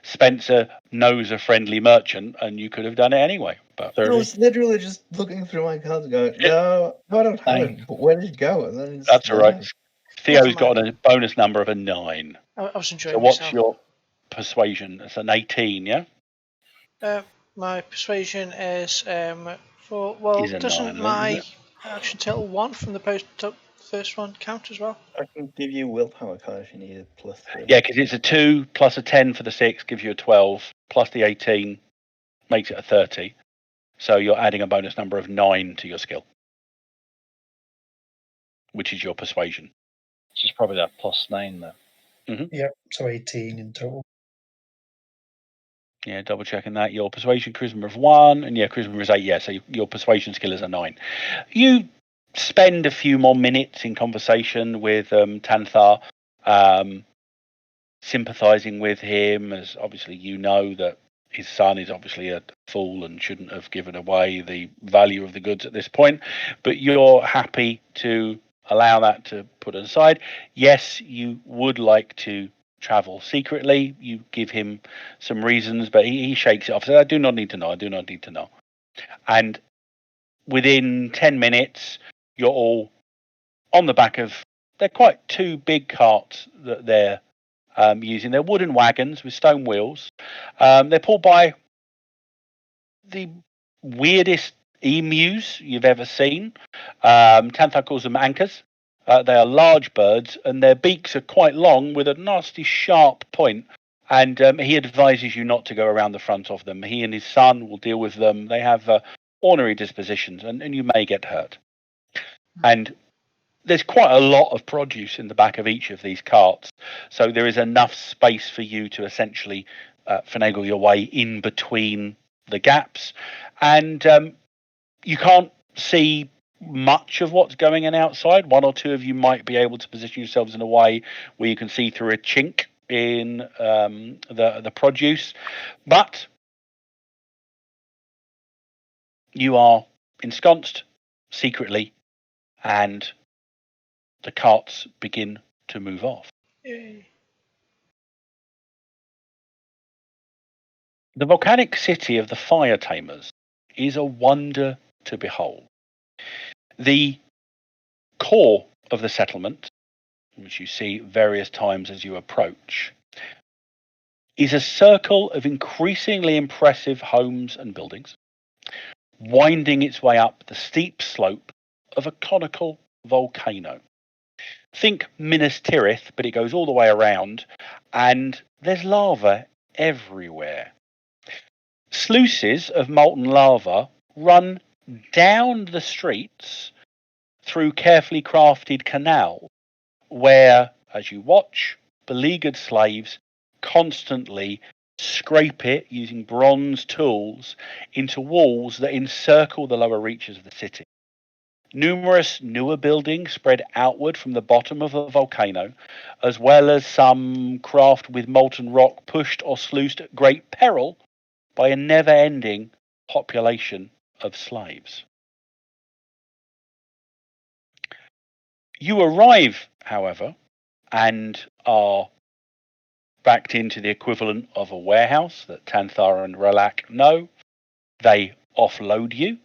Spencer knows a friendly merchant, and you could have done it anyway. But I was literally just looking through my cards, going, "No, I don't have it. But where did it go?" And then that's all right. Never Theo's mind. got a bonus number of a 9. I was enjoying So what's myself. your persuasion? It's an 18, yeah? My persuasion is for well. Is a Doesn't 9, my isn't action total 1 from the first one count as well? I can give you willpower card if you need it, plus 3. Yeah, because it's a 2 plus a 10 for the 6 gives you a 12, plus the 18 makes it a 30. So you're adding a bonus number of 9 to your skill, which is your persuasion. Which is probably that +9 there. Yep, so 18 in total. Yeah, double checking that. Your persuasion charisma of 1, and charisma is 8. Yeah, so your persuasion skill is a 9. You spend a few more minutes in conversation with Tanthar, sympathizing with him, as obviously you know that his son is obviously a fool and shouldn't have given away the value of the goods at this point. But you're happy to allow that to put aside. Yes, you would like to travel secretly. You give him some reasons, but he shakes it off. So I do not need to know. I do not need to know. And within 10 minutes, you're all on the back of, they're quite 2 big carts that they're using. They're wooden wagons with stone wheels. They're pulled by the weirdest emus you've ever seen. Tanthar calls them anchors. They are large birds, and their beaks are quite long with a nasty sharp point. And he advises you not to go around the front of them. He and his son will deal with them. They have ornery dispositions, and you may get hurt. And there's quite a lot of produce in the back of each of these carts, so there is enough space for you to essentially finagle your way in between the gaps. And you can't see much of what's going on outside. One or two of you might be able to position yourselves in a way where you can see through a chink in the produce, but you are ensconced secretly, and the carts begin to move off. Yay. The volcanic city of the Fire Tamers is a wonder to behold. The core of the settlement, which you see various times as you approach, is a circle of increasingly impressive homes and buildings, winding its way up the steep slope of a conical volcano. Think Minas Tirith, but it goes all the way around, and there's lava everywhere. Sluices of molten lava run down the streets through carefully crafted canals, where, as you watch, beleaguered slaves constantly scrape it using bronze tools into walls that encircle the lower reaches of the city. Numerous newer buildings spread outward from the bottom of the volcano, as well as some craft with molten rock pushed or sluiced at great peril by a never-ending population of slaves. You arrive, however, and are backed into the equivalent of a warehouse that Tanthar and Relak know. They offload you,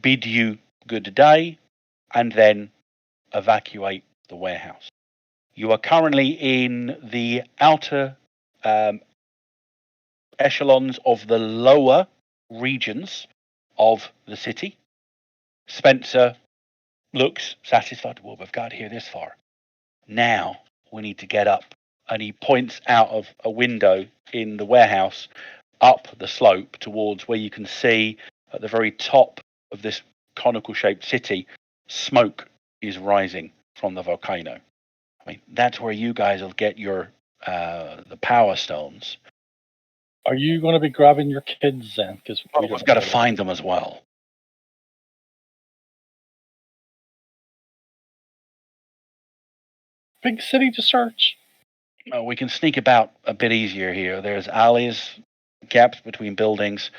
bid you good day, and then evacuate the warehouse. You are currently in the outer echelons of the lower regions of the city. Spencer looks satisfied. Well, we've got here this far. Now we need to get up. And he points out of a window in the warehouse up the slope towards where you can see at the very top of this conical shaped city, smoke is rising from the volcano. I mean, that's where you guys will get your the power stones. Are you going to be grabbing your kids then? Because We've got to find them as well. Big city to search. We can sneak about a bit easier here. There's alleys, gaps between buildings.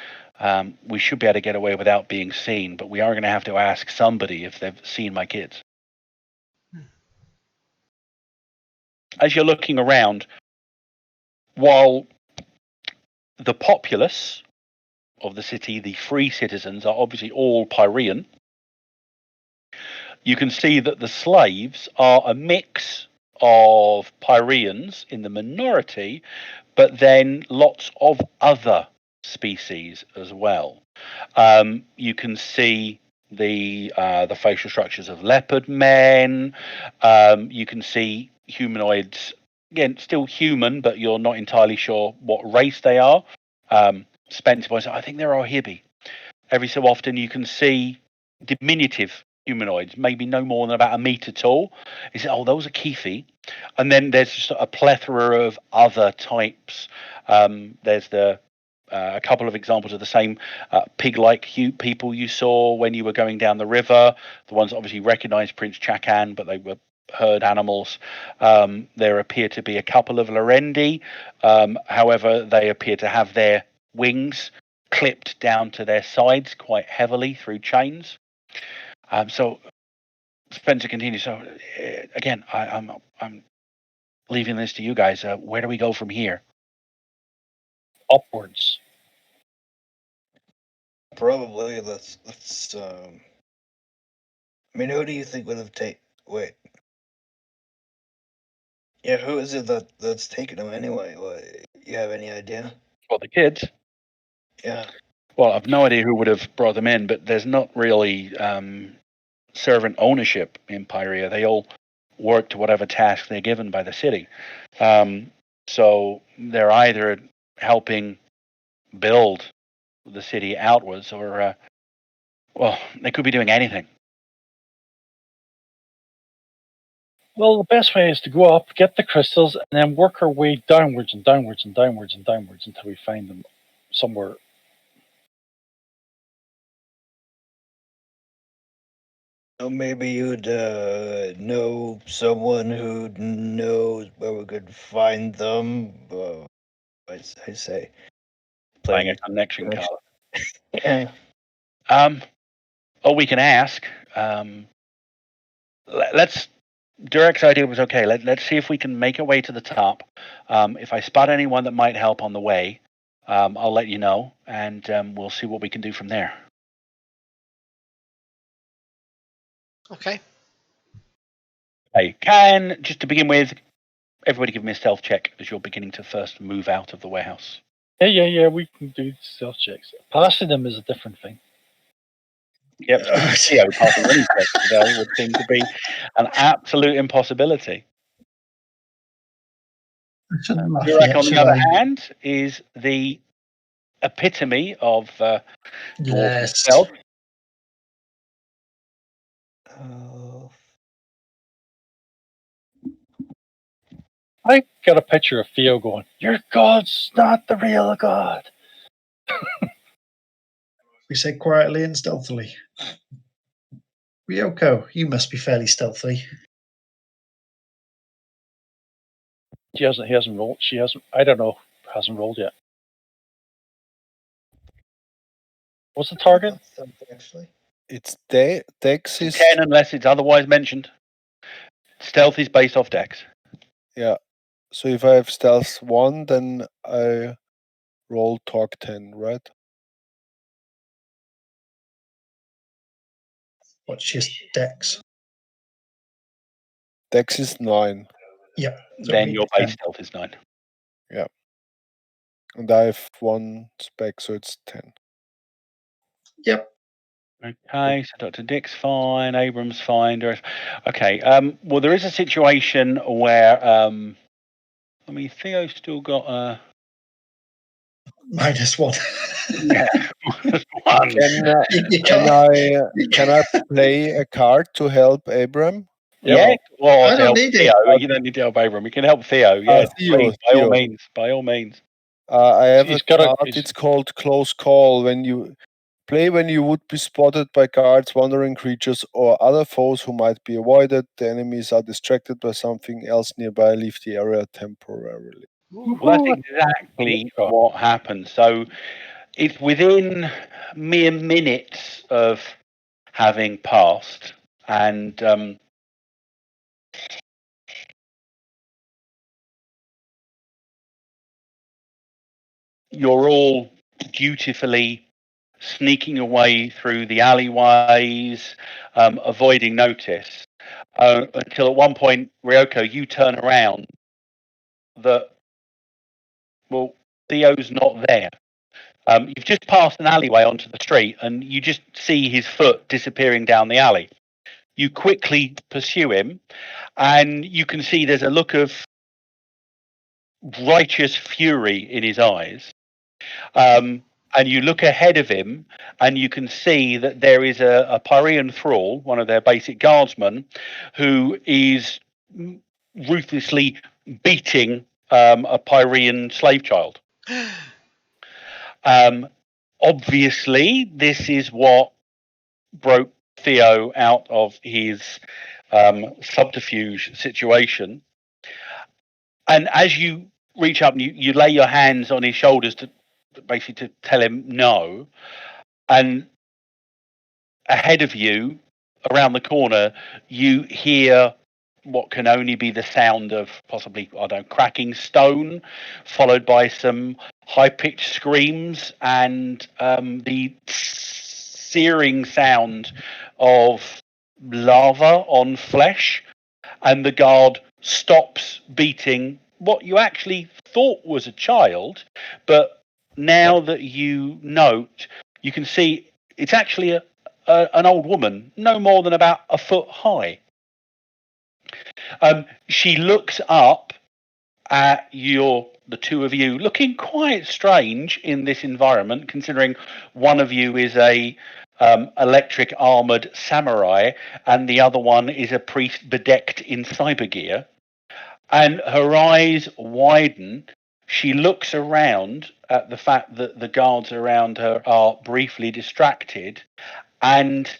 We should be able to get away without being seen, but we are going to have to ask somebody if they've seen my kids. As you're looking around, while the populace of the city, the free citizens, are obviously all Pyrean, you can see that the slaves are a mix of Pyreans in the minority, but then lots of other species as well. You can see the facial structures of leopard men. You can see humanoids, again, still human, but you're not entirely sure what race they are. Spencer points out, I think they're Ohibi. Every so often you can see diminutive humanoids, maybe no more than about a meter tall. He said, oh, those are Keefi. And then there's just a plethora of other types. There's a couple of examples of the same pig-like people you saw when you were going down the river. The ones that obviously recognized Prince Chakan, but they were herd animals. There appear to be a couple of Lorendi. However, they appear to have their wings clipped down to their sides quite heavily through chains. So Spencer continues. So again, I'm leaving this to you guys. Where do we go from here? Upwards. Probably let's I mean, who do you think would have wait. Yeah, who is it that's taking them anyway? You have any idea? Well, the kids. Yeah. Well, I've no idea who would have brought them in, but there's not really servant ownership in Pyrea. They all work to whatever task they're given by the city. So they're either helping build the city outwards or, well, they could be doing anything. Well, the best way is to go up, get the crystals, and then work our way downwards and downwards and downwards and downwards until we find them somewhere. Oh, maybe you'd know someone who knows where we could find them. I say, Playing a connection card. Yeah. Or we can ask. Let's. Derek's idea was okay. Let's see if we can make our way to the top. If I spot anyone that might help on the way, I'll let you know, and we'll see what we can do from there. Okay. Hey, can just to begin with, everybody give me a stealth check as you're beginning to first move out of the warehouse. Yeah, we can do stealth checks. Passing them is a different thing. Yep, Theo passing any test today would seem to be an absolute impossibility. I shouldn't laugh Durek, yet, on the should other I? hand, is the epitome of dwarven Yes. stealth. Oh, I got a picture of Theo going, "Your God's not the real God." We say quietly and stealthily. Ryoko, you must be fairly stealthy. He hasn't rolled. She hasn't. I don't know. Hasn't rolled yet. What's the target? that's something, actually. It's Dex is 10 unless it's otherwise mentioned. Stealth is based off dex. yeah. So if I have stealth 1, then I roll TORG 10, right? What's your dex? Dex is 9, Yep. So Then me your 10. base stealth is 9. and I have 1 spec, so it's 10. Yep. Okay, so Dr. Dick's fine, Abrams fine. Okay, well, there is a situation where, I mean, Theo's still got -1. yeah, one. You Can I play a card to help Abram? Yeah, or I to don't help need Theo. it. You don't need to help Abram. You can help Theo. Yeah, Theo, please, by all Theo. means. By all means. I have He's a got a- card. he's- It's called Close Call. When you would be spotted by guards, wandering creatures, or other foes who might be avoided. The enemies are distracted by something else nearby. Leave the area temporarily. Well, that's exactly what happened. So it's within mere minutes of having passed, and you're all dutifully sneaking away through the alleyways, avoiding notice, until at one point, Ryoko, you turn around that, well, Theo's not there. You've just passed an alleyway onto the street and you just see his foot disappearing down the alley. You quickly pursue him and you can see there's a look of righteous fury in his eyes. And you look ahead of him and you can see that there is a Pyrean thrall, one of their basic guardsmen, who is ruthlessly beating a Pyrean slave child. Obviously, this is what broke Theo out of his subterfuge situation. And as you reach up and you lay your hands on his shoulders to basically to tell him no, and ahead of you, around the corner, you hear what can only be the sound of possibly, I don't know, cracking stone, followed by some high-pitched screams and the searing sound of lava on flesh. And the guard stops beating what you actually thought was a child, but now that you note, you can see it's actually an old woman, no more than about a foot high. She looks up at the two of you, looking quite strange in this environment, considering one of you is a electric armored samurai and the other one is a priest bedecked in cyber gear. And her eyes widen. She looks around at the fact that the guards around her are briefly distracted, and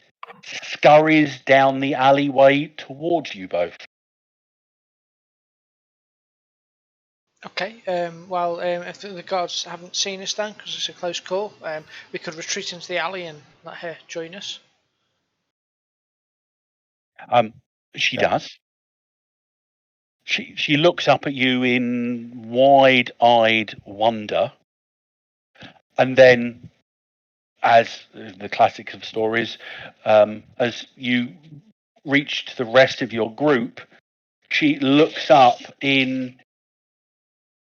scurries down the alleyway towards you both. Okay, if the guards haven't seen us then, because it's a close call, we could retreat into the alley and let her join us. She Yeah. does. She looks up at you in wide-eyed wonder, and then, as the classics of stories, as you reach to the rest of your group, she looks up in,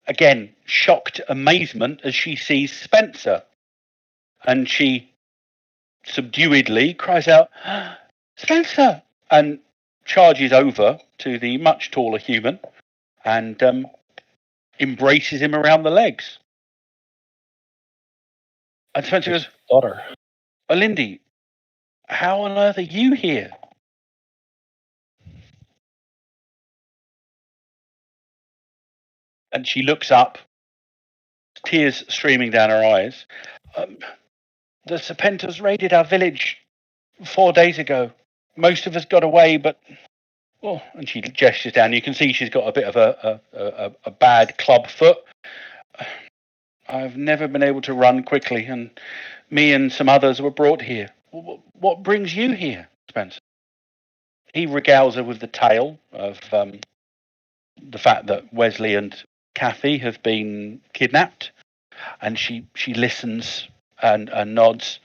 again, shocked amazement as she sees Spencer, and she subduedly cries out, "Spencer!" and charges over to the much taller human and embraces him around the legs. And Spencer His goes, daughter. "Lindy, how on earth are you here?" And she looks up, tears streaming down her eyes. The Serpentas raided our village 4 days ago. Most of us got away, but and she gestures down. You can see she's got a bit of a bad club foot. I've never been able to run quickly, and me and some others were brought here. What brings you here, Spencer? He regales her with the tale of the fact that Wesley and Kathy have been kidnapped, and she listens and nods.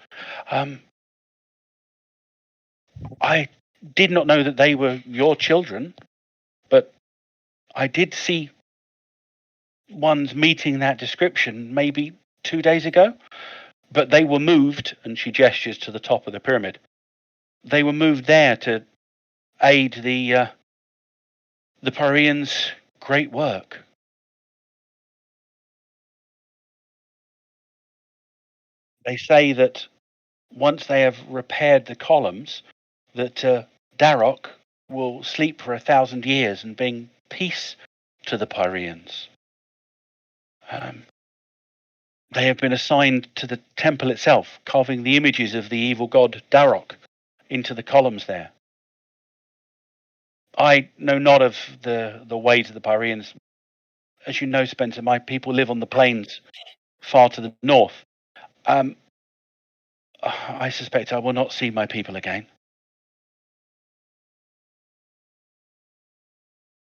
I did not know that they were your children, but I did see ones meeting that description maybe 2 days ago. But they were moved, and she gestures to the top of the pyramid. They were moved there to aid the Parians' great work. They say that once they have repaired the columns, that Darok will sleep for 1,000 years and bring peace to the Parians. They have been assigned to the temple itself, carving the images of the evil god Darok into the columns there. I know not of the ways of the Parians. As you know, Spencer, my people live on the plains far to the north. I suspect I will not see my people again.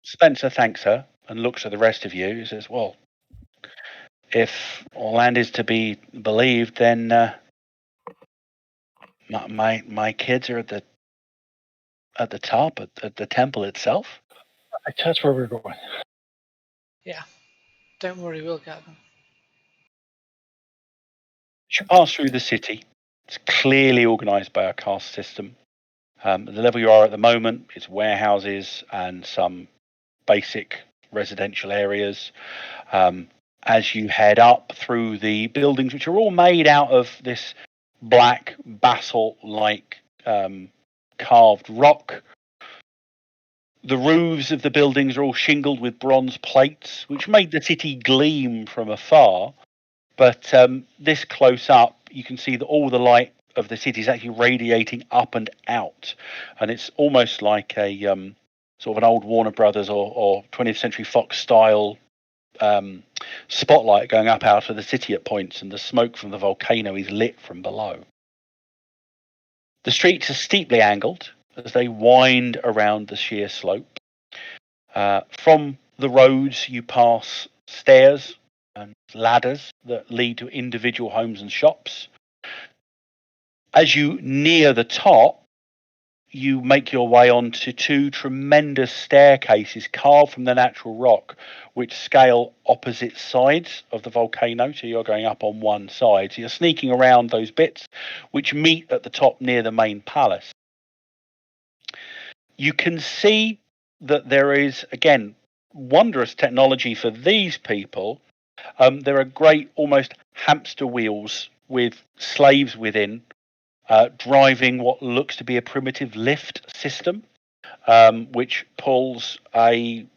Spencer thanks her and looks at the rest of you and says, "Well, if Orland is to be believed, then my kids are at the top at the temple itself." That's where we're going. Yeah, don't worry, we'll get them. You pass through the city. It's clearly organised by a caste system. The level you are at the moment is warehouses and some basic residential areas. As you head up through the buildings, which are all made out of this black basalt-like carved rock. The roofs of the buildings are all shingled with bronze plates, which made the city gleam from afar. But this close up, you can see that all the light of the city is actually radiating up and out, and it's almost like a sort of an old Warner Brothers or 20th Century Fox style spotlight going up out of the city at points, and the smoke from the volcano is lit from below. The streets are steeply angled as they wind around the sheer slope. From the roads, you pass stairs and ladders that lead to individual homes and shops. As you near the top, you make your way onto two tremendous staircases carved from the natural rock, which scale opposite sides of the volcano. So you're going up on one side. So you're sneaking around those bits, which meet at the top near the main palace. You can see that there is, again, wondrous technology for these people. There are great, almost hamster wheels with slaves within, driving what looks to be a primitive lift system, which pulls a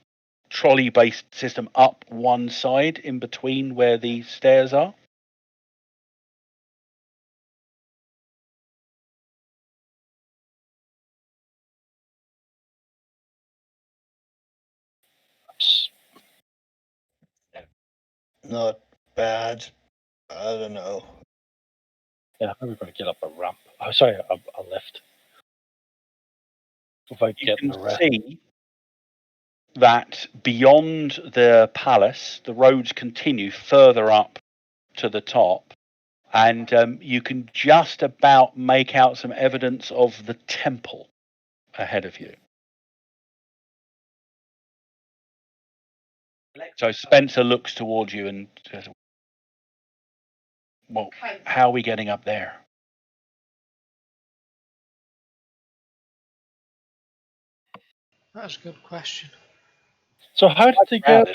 trolley-based system up one side in between where the stairs are. Not bad. I don't know. Yeah, maybe we're going to get up a ramp. Oh, sorry, a lift. Without You getting can arrested. see that beyond the palace, the roads continue further up to the top, and you can just about make out some evidence of the temple ahead of you. So Spencer looks towards you and says, well, how are we getting up there? That's a good question. So how did they get?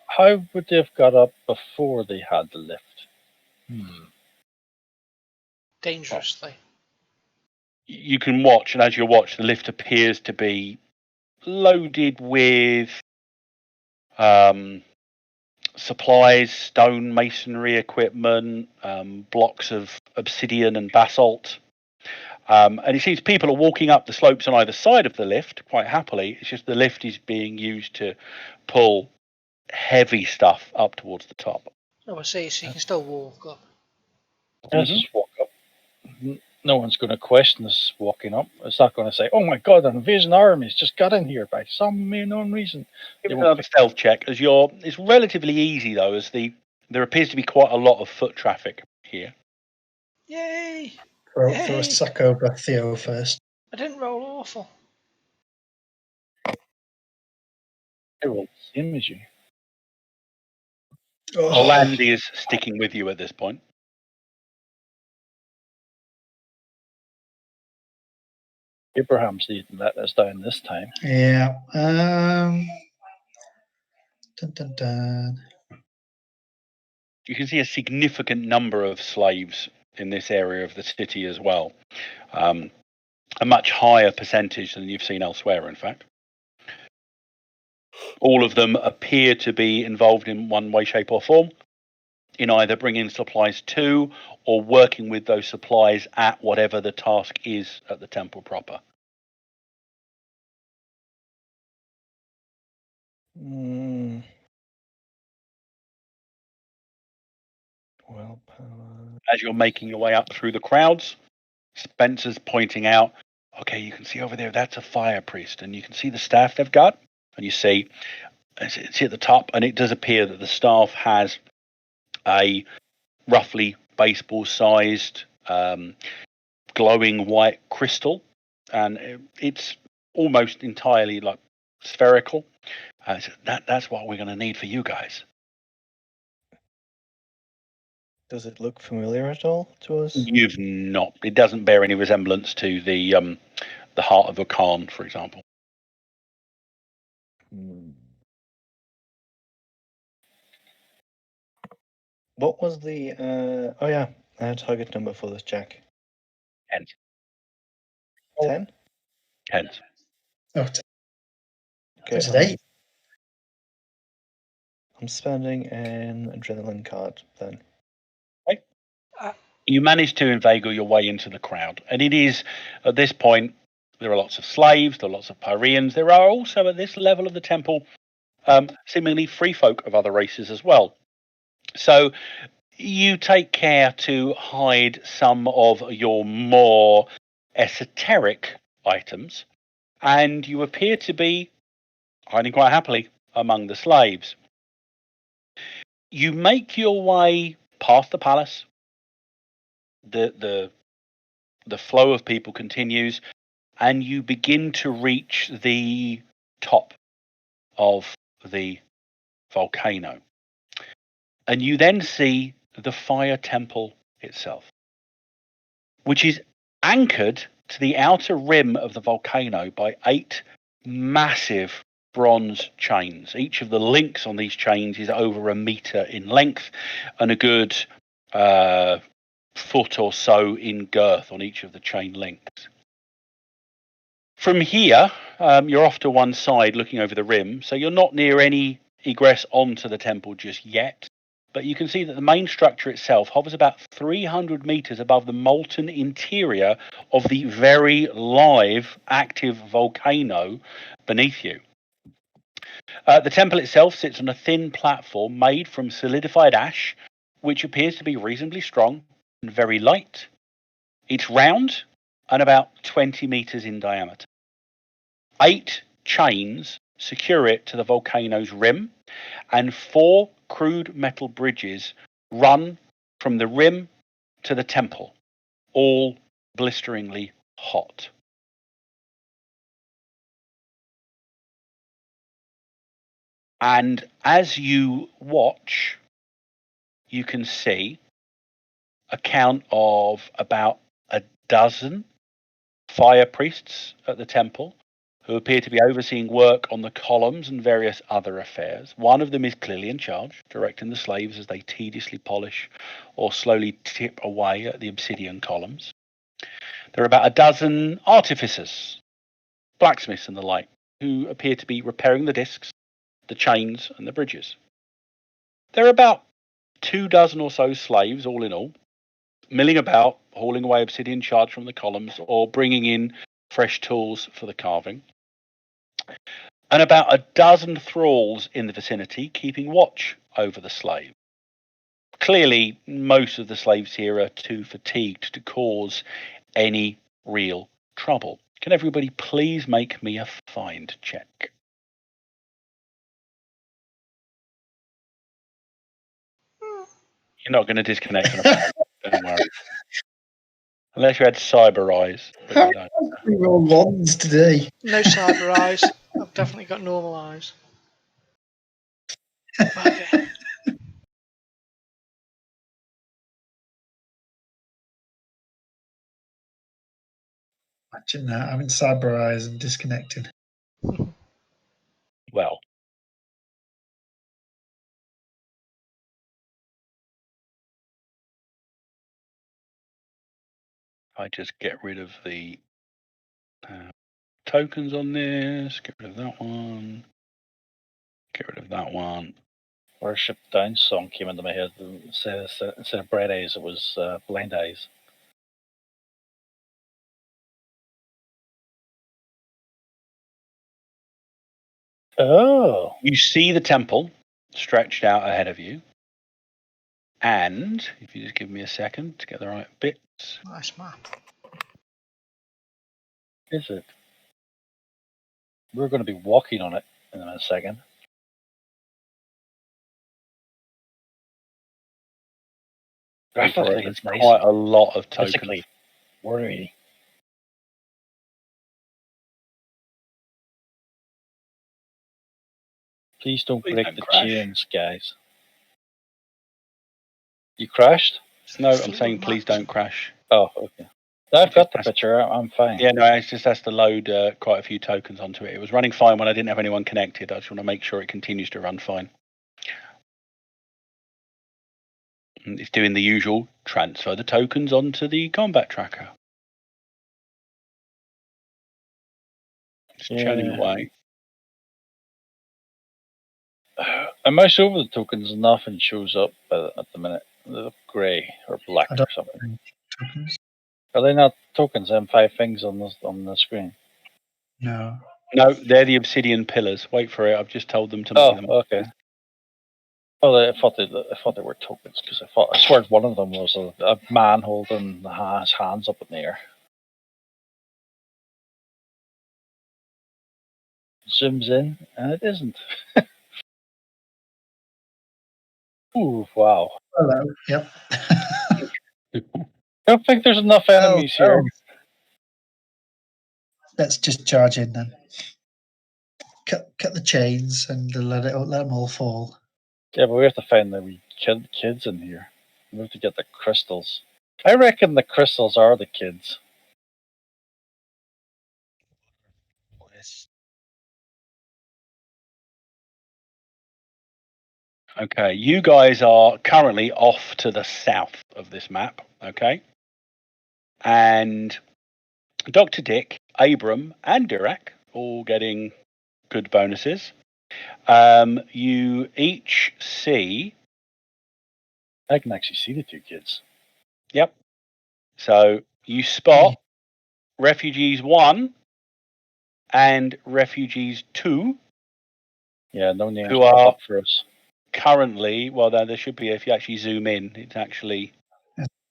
How would they have got up before they had the lift? Dangerously. You can watch, and as you watch, the lift appears to be loaded with supplies, stone masonry equipment, blocks of obsidian and basalt. And it seems people are walking up the slopes on either side of the lift quite happily. It's just the lift is being used to pull heavy stuff up towards the top. Oh, I see. So you can still walk up. Let's just walk up. No one's going to question us walking up. It's not going to say, "Oh my God, an invasion army's just got in here by some unknown reason." Give it another stealth check. It's relatively easy though, as there appears to be quite a lot of foot traffic here. Yay! Throw Yay! a sack over Theo first. I didn't roll awful. I rolled the same as you. Oh, Orlandi is sticking with you at this point. Abraham's didn't let us down this time. yeah. Dun, dun, dun. You can see a significant number of slaves in this area of the city as well. A much higher percentage than you've seen elsewhere, in fact. All of them appear to be involved in one way, shape, or form in either bringing supplies to or working with those supplies at whatever the task is at the temple proper. Well, power. As you're making your way up through the crowds, Spencer's pointing out, okay, you can see over there, that's a fire priest, and you can see the staff they've got, and you see it's at the top, and it does appear that the staff has a roughly baseball-sized glowing white crystal, and it's almost entirely like spherical. So that's what we're going to need for you guys. Does it look familiar at all to us? You've not. It doesn't bear any resemblance to the heart of a Khan, for example. What was the target number for this check? 10. 10? 10. Oh, Okay, is it 8? I'm spending an adrenaline card then. You manage to inveigle your way into the crowd, and it is at this point there are lots of slaves, there are lots of Pyreans. There are also at this level of the temple seemingly free folk of other races as well. So you take care to hide some of your more esoteric items, and you appear to be hiding quite happily among the slaves. You make your way past the palace. The flow of people continues, and you begin to reach the top of the volcano. And you then see the fire temple itself, which is anchored to the outer rim of the volcano by 8 massive bronze chains. Each of the links on these chains is over 1 meter in length and a good foot or so in girth on each of the chain links. From here, you're off to one side looking over the rim, so you're not near any egress onto the temple just yet. But you can see that the main structure itself hovers about 300 meters above the molten interior of the very live, active volcano beneath you. The temple itself sits on a thin platform made from solidified ash, which appears to be reasonably strong and very light. It's round and about 20 meters in diameter. 8 chains secure it to the volcano's rim, and 4 crude metal bridges run from the rim to the temple, all blisteringly hot. And as you watch, you can see a count of about a dozen fire priests at the temple who appear to be overseeing work on the columns and various other affairs. One of them is clearly in charge, directing the slaves as they tediously polish or slowly tip away at the obsidian columns. There are about a dozen artificers, blacksmiths and the like, who appear to be repairing the discs, the chains, and the bridges. There are about 24 or so slaves, all in all, milling about, hauling away obsidian shards from the columns or bringing in fresh tools for the carving. And about a dozen thralls in the vicinity keeping watch over the slave. Clearly, most of the slaves here are too fatigued to cause any real trouble. Can everybody please make me a find check? You're not going to disconnect on a phone, don't worry. Unless you had cyber eyes. But you don't. We roll ones today. No cyber eyes. I've definitely got normal eyes. Okay. Imagine that, having cyber eyes and disconnecting. Well, I just get rid of the tokens on this, get rid of that one, get rid of that one. Worship Down song came into my head. Instead of bright eyes, it was blind eyes. Oh, You see the temple stretched out ahead of you. And if you just give me a second to get the right bits. Nice map. is it? We're going to be walking on it in a second. Graphically, it's nice. Quite a lot of tokens. Physically, worry. Please don't Please break don't the crash. chains, guys. You crashed? No, I'm Fleetwood saying please Mac. don't crash. Oh, okay. I've got the picture. I'm fine. Yeah, no, it just has to load quite a few tokens onto it. It was running fine when I didn't have anyone connected. I just want to make sure it continues to run fine. And it's doing the usual transfer the tokens onto the combat tracker. Just chatting away. I mouse over the tokens and nothing shows up at the minute. They look grey or black I or don't something. think tokens. Are they not tokens? Them 5 things on the screen. No. No, they're the obsidian pillars. Wait for it. I've just told them to make Oh, them. okay. Well, I thought they were tokens because I swear one of them was a man holding his hands up in the air. Zooms in and it isn't. Ooh, wow! Hello. Yep. I don't think there's enough enemies here. Let's just charge in then. Cut the chains and let them all fall. Yeah, but we have to find the wee kids in here. We have to get the crystals. I reckon the crystals are the kids. Okay, you guys are currently off to the south of this map, okay? And Dr. Dick, Abram, and Dirac all getting good bonuses. You each see... I can actually see the 2 kids. Yep. So you spot Refugees 1 and Refugees 2. Yeah, no names Who pop are up for us. currently, well, there should be, if you actually zoom in, it's actually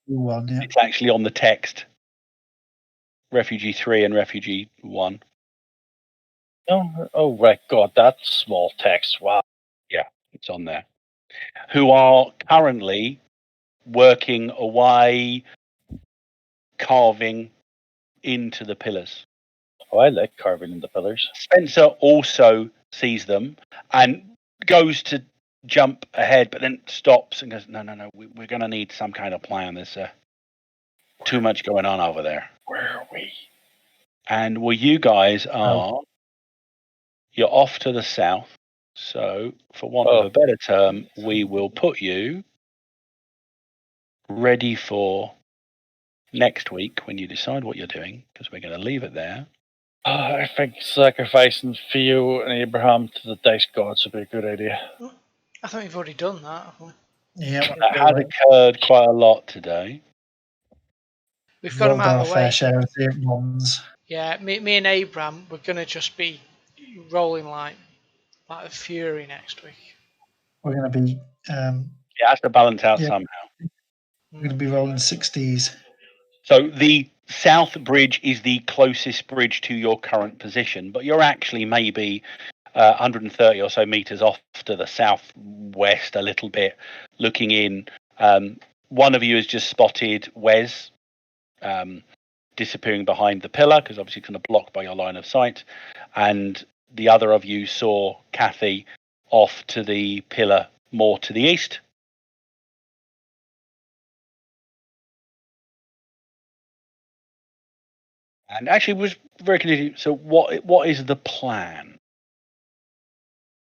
One, yeah. it's actually on the text. Refugee 3 and Refugee 1. No, oh right, God, that small text. Wow. Yeah, it's on there. Who are currently working away, carving into the pillars. Oh, I like carving in the pillars. Spencer also sees them and goes to jump ahead, but then stops and goes, no, we're going to need some kind of plan. There's too much going on over there. Where are we? And well, you guys are, you're off to the south. So, for want of a better term, we will put you ready for next week when you decide what you're doing, because we're going to leave it there. I think sacrificing Theo and Abraham to the dice gods would be a good idea. I think we've already done that, haven't we? Yeah, That has occurred quite a lot today. We've got them rolled out our of the fair way. share of the ones. Yeah, me and Abraham, we're going to just be rolling like a fury next week. We're going to be It has to balance out Yeah. somehow. we're going to be rolling 60s. So the south bridge is the closest bridge to your current position, but you're actually maybe 130 or so meters off to the southwest a little bit, looking in. One of you has just spotted Wes disappearing behind the pillar, because obviously it's kind of blocked by your line of sight, and the other of you saw Kathy off to the pillar more to the east. And actually was very confusing. So what is the plan?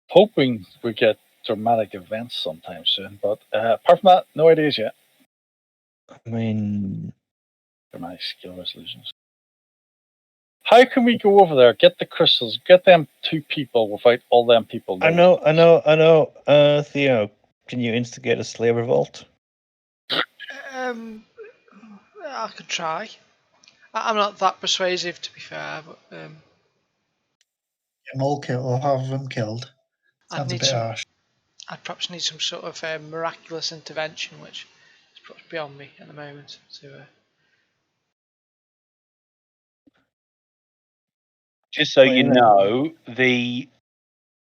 Hoping we get dramatic events sometime soon, but apart from that, no ideas yet. I mean, Dramatic skill resolutions. How can we go over there, get the crystals, get them 2 people without all them people? I know. Theo, can you instigate a slave revolt? I could try. I'm not that persuasive, to be fair, but Get them all killed, or half of them killed. Sounds a bit harsh. I'd perhaps need some sort of miraculous intervention, which is perhaps beyond me at the moment. Just so you know, the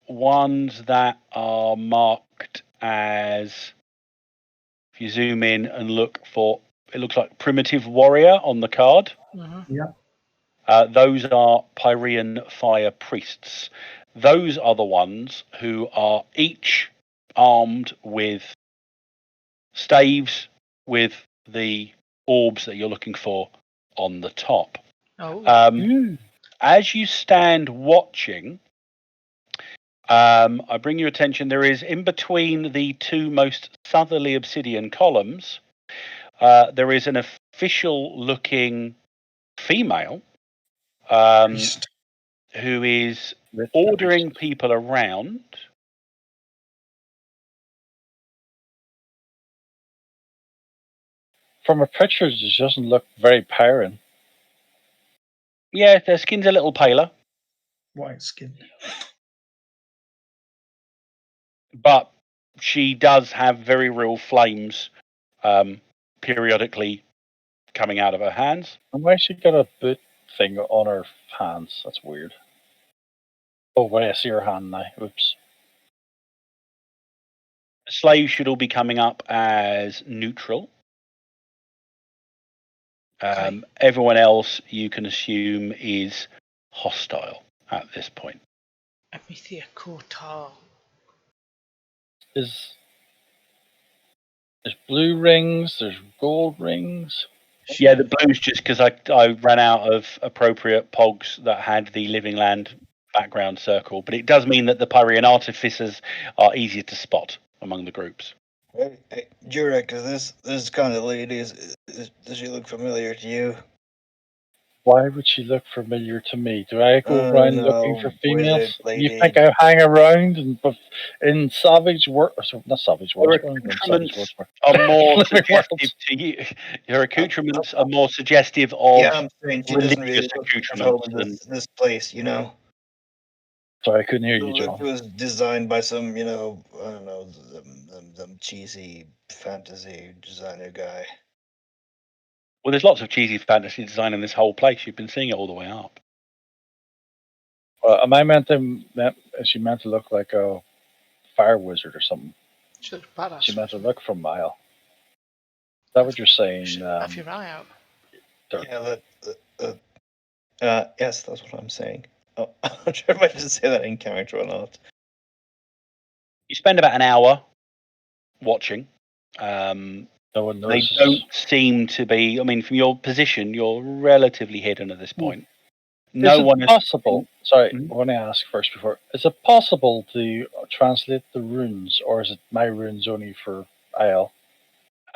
ones that are marked as, if you zoom in and look for, it looks like primitive warrior on the card. Yeah. Those are Pyrean fire priests. Those are the ones who are each armed with staves with the orbs that you're looking for on the top. As you stand watching, I bring your attention, there is in between the 2 most southerly obsidian columns, there is an official looking female who is ordering people around. From a picture, it doesn't look very Pyrean. Yeah, their skin's a little paler. White skin. But she does have very real flames periodically coming out of her hands. And why she got a boot thing on her hands? That's weird. Oh, wait, I see her hand now. Oops. The slaves should all be coming up as neutral. Everyone else, you can assume, is hostile at this point. There's blue rings, there's gold rings. Yeah, the blue's just because I ran out of appropriate pogs that had the living land background circle, but it does mean that the Pyrean artificers are easier to spot among the groups. Hey, Jurek, is this kind of lady, does she look familiar to you? Why would she look familiar to me? Do I go around looking for females? Lady. You think I hang around in Savage World? Not Savage World. Your accoutrements are more suggestive to you. Your accoutrements are more suggestive of Yeah, I'm saying she doesn't really religious look accoutrements than this place, you know. Sorry, I couldn't hear you, It John. was designed by some, I don't know, some cheesy fantasy designer guy. Well, there's lots of cheesy fantasy design in this whole place. You've been seeing it all the way up. Am I is she meant to look like a fire wizard or something? She looks badass. She meant to look from Mile. Is that what you're saying? Have your eye out. Dirk? Yeah, yes, that's what I'm saying. Oh, I'm not sure if I should say that in character or not. You spend about an hour watching. No one They notices. don't seem to be. I mean, from your position, you're relatively hidden at this point. No one Is it possible? Sorry, Mhm. I want to ask first before. Is it possible to translate the runes, or is it my runes only for IL?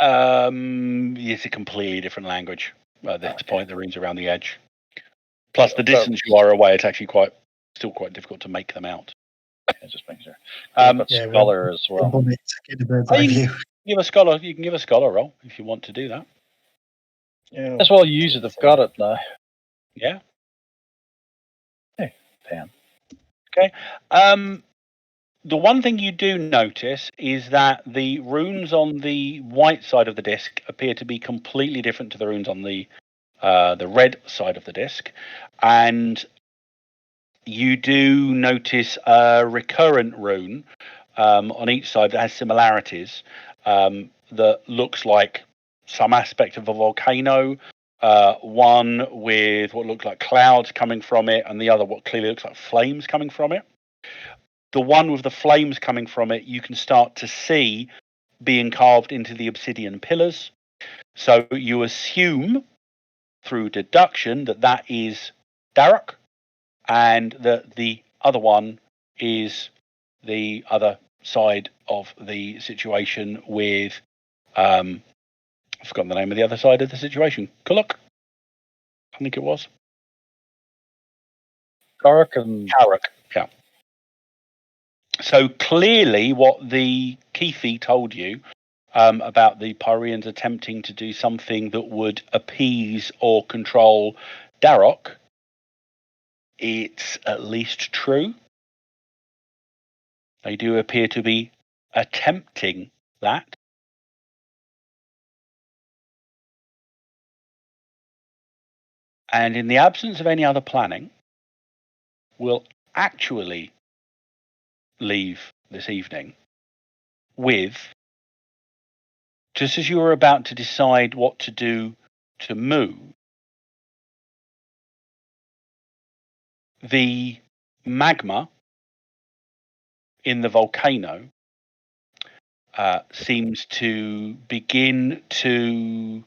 It's a completely different language at this Okay. point. The runes around the edge. Plus, the So- distance you are away, it's actually still quite difficult to make them out. Just making sure. I've got Yeah, scholar as well. Bunny, get a bird's Oh, eye view. You can give a scholar roll if you want to do that. Yeah. As well use it. I've got it now. Yeah. Hey, 10. Okay. The one thing you do notice is that the runes on the white side of the disc appear to be completely different to the runes on the red side of the disc, and you do notice a recurrent rune on each side that has similarities that looks like some aspect of a volcano. One with what look like clouds coming from it, and the other what clearly looks like flames coming from it. The one with the flames coming from it, you can start to see being carved into the obsidian pillars. So you assume through deduction that is Darok, and that the other one is the other side of the situation with I've forgotten the name of the other side of the situation. Kuluk, I think it was. Dark and Tarek, yeah. So clearly what the Keefe told you about the Pyreans attempting to do something that would appease or control Darok, it's at least true. They do appear to be attempting that. And in the absence of any other planning, we'll actually leave this evening with, just as you were about to decide what to do to move, the magma in the volcano seems to begin to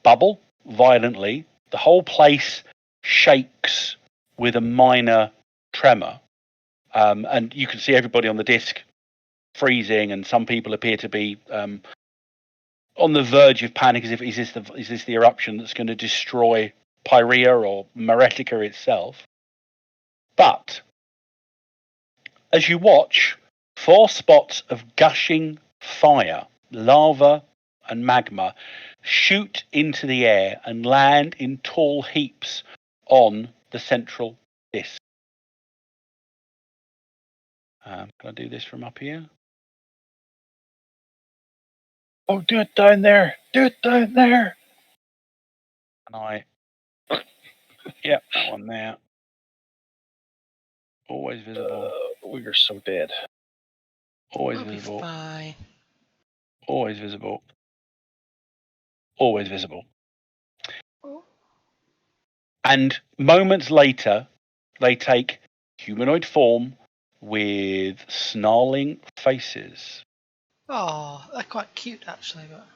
bubble violently. The whole place shakes with a minor tremor. And you can see everybody on the disc freezing, and some people appear to be on the verge of panic, as if is this the eruption that's going to destroy Pyrea or Meretica itself? But as you watch, 4 spots of gushing fire, lava and magma shoot into the air and land in tall heaps on the central disc. Can I do this from up here? oh, do it down there. Do it down there. And yep, that one there. Always visible. We're so dead. Always We'll be visible. fine. Always visible. Always visible. Oh. And moments later, they take humanoid form with snarling faces. Oh, they're quite cute actually. But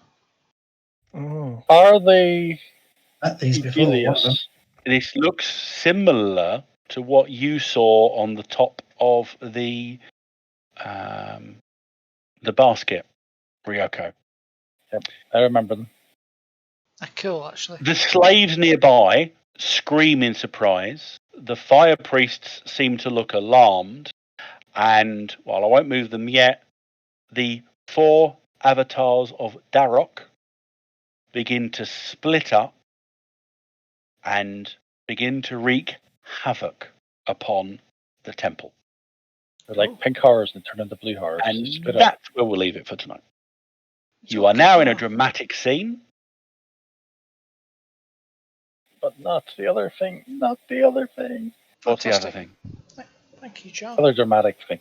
Oh. Are they Met these before. One of them. Elias? This looks similar to what you saw on the top of the basket, Ryoko. I remember them. they're cool actually. The slaves nearby scream in surprise. The fire priests seem to look alarmed. And while I won't move them yet, the 4 avatars of Darok begin to split up and begin to wreak havoc upon the temple. They're like Oh. pink horrors and turn into blue horrors. And Split up. that's where we'll leave it for tonight. You are Talking now in a about- dramatic scene. But not the other thing. Not the other thing. What's the other Fantastic. thing? Thank you, John. Other dramatic thing.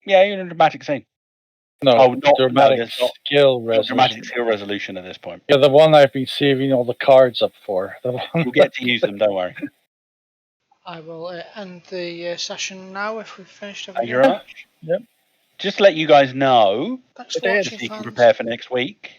Yeah, you're in a dramatic scene. No, Oh, not- no, dramatic there's not- skill No resolution. dramatic skill resolution at this point. Yeah, the one I've been saving all the cards up for. The one You'll get to use them, don't worry. I will end the session now if we've finished Thank you everything. very much. Yep. Just to let you guys know, Thanks for Okay, so watching, you can fans. prepare for next week.